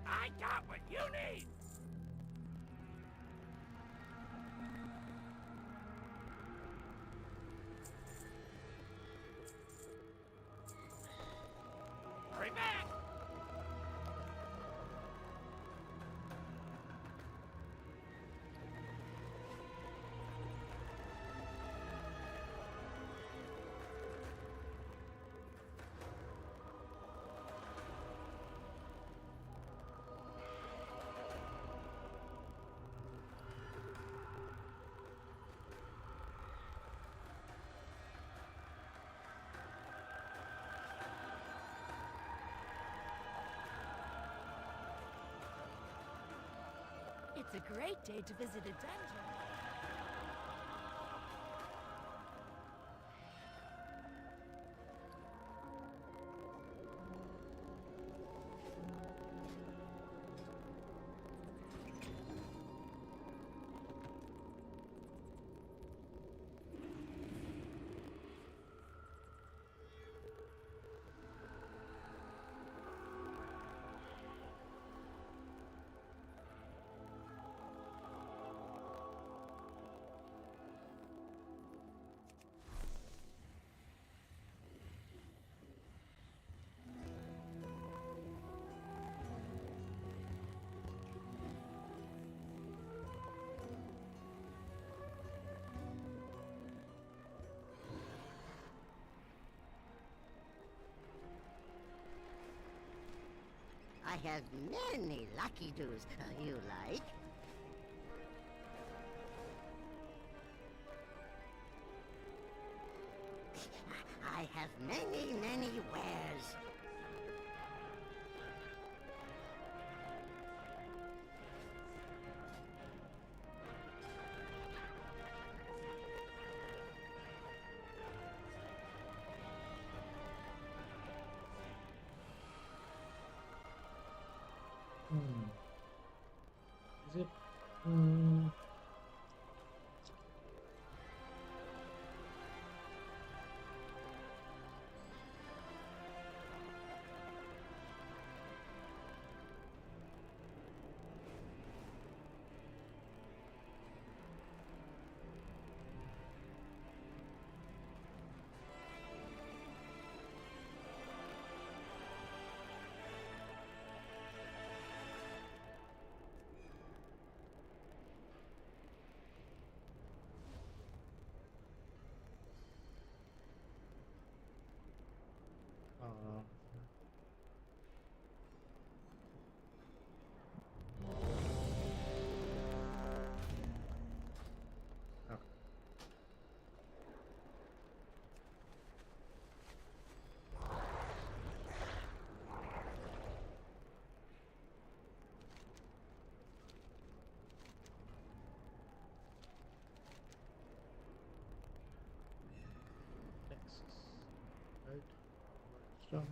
I got what you need! Hurry back! It's a great day to visit a dungeon. I have many lucky doos you like. I have many wares. Is it? Uh, okay. Texas, right? So,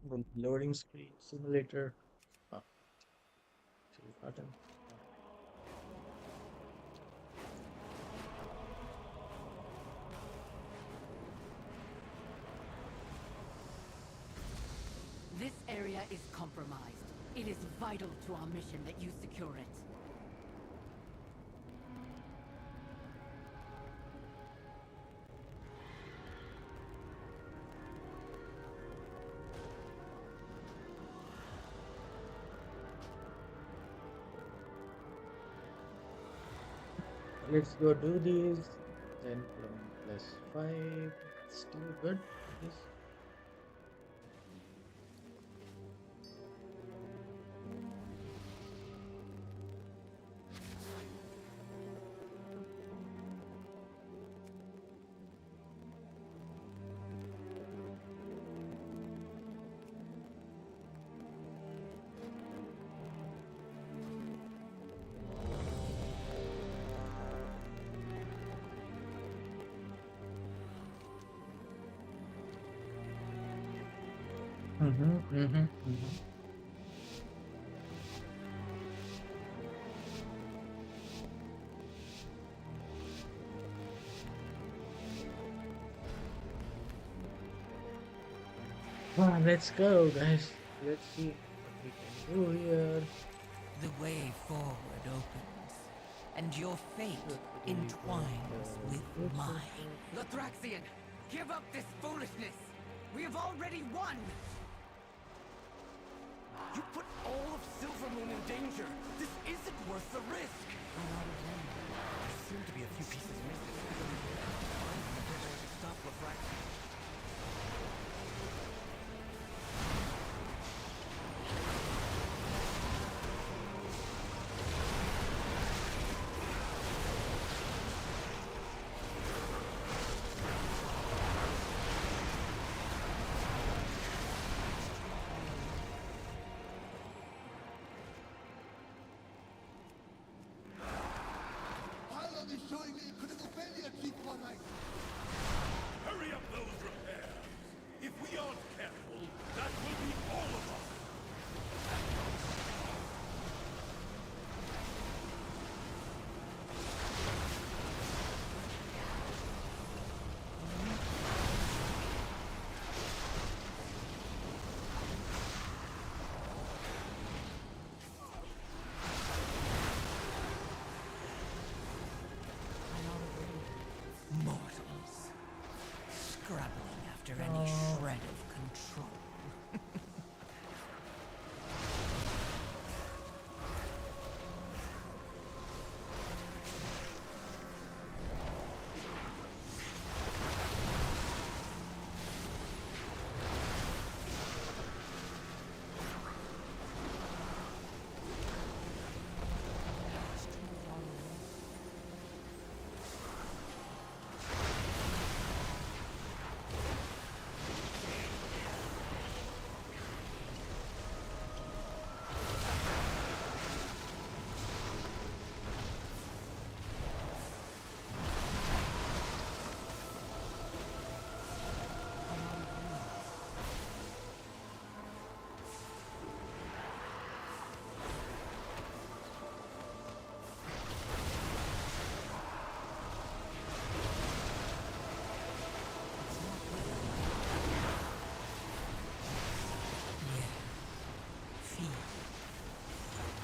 The loading screen simulator. Ah, see button. This area is compromised. It is vital to our mission that you secure it. Let's go do this. 10 plus 5. Still good. Yes. Mm-hmm, mm-hmm, mm-hmm. Let's go, guys. Let's see what we can do here. The way forward opens, and your fate entwines with mine. Lathraxian, give up this foolishness! We have already won! You put all of Silvermoon in danger. This isn't worth the risk. There seem to be a few pieces missing. Stop Lathraxian. Hurry up those repairs! If we aren't careful, that will be all of us! Mortals. Scrabbling after any shred of control.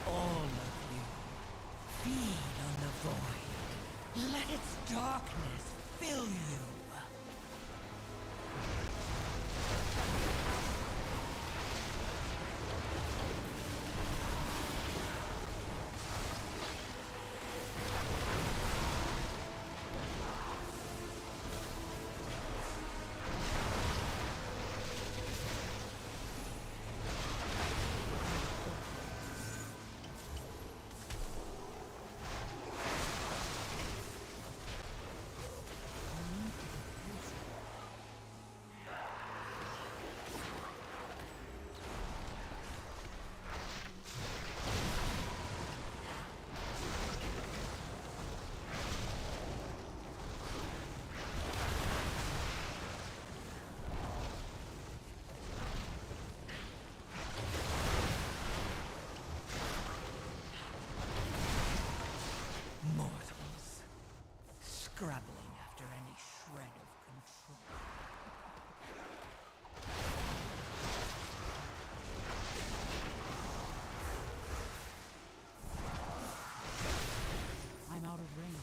All of you, feed on the void. Let its darkness fill you. scrabbling after any shred of control. I'm out of range.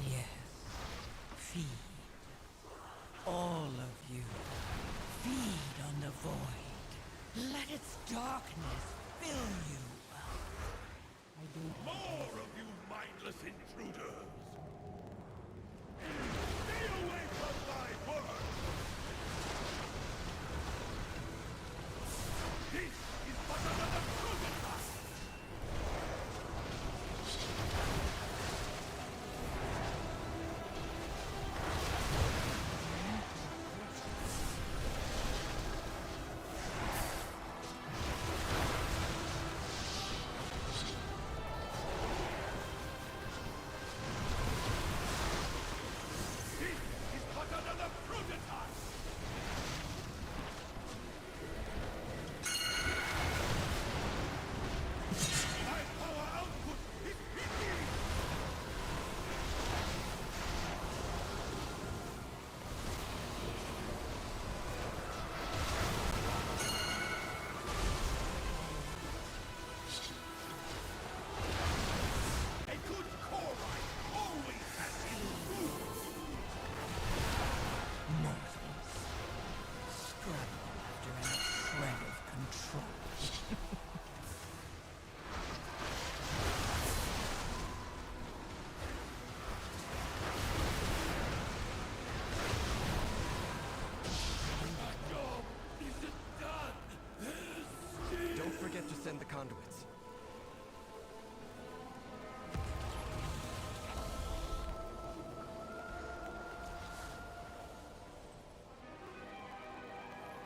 Yes. Feed. All of you. Feed on the void. Let its darkness fill you. More of you mindless intruders! Stay away from my work! This is but another prototype! Forget to send the conduits.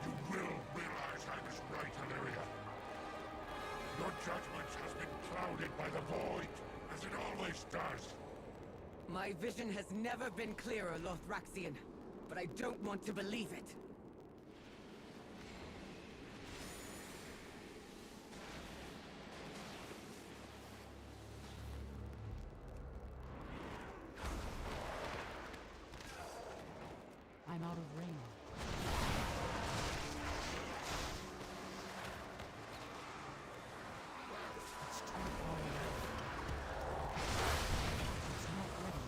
You will realize I was right, Illyria. Your judgment has been clouded by the void, as it always does. My vision has never been clearer, Lothraxian, but I don't want to believe it. I'm out of range. It's too far away. It's not ready.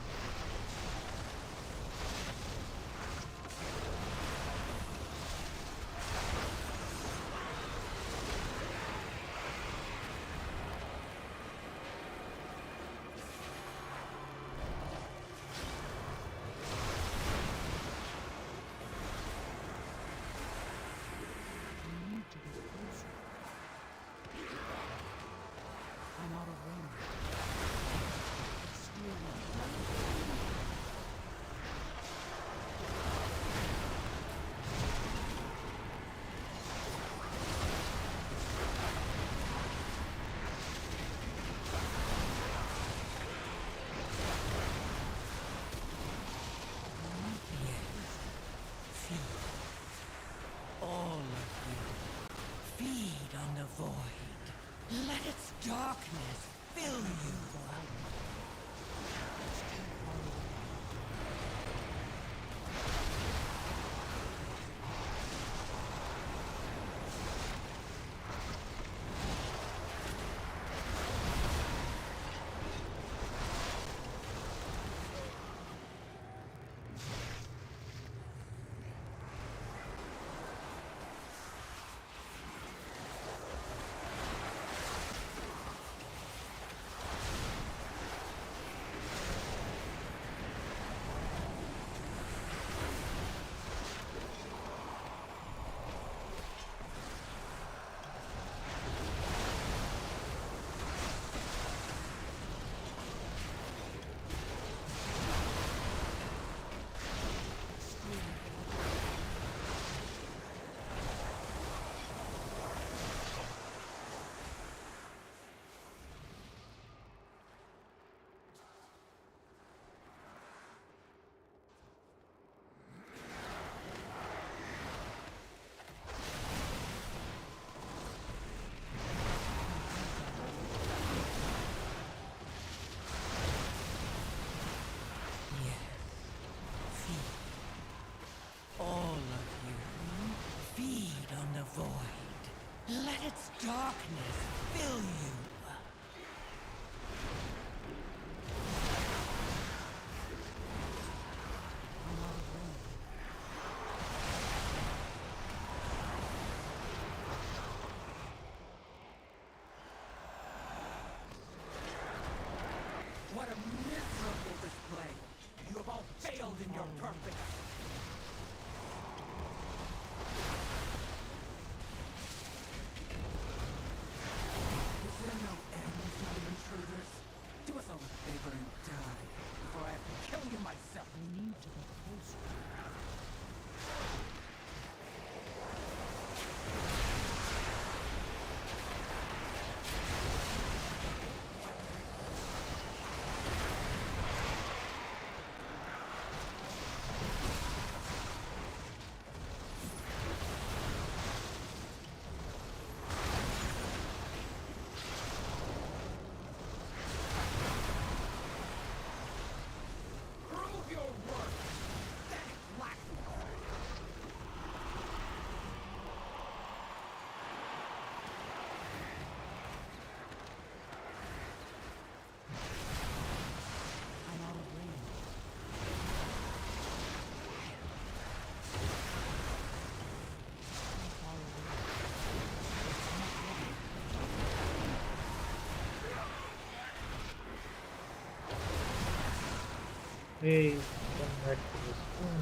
Hey, come back to the spoon.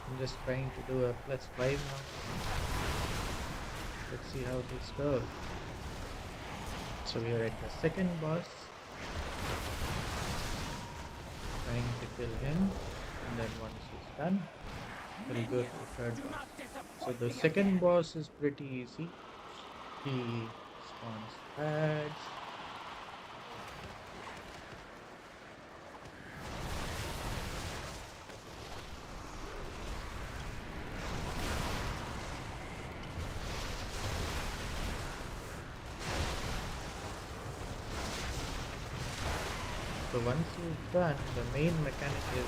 I'm just trying to do a +5 now. Let's see how this goes. So we are at the second boss. Trying to kill him. And then once he's done, we'll go to the third boss. So the second boss is pretty easy. He spawns ads. So once he's done, the main mechanic is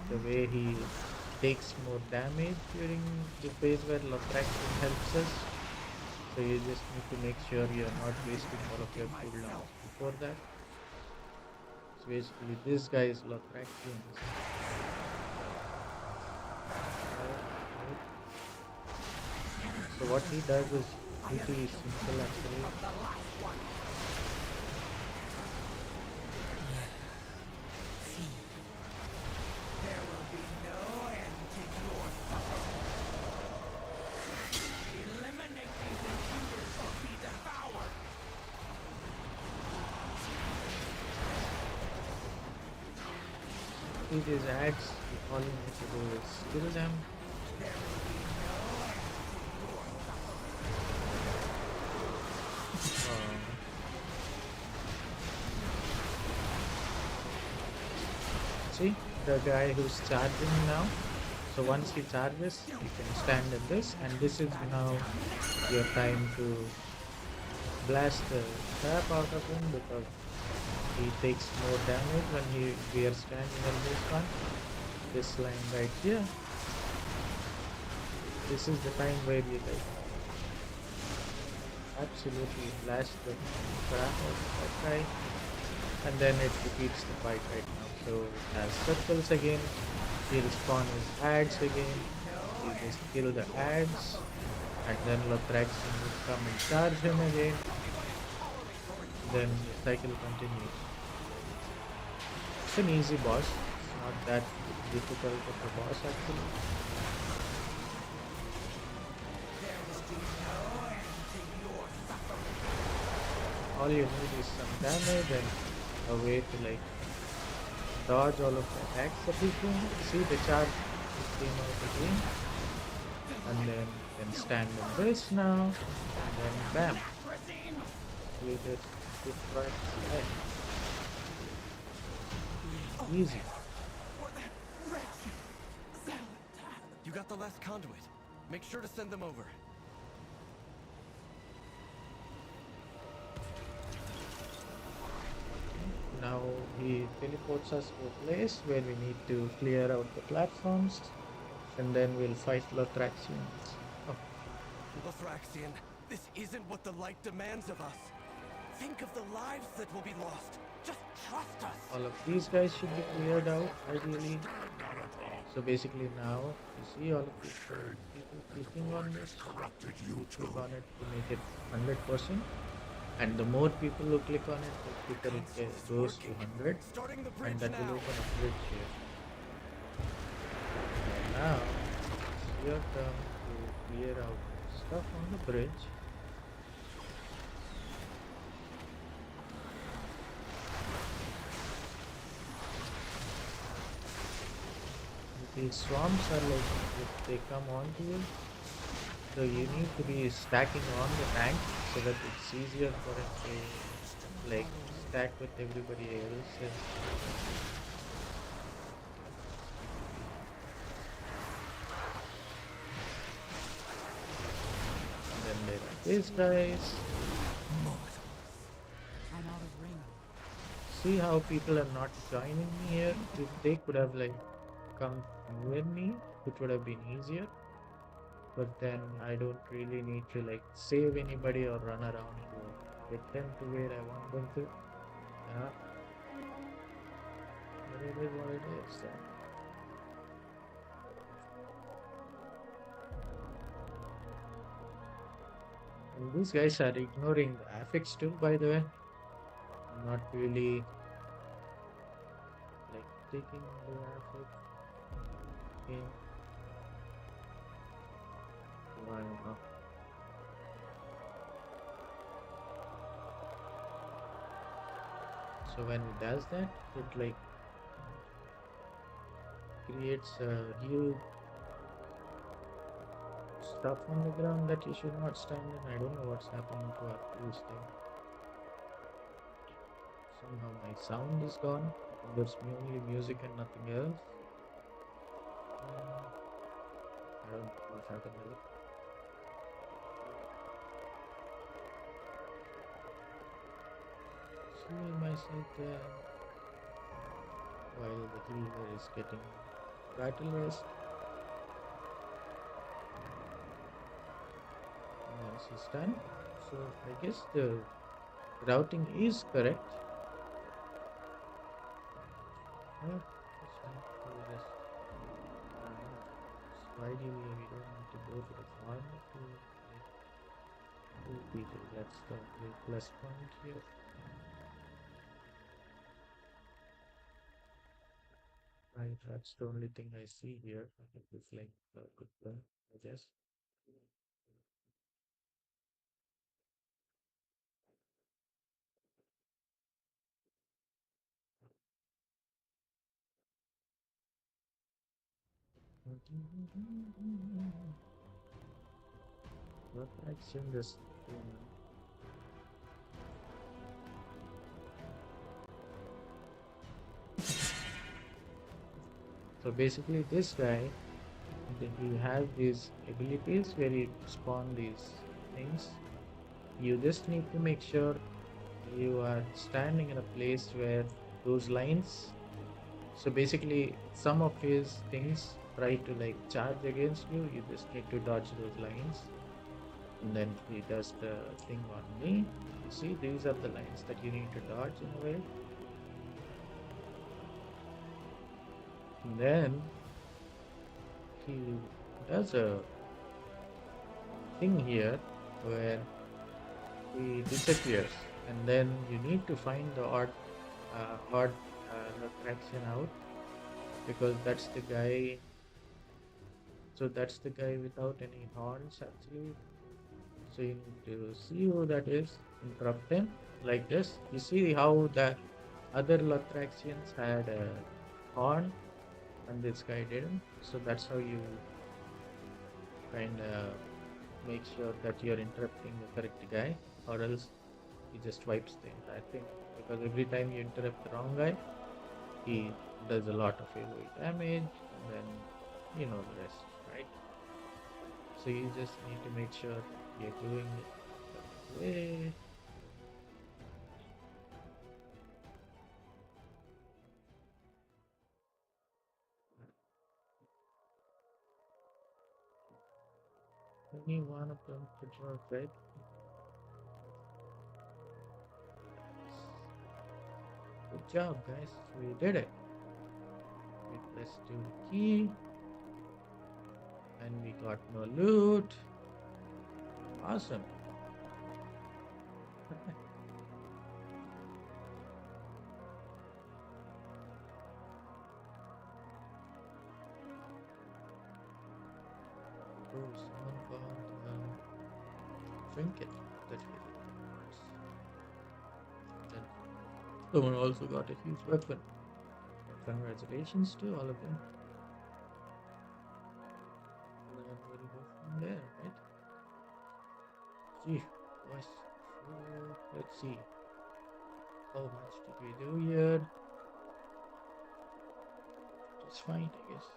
the way he takes more damage during the phase where Lothraxion helps us. So you just need to make sure you're not wasting all of your cooldowns before that. So basically this guy is Lothraxion. So what he does is pretty simple actually. See these ads, all you need to do is kill them. See the guy who's charging now. So once he charges, you can stand in this, and this is now your time to blast the crap out of him because he takes more damage when we are standing in this one. This line right here. This is the time where you like absolutely blast the crap out of that guy, and then it repeats the fight right now. So it has circles again. He'll spawn his ads again. You just kill the ads, and then Lothraxion will come and charge him again. Then the cycle continues. It's an easy boss. It's not that difficult of a boss actually. All you need is some damage and a way to like dodge all of the attacks that he's doing. See the charge just came out again. And then you can stand in this now. And then bam. You just destroy his head. Easy. You got the last conduit. Make sure to send them over. Now he teleports us to a place where we need to clear out the platforms, and then we'll fight Lothraxion. Oh. Lothraxion, this isn't what the light demands of us. Think of the lives that will be lost. Just trust us. All of these guys should be cleared out, ideally. So basically now, you see all of these people clicking on this. You click on it to make it 100%. And the more people who click on it, the quicker it goes to 100. And that will open a bridge here. And now, it's your turn to clear out stuff on the bridge. These swamps are like, if they come onto you, so you need to be stacking on the tank so that it's easier for it to like stack with everybody else. And then there are these guys. I'm out of ring. See how people are not joining me here? If they could have like come near me, it would have been easier. But then I don't really need to like save anybody or run around to get them to where I want them to. Yeah. But it is what it is then. And these guys are ignoring the affix too, by the way. Not really taking behalf of him. So I don't know. So when it does that, it like creates a huge stuff on the ground that you should not stand in. I don't know what's happening to our tools there. Somehow my sound is gone. There's only music and nothing else. I don't know what's happening. See myself there while the healer is getting battle rest. And then she's done. So I guess the routing is correct. Yeah, it's fine. We'll just, so ideally we don't need to go to the farm to like, kill people. That's the real plus point here. Right, that's the only thing I see here. I think it's like a good plan, I guess. What action this? So basically, this guy, he has these abilities where he spawn these things. You just need to make sure you are standing in a place where those lines. So basically, some of his things try to like charge against you. You just need to dodge those lines. And then he does the thing on me. You see, these are the lines that you need to dodge in a way. And then he does a thing here where he disappears, and then you need to find the odd attraction out, because that's the guy. So that's the guy without any horns actually. So you need to see who that is, interrupt him like this. You see how the other Lothraxians had a horn and this guy didn't. So that's how you kind of make sure that you're interrupting the correct guy, or else he just wipes the entire thing. Because every time you interrupt the wrong guy, he does a lot of heroic damage, and then you know the rest, right? So you just need to make sure you're doing it the way. Any one of them could work, right? Good job, guys. We did it. We pressed the key, and we got no loot. Awesome. Oh, someone got a trinket that we did. Then someone also got a huge weapon. Congratulations to all of them. And then we'll go from there, right? Gee, boys. So let's see. How much did we do here? It's fine, I guess.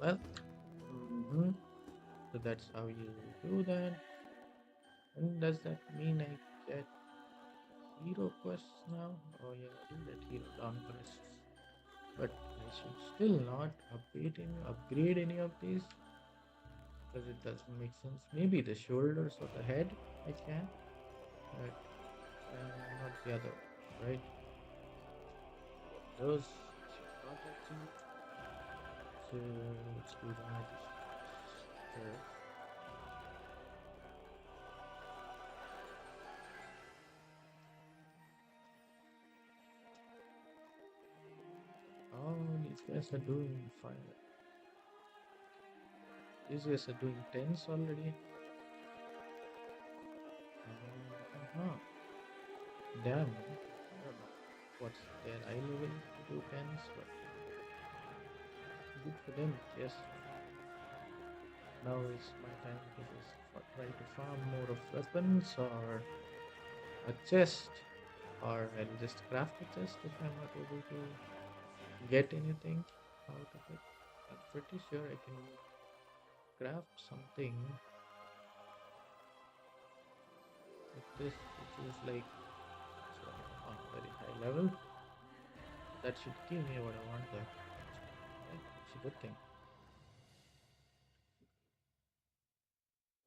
Well, so that's how you do that. And does that mean I get hero quests now? Oh yeah, I do get hero down quests. But I should still not upgrade any of these, because it doesn't make sense. Maybe the shoulders or the head I can, but not the other, right? Those thought actually. So let's do that. Here. Oh, these guys are doing fine. These guys are doing tens already. Uh-huh. Damn. I don't know what's their eye level to do tens, but good for them. Yes. Now is my time to just try to farm more of weapons or a chest, or I'll just craft a chest if I'm not able to get anything out of it. I'm pretty sure I can craft something like this, which is like on a very high level. That should give me what I want though. It's a good thing.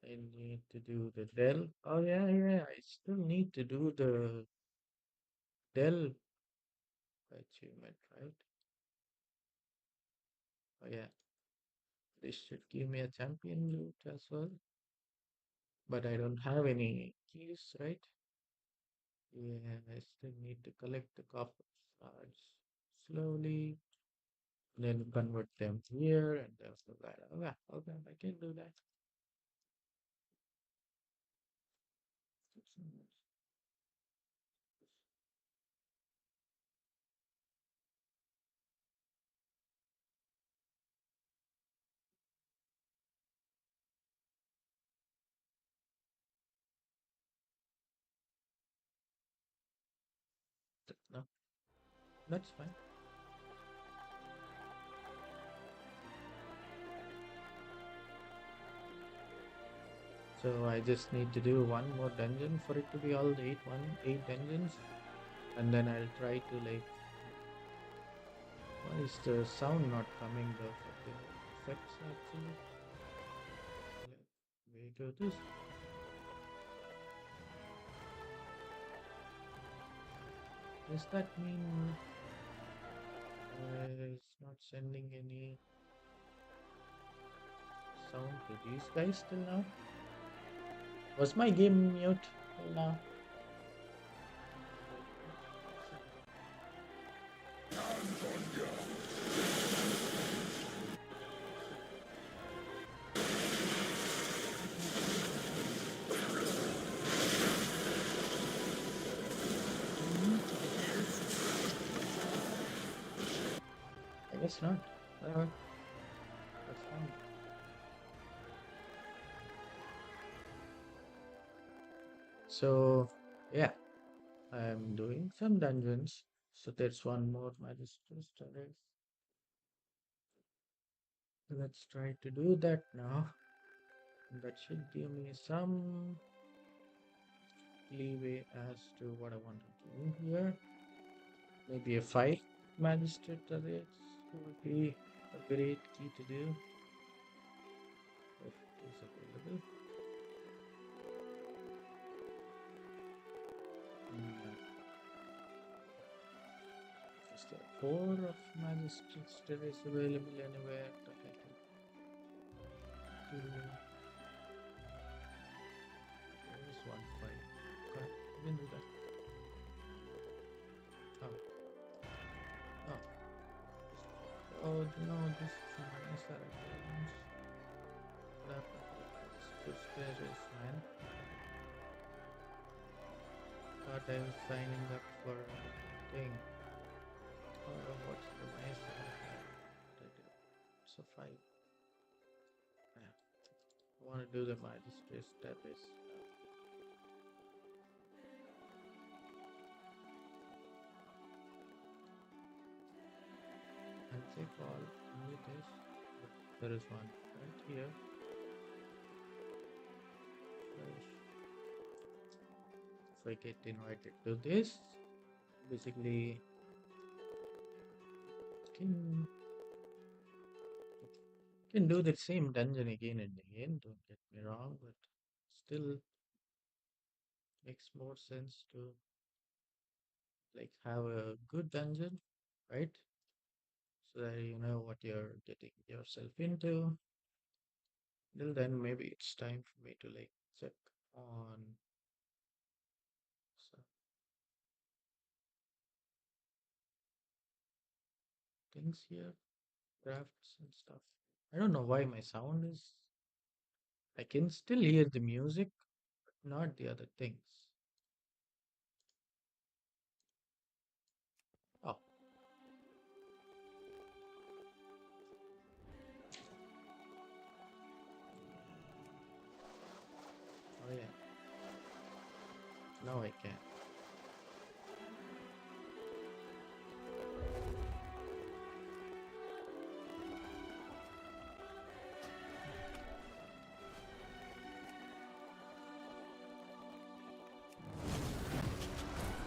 I need to do the Dell. Oh yeah, yeah. I still need to do the Dell achievement, right? Oh yeah. This should give me a champion loot as well. But I don't have any keys, right? Yeah, I still need to collect the copper shards slowly, then convert them here and then so that. Okay, okay, I can do that. No, that's fine. So I just need to do one more dungeon for it to be all the eight dungeons, and then I'll try to like. Why is the sound not coming though for the effects actually? We go this. Does that mean it's not sending any sound to these guys till now? Was my game mute till now? I guess not. Whatever. That's fine. So, yeah, I'm doing some dungeons. So there's one more Magistrate Terrace. Let's try to do that now. That should give me some leeway as to what I want to do here. Maybe a 5 Magistrate Terrace would be a great key to do if it is available. Is there 4 of Magistrate's Terrace available anywhere that I can do? There is one 5. Okay, I can do that. Oh. Oh. Oh no, this is nice items. What happened to the Magistrate's Terrace, man? Thought I was signing up for a thing. Oh, what's the nice item? So 5. Yeah. I want to do the Magistrate's Terrace. And check all invitations. There is one right here. If I get invited to this, basically can do the same dungeon again and again. Don't get me wrong, but still makes more sense to like have a good dungeon, right? so that you know what you're getting yourself into. Till then, maybe it's time for me to like check on some things here, crafts and stuff. I don't know why my sound is. I can still hear the music, but not the other things. Oh, oh yeah. Now I can.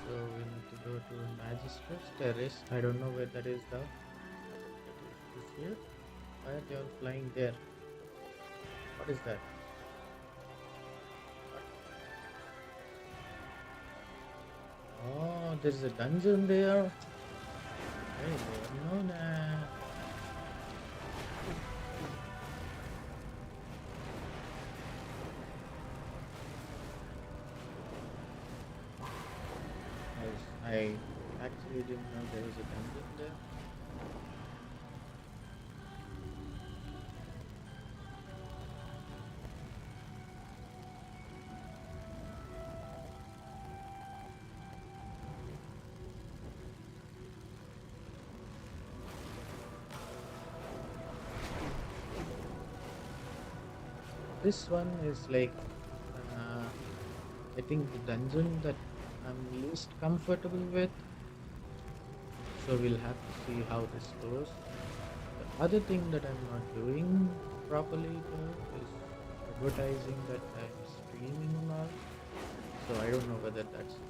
So we need to go to Magistrate's Terrace. I don't know where that is though. It is here. Why are they all flying there? What is that? Oh, there's a dungeon there. I didn't know that. I actually didn't know there was a dungeon there. This one is like, I think the dungeon that I'm least comfortable with. So we'll have to see how this goes. The other thing that I'm not doing properly though is advertising that I'm streaming and all. So I don't know whether that's an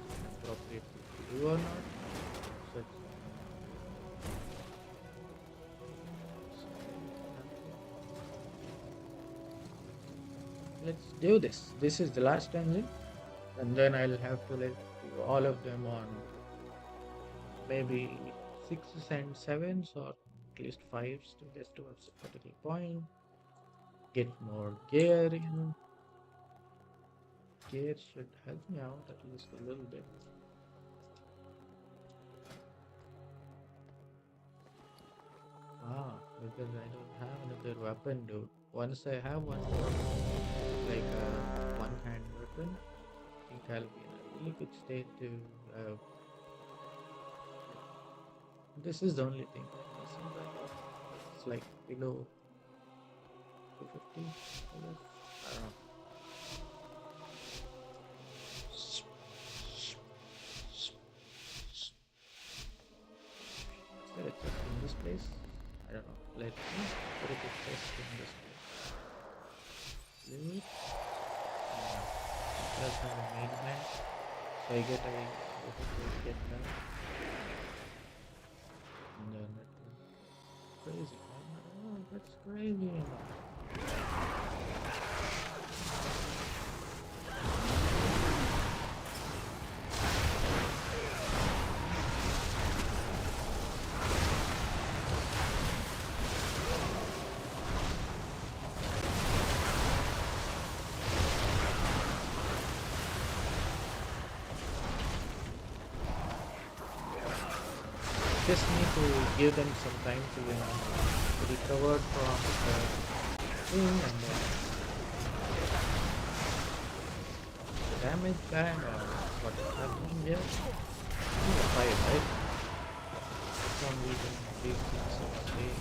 appropriate thing to do or not. So let's do this. This is the last dungeon, and then I'll have to like do all of them on maybe 6s and 7s or at least 5s to get towards a particular point. Get more gear in. Gear should help me out at least a little bit. Ah, because I don't have another weapon, dude. Once I have one more, like a one-hand weapon, I think I'll be in a really good state to. This is the only thing I'm missing right now. It's like below 250, I guess. I don't know. Is there a chest in this place? I don't know. Let's put a chest in this place. Loot. It does have a main man. So I get get that. And then crazy. Oh, that's crazy. Just need to give them some time to recover from the thing and then the damage ban or what is happening here. The fire, right? For some reason these things are staying.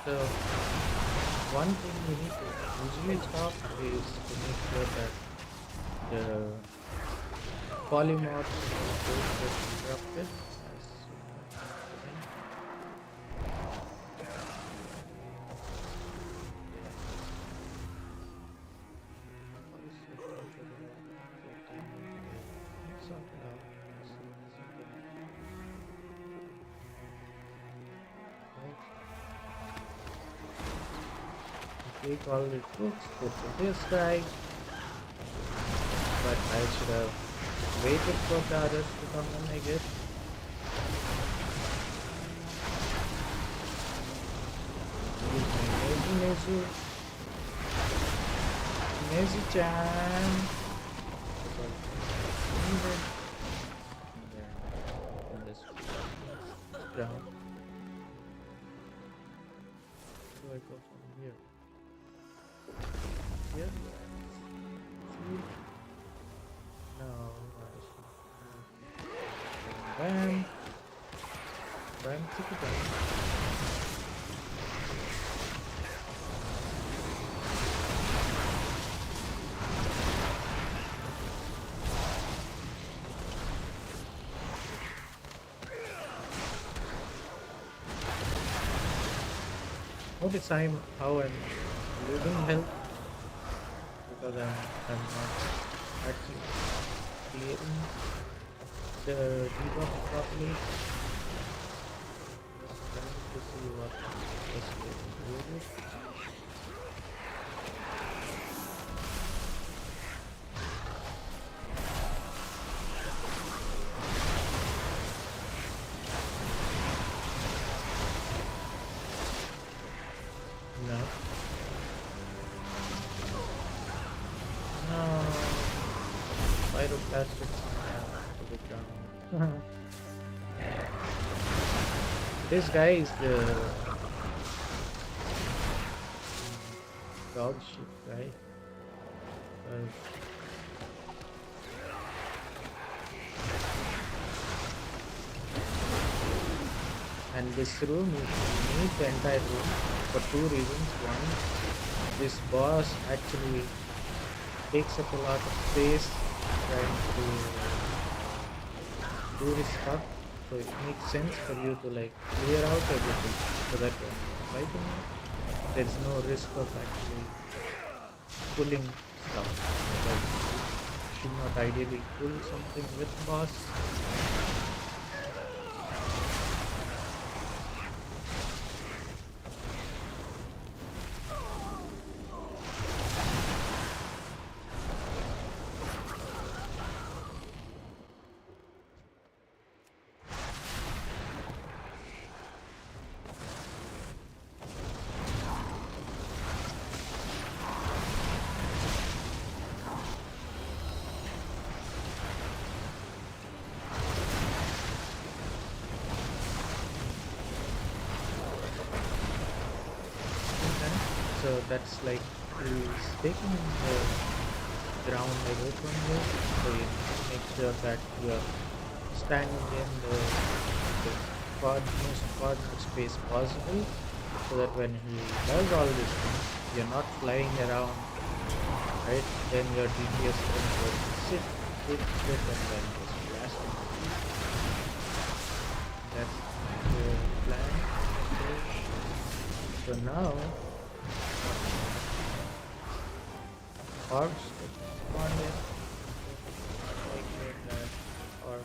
So one thing we need to usually stop is to make sure that the polymorphs don't get interrupted as take all the books, go to this guy, but I should have waited for the others to come in, I guess. Use my Nezu-chan. And this ground. Where do I go from here? Here? See? No, bam. Bam, tick it down. Notice how I'm losing health because I'm not actually clearing the debuff properly. Just trying to see what best way to do it. This guy is the dog shit guy. And this room is unique, the entire room, for two reasons. One, this boss actually takes up a lot of space trying to do his stuff. So it makes sense for you to like clear out everything so that when you're fighting it, there's no risk of actually pulling stuff. Because you should not ideally pull something with boss. So that's like he's taking the ground away from you, so you make sure that you're standing in the most coordinate space possible, so that when he does all these things, you're not flying around, right? Then your DPS can just sit, and then just blast it. That's the plan. So now orbs on it, like that, or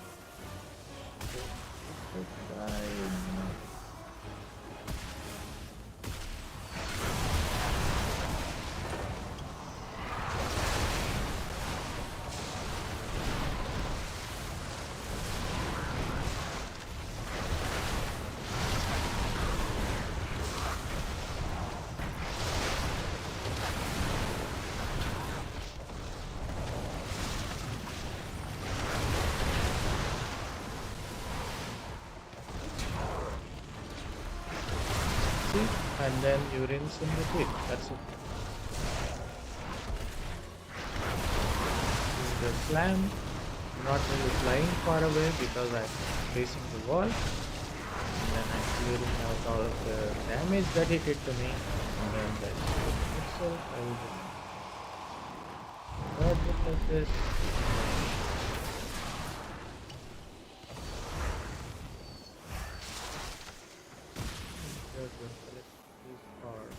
and then you rinse in between. That's it. The slam, not really flying far away because I'm facing the wall, and then I'm clearing out all of the damage that he did to me, and then that itself, I will just dodge it like this. Just gonna collect these cards.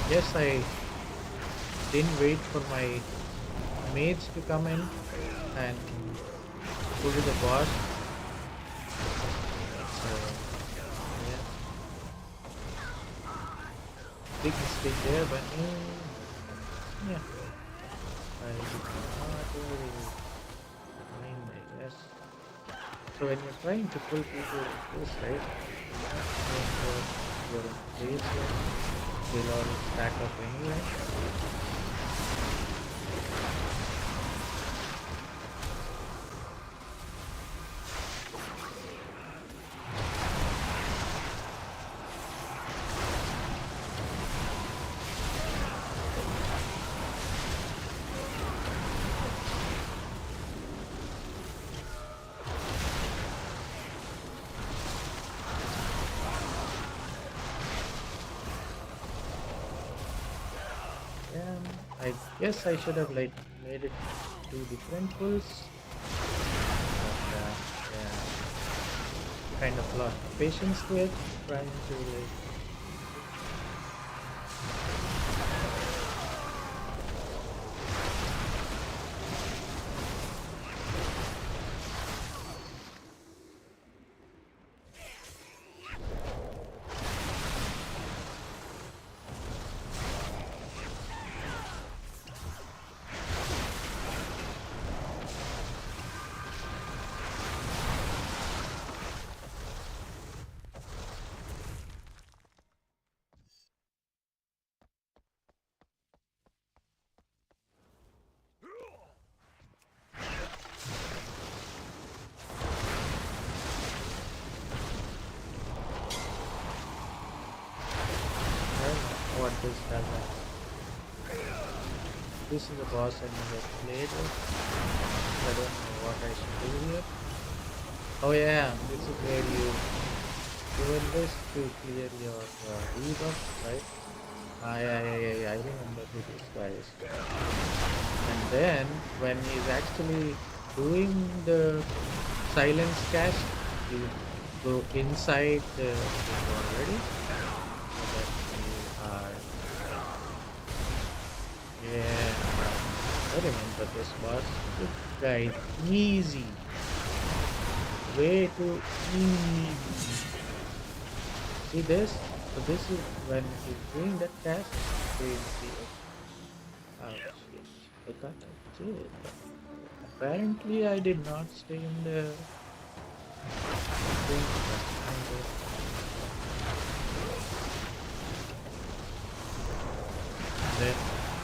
Yes, I didn't wait for my mates to come in and go to the boss. So, yeah. Big mistake there, but yeah. I did not mind, I guess. So when you're trying to pull people like this, right? Going for your place here, they'll all stack up anyway. I guess I should have like made it two different pulls, but yeah, kind of lost patience with trying to like. What this does. This is the boss I never played with. I don't know what I should do here. Oh yeah, this is where you do this to clear your debuff, right? Yeah, I remember who this guy is. And then when he's actually doing the silence cast, you go inside the already. Yeah, I remember this boss. This guy is easy. Way too easy. See this? So this is when he's doing that cast. Oh shit. I thought I did. Apparently I did not stay in the then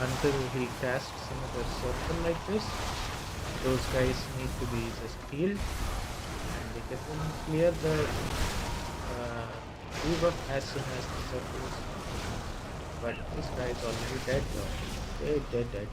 until he casts another circle like this, those guys need to be just healed and they can clear the debuff as soon as the circle is complete. But this guy is already dead though. Dead.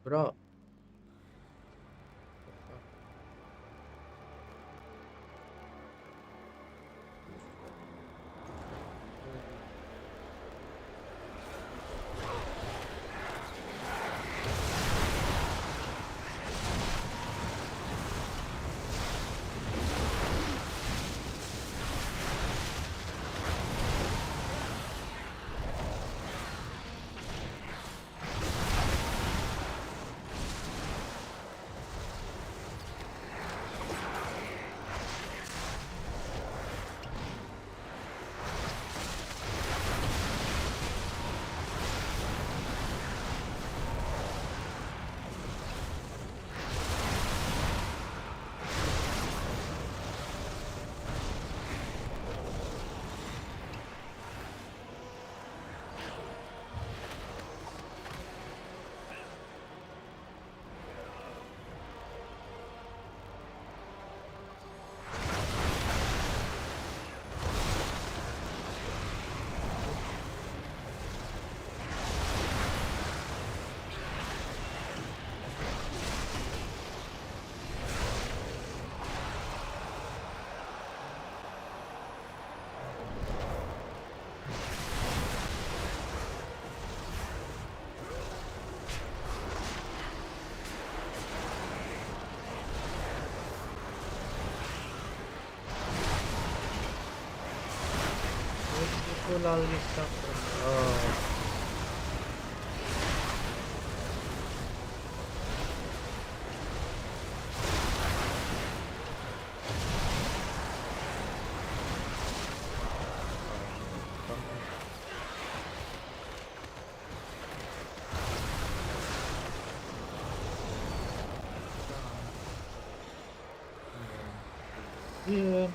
Bro. pull all this stuff from. Oh. Yeah.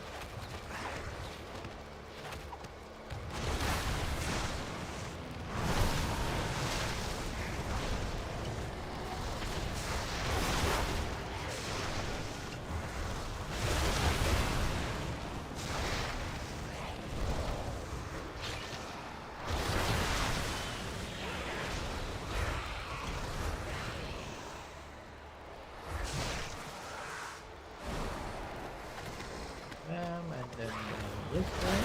And then this guy.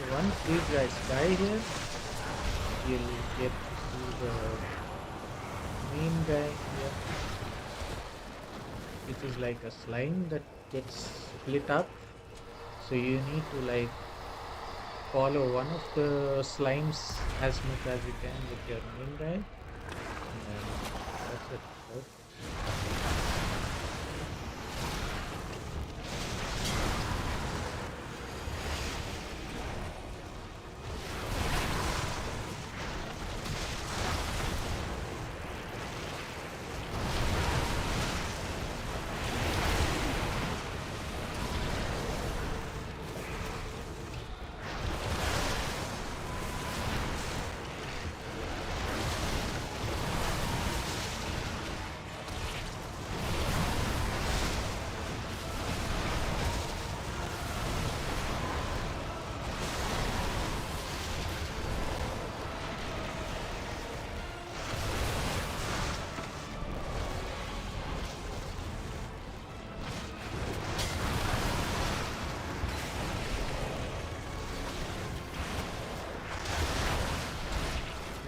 Once these guys die here, you'll get to the main guy here, which is like a slime that gets split up. So you need to like follow one of the slimes as much as you can with your main guy, and then that's it. Right?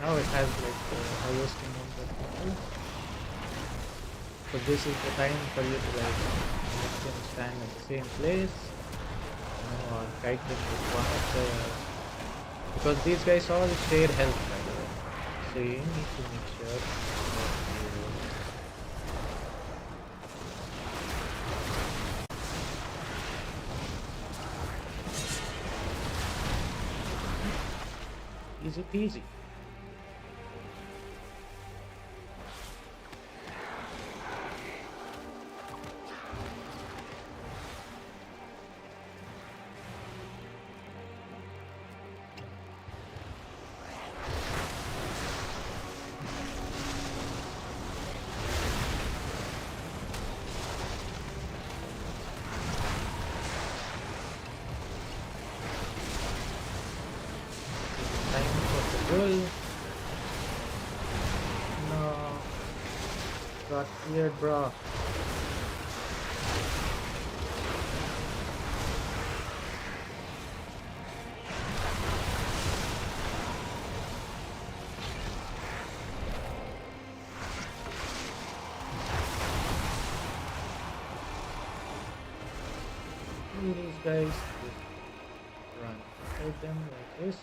Now it has like the highest amount of people. So this is the time for you to like let them stand in the same place, or guide them with one of the, because these guys all share health by the way. So you need to make sure that you easy peasy. Time for the bull. No. Got weird, bro. Look at these guys. Just run. Fight them like this.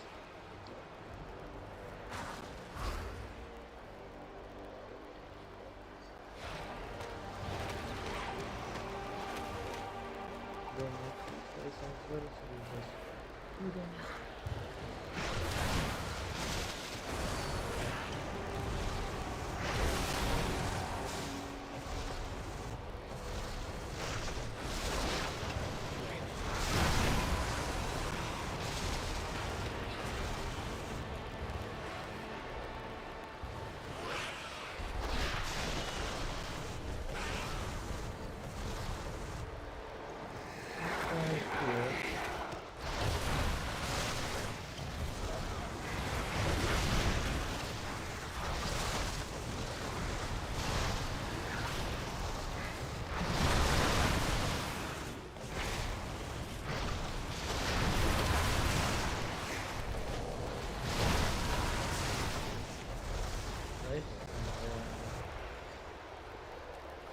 Right?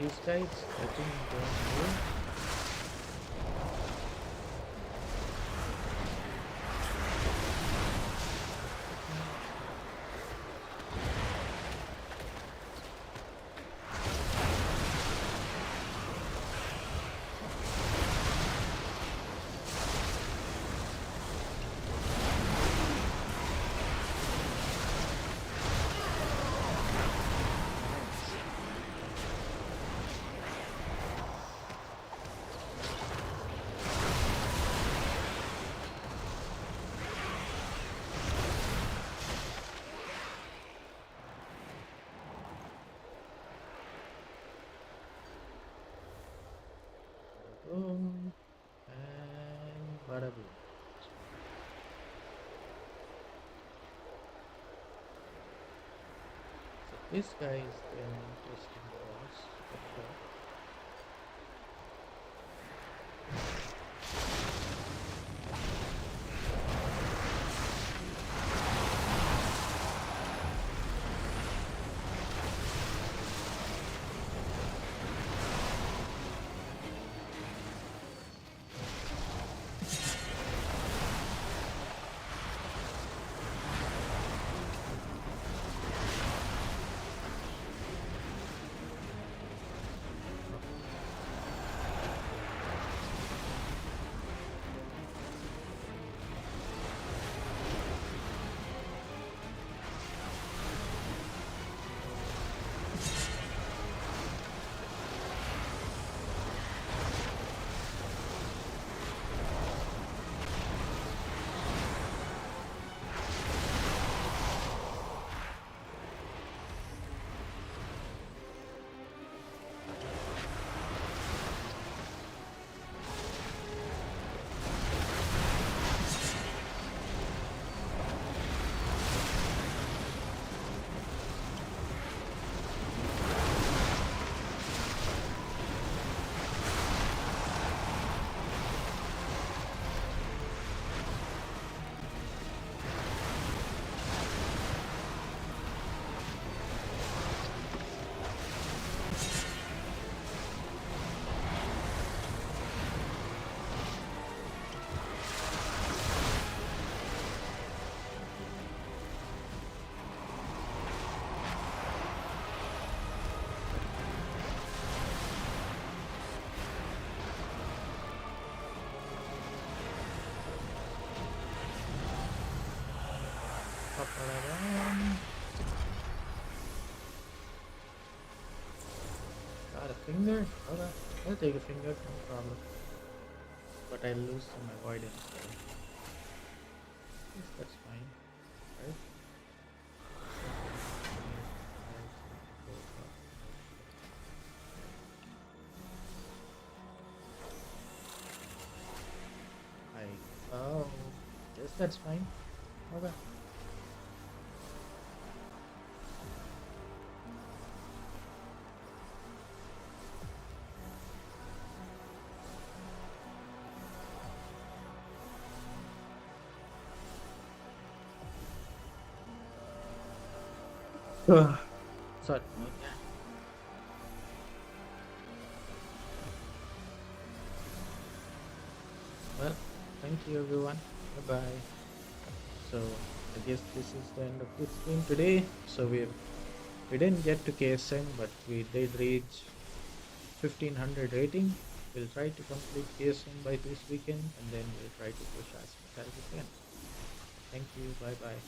These guys, I think, don't move. Boom. And bada boom. So this guy is an interesting boss for sure. Up and around. Got a finger? Okay. I'll take a finger, no problem. But I'll lose some avoidance. So yes, that's fine. Right? Oh, yes, that's fine. Okay. Sorry about that. Well, thank you everyone. Bye bye. So I guess this is the end of this stream today. So we didn't get to KSM, but we did reach 1500 rating. We'll try to complete KSM by this weekend, and then we'll try to push as much as we can. Thank you. Bye bye.